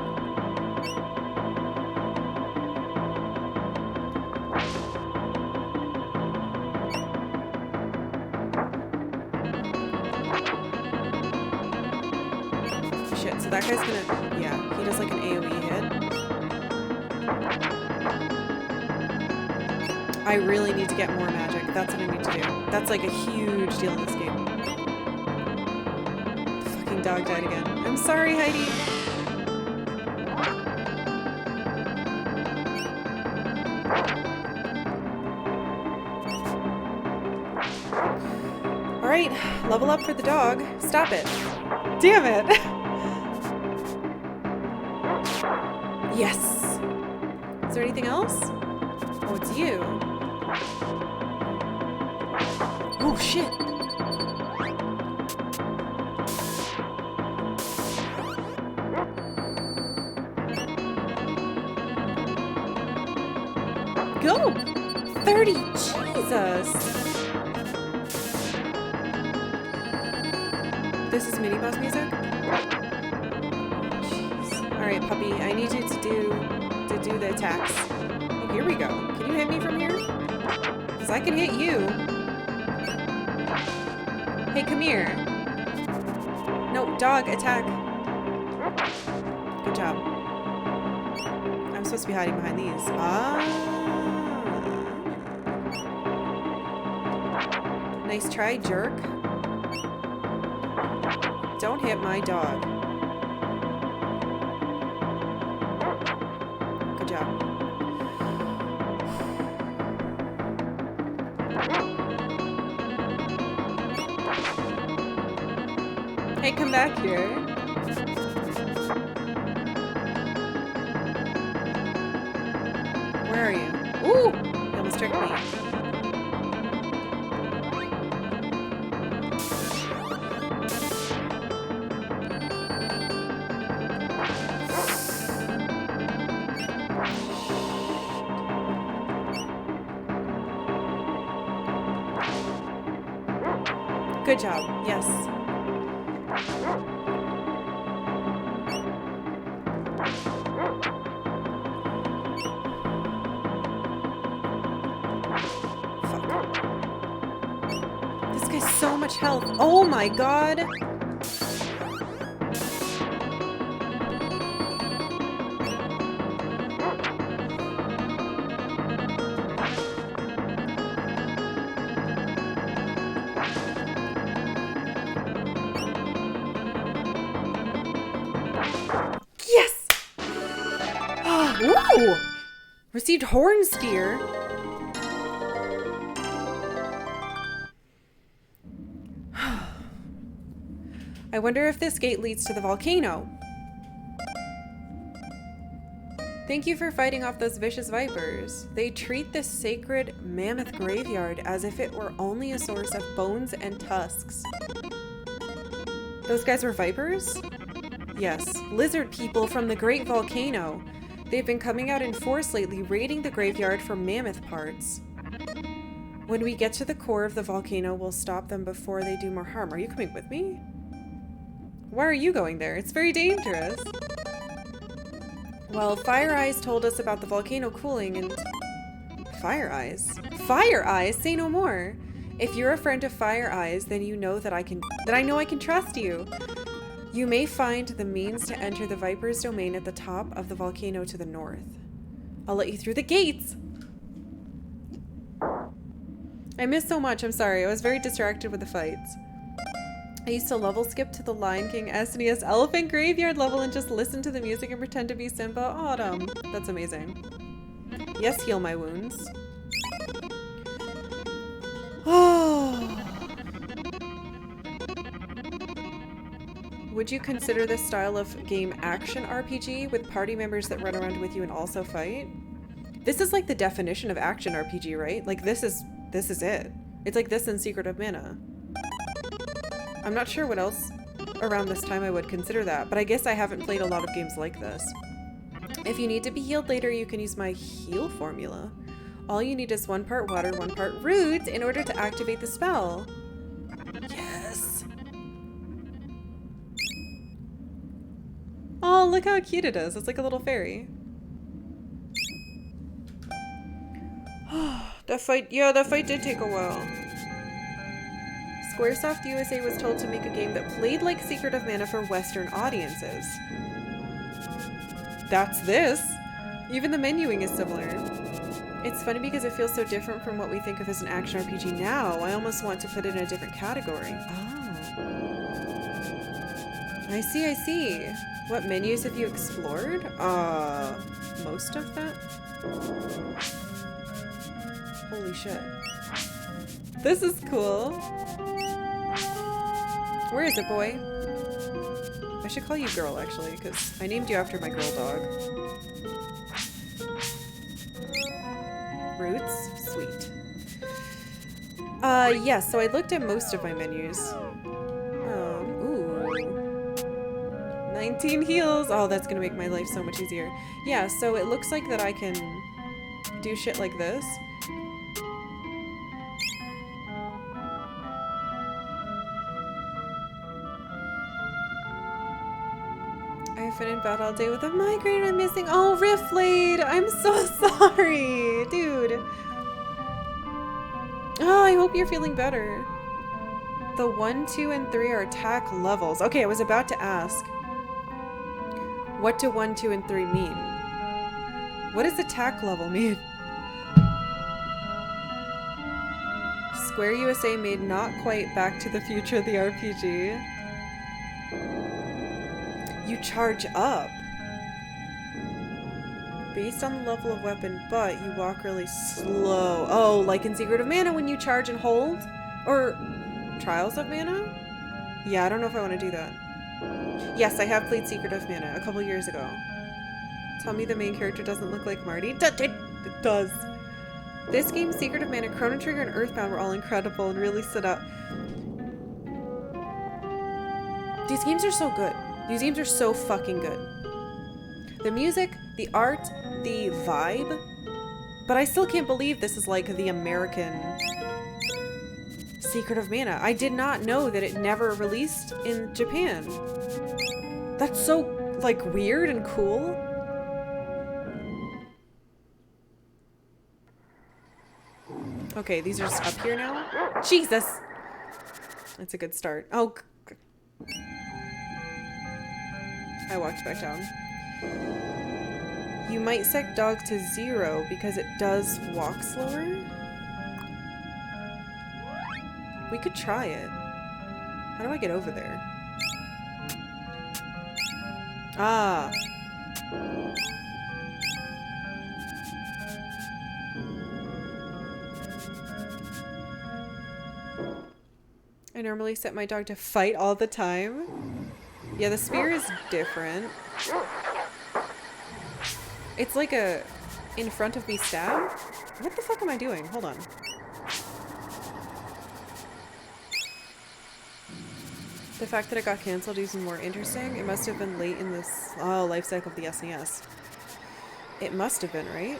Shit, so that guy's gonna, yeah, he does like an AoE hit. I really need to get more magic. That's what I need to do. That's like a huge deal in this game. Dog died again. I'm sorry, Heidi. All right, level up for the dog. Stop it. Damn it. Yes. Is there anything else? Oh, it's you. Oh, shit. Go! 30! Jesus! This is mini boss music? Jeez. Alright, puppy, I need you to do the attacks. Oh, here we go. Can you hit me from here? Because I can hit you. Hey, come here. No, dog, attack. Good job. I'm supposed to be hiding behind these. Ah. Nice try, jerk. Don't hit my dog. Good job. Hey, come back here. Where are you? Ooh! You almost tricked me. Good job. Yes. This guy's so much health. Oh my god. Yes! Ooh! Received horn spear. I wonder if this gate leads to the volcano. Thank you for fighting off those vicious vipers. They treat this sacred mammoth graveyard as if it were only a source of bones and tusks. Those guys were vipers? Yes, lizard people from the Great Volcano. They've been coming out in force lately, raiding the graveyard for mammoth parts. When we get to the core of the volcano, we'll stop them before they do more harm. Are you coming with me? Why are you going there? It's very dangerous. Well, Fire Eyes told us about the volcano cooling and... Fire Eyes? Fire Eyes? Say no more. If you're a friend of Fire Eyes, then you know that I know I can trust you. You may find the means to enter the Viper's domain at the top of the volcano to the north. I'll let you through the gates. I missed so much, I'm sorry. I was very distracted with the fights. I used to level skip to the Lion King SNES Elephant Graveyard level and just listen to the music and pretend to be Simba. Autumn. That's amazing. Yes, heal my wounds. Oh. Would you consider this style of game action RPG with party members that run around with you and also fight? This is like the definition of action RPG, right? Like this is it. It's like this in Secret of Mana. I'm not sure what else around this time I would consider that, but I guess I haven't played a lot of games like this. If you need to be healed later, you can use my heal formula. All you need is 1 part water, 1 part root in order to activate the spell. Yes! Oh, look how cute it is. It's like a little fairy. That fight did take a while. Squaresoft USA was told to make a game that played like Secret of Mana for Western audiences. That's this! Even the menuing is similar. It's funny because it feels so different from what we think of as an action RPG now. I almost want to put it in a different category. Oh. I see. What menus have you explored? Most of that? Holy shit. This is cool. Where is it, boy? I should call you girl, actually, because I named you after my girl dog. Roots? Sweet. Yes, so I looked at most of my menus. Ooh. 19 heals! Oh, that's gonna make my life so much easier. Yeah, so it looks like that I can do shit like this. I've been in bed all day with a migraine and I'm missing. Oh, Riftblade! I'm so sorry, dude. Oh, I hope you're feeling better. The 1, 2, and 3 are attack levels. Okay, I was about to ask. What do 1, 2, and 3 mean? What does attack level mean? Square USA made not quite Back to the Future the RPG. You charge up. Based on the level of weapon, but you walk really slow. Oh, like in Secret of Mana when you charge and hold? Or Trials of Mana? Yeah, I don't know if I want to do that. Yes, I have played Secret of Mana a couple years ago. Tell me the main character doesn't look like Marty. It does. This game, Secret of Mana, Chrono Trigger, and Earthbound were all incredible and really stood out. These games are so good. These games are so fucking good. The music, the art, the vibe. But I still can't believe this is like the American Secret of Mana. I did not know that it never released in Japan. That's so, like, weird and cool. Okay, these are just up here now. Jesus! That's a good start. Oh, I walked back down. You might set dog to 0 because it does walk slower. We could try it. How do I get over there? Ah. I normally set my dog to fight all the time. Yeah, the spear is different. It's like a in front of me stab. What the fuck am I doing? Hold on. The fact that it got cancelled is even more interesting. It must have been late in this life cycle of the SNES. It must have been, right?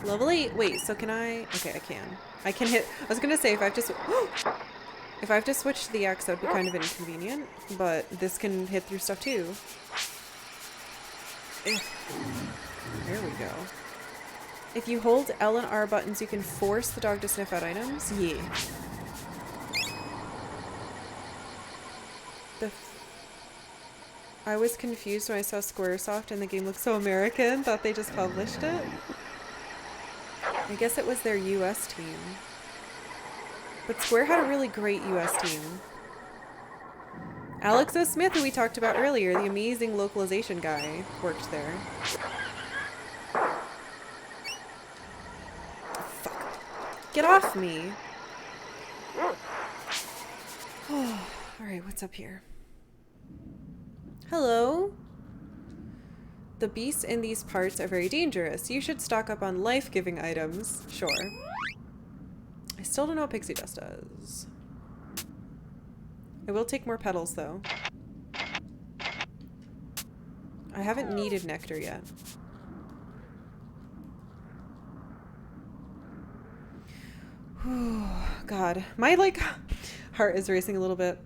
Level 8. Wait, so can I? Okay, I can. I can hit. I was gonna say if I have to. If I have to switch to the X, that would be kind of inconvenient. But this can hit through stuff too. There we go. If you hold L and R buttons, you can force the dog to sniff out items. Yeah. I was confused when I saw Squaresoft and the game looked so American. Thought they just published it. I guess it was their US team. But Square had a really great US team. Alex O. Smith, who we talked about earlier, the amazing localization guy, worked there. Fuck. Get off me! Alright, what's up here? Hello? The beasts in these parts are very dangerous. You should stock up on life-giving items. Sure. I still don't know what pixie dust does. I will take more petals, though. I haven't needed nectar yet. God. My, like, heart is racing a little bit.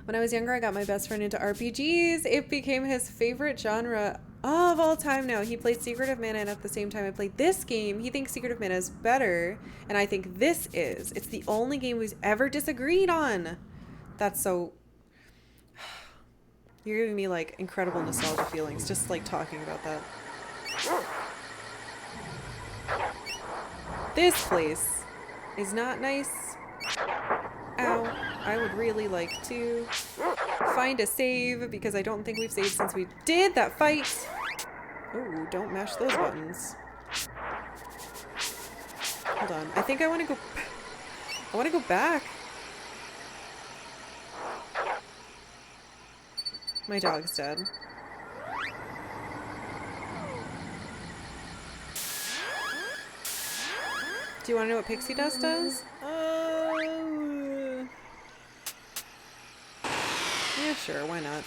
When I was younger, I got my best friend into RPGs. It became his favorite genre of all time now. He played Secret of Mana, and at the same time I played this game. He thinks Secret of Mana is better, and I think this is. It's the only game we've ever disagreed on. That's so... You're giving me, like, incredible nostalgia feelings just, like, talking about that. This place is not nice. Ow. I would really like to find a save because I don't think we've saved since we did that fight. Ooh, don't mash those buttons. Hold on. I think I want to go... I want to go back. My dog's dead. Do you want to know what pixie dust does? Yeah, sure, why not?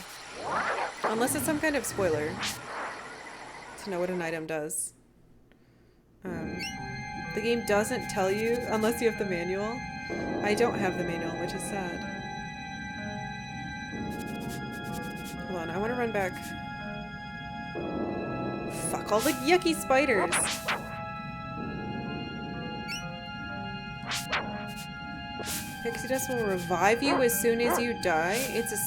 Unless it's some kind of spoiler to know what an item does. The game doesn't tell you unless you have the manual. I don't have the manual, which is sad. Hold on, I want to run back. Fuck all the yucky spiders! Pixie dust will revive you as soon as you die. It's a...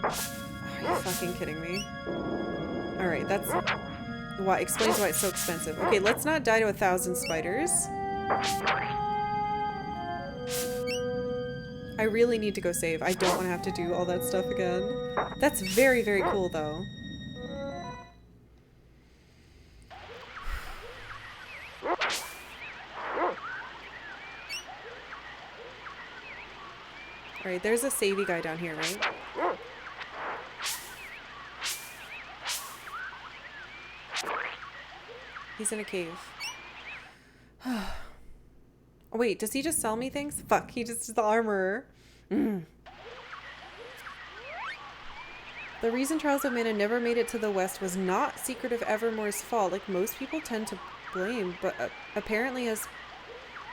Are you fucking kidding me? Alright, that's... Why explains why it's so expensive. Okay, let's not die to 1,000 spiders. I really need to go save. I don't want to have to do all that stuff again. That's very, very cool, though. Alright, there's a savey guy down here, right? He's in a cave. Oh, wait, does he just sell me things? Fuck, he just is the armorer. The reason Trials of Mana never made it to the West was not Secret of Evermore's fault, like most people tend to blame, but apparently has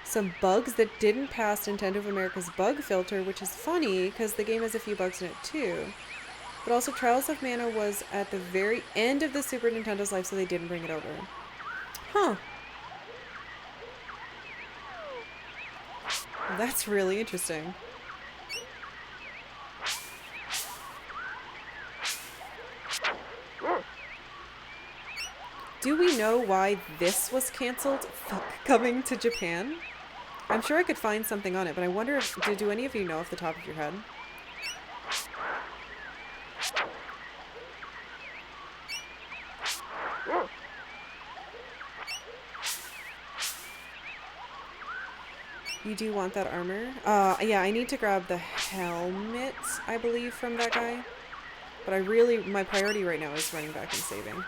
some bugs that didn't pass Nintendo of America's bug filter, which is funny because the game has a few bugs in it too. But also Trials of Mana was at the very end of the Super Nintendo's life, so they didn't bring it over. Huh. That's really interesting. Do we know why this was canceled? Fuck, coming to Japan? I'm sure I could find something on it, but I wonder if... Do any of you know off the top of your head? You do want that armor? Yeah, I need to grab the helmet, I believe, from that guy. But I really... My priority right now is running back and saving.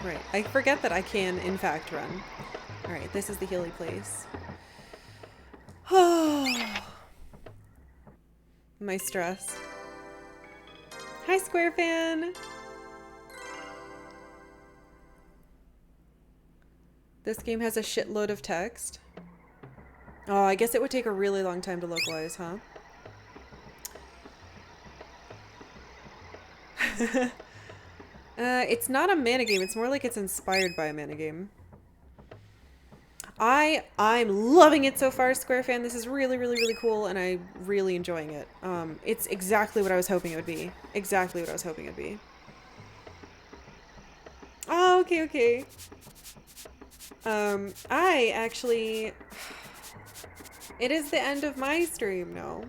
Right, I forget that I can, in fact, run. Alright, this is the Healy place. Oh, my stress. Hi, Square Fan! This game has a shitload of text. Oh, I guess it would take a really long time to localize, huh? It's not a mana game. It's more like it's inspired by a mana game. I'm loving it so far, Square Fan. This is really, really, really cool, and I'm really enjoying it. It's exactly what I was hoping it would be. Exactly what I was hoping it'd be. Oh, okay, okay. I actually... It is the end of my stream, no.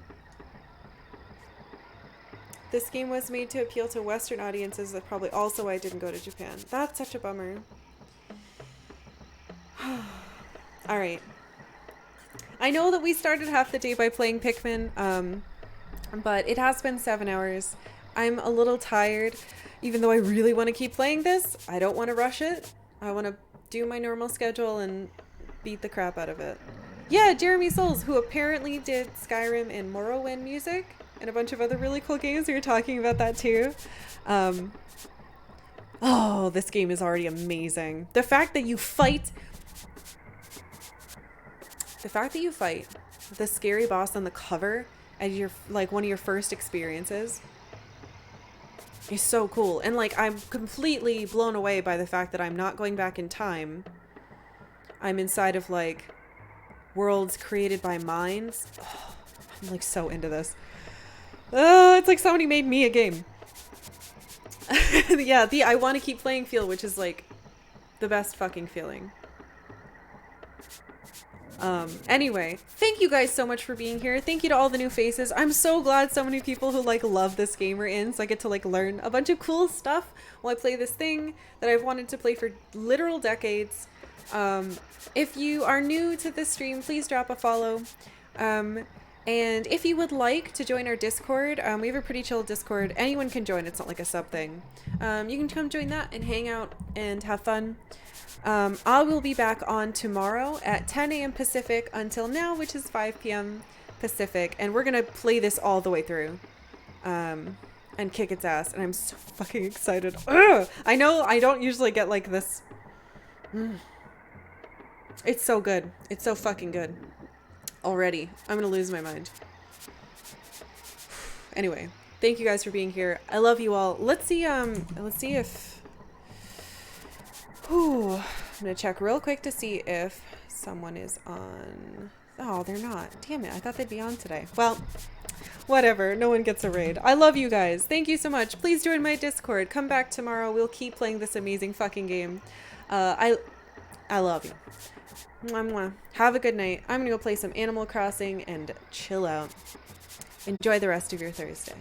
This game was made to appeal to Western audiences. That's probably also why I didn't go to Japan. That's such a bummer. Alright. I know that we started half the day by playing Pikmin, but it has been 7 hours. I'm a little tired, even though I really want to keep playing this. I don't want to rush it. I want to do my normal schedule and beat the crap out of it. Yeah, Jeremy Souls, who apparently did Skyrim and Morrowind music and a bunch of other really cool games. We were talking about that too. Oh, this game is already amazing. The fact that you fight the scary boss on the cover as your, like, one of your first experiences is so cool. And like, I'm completely blown away by the fact that I'm not going back in time. I'm inside of like worlds created by minds. Oh, I'm like so into this. Oh, it's like somebody made me a game. Yeah, the I want to keep playing feel, which is like the best fucking feeling. Anyway, thank you guys so much for being here. Thank you to all the new faces. I'm so glad so many people who like love this game are in, so I get to like learn a bunch of cool stuff while I play this thing that I've wanted to play for literal decades. If you are new to this stream, please drop a follow. And if you would like to join our Discord, we have a pretty chill Discord. Anyone can join. It's not like a sub thing. You can come join that and hang out and have fun. I will be back on tomorrow at 10 a.m. Pacific until now, which is 5 p.m. Pacific. And we're going to play this all the way through. And kick its ass. And I'm so fucking excited. Ugh! I know I don't usually get like this. It's so good. It's so fucking good. Already. I'm gonna lose my mind. Anyway, thank you guys for being here. I love you all. Let's see if... Whew. I'm gonna check real quick to see if someone is on... Oh, they're not. Damn it. I thought they'd be on today. Well, whatever. No one gets a raid. I love you guys. Thank you so much. Please join my Discord. Come back tomorrow. We'll keep playing this amazing fucking game. I love you. Mwah, mwah. Have a good night. I'm gonna go play some Animal Crossing and chill out. Enjoy the rest of your Thursday.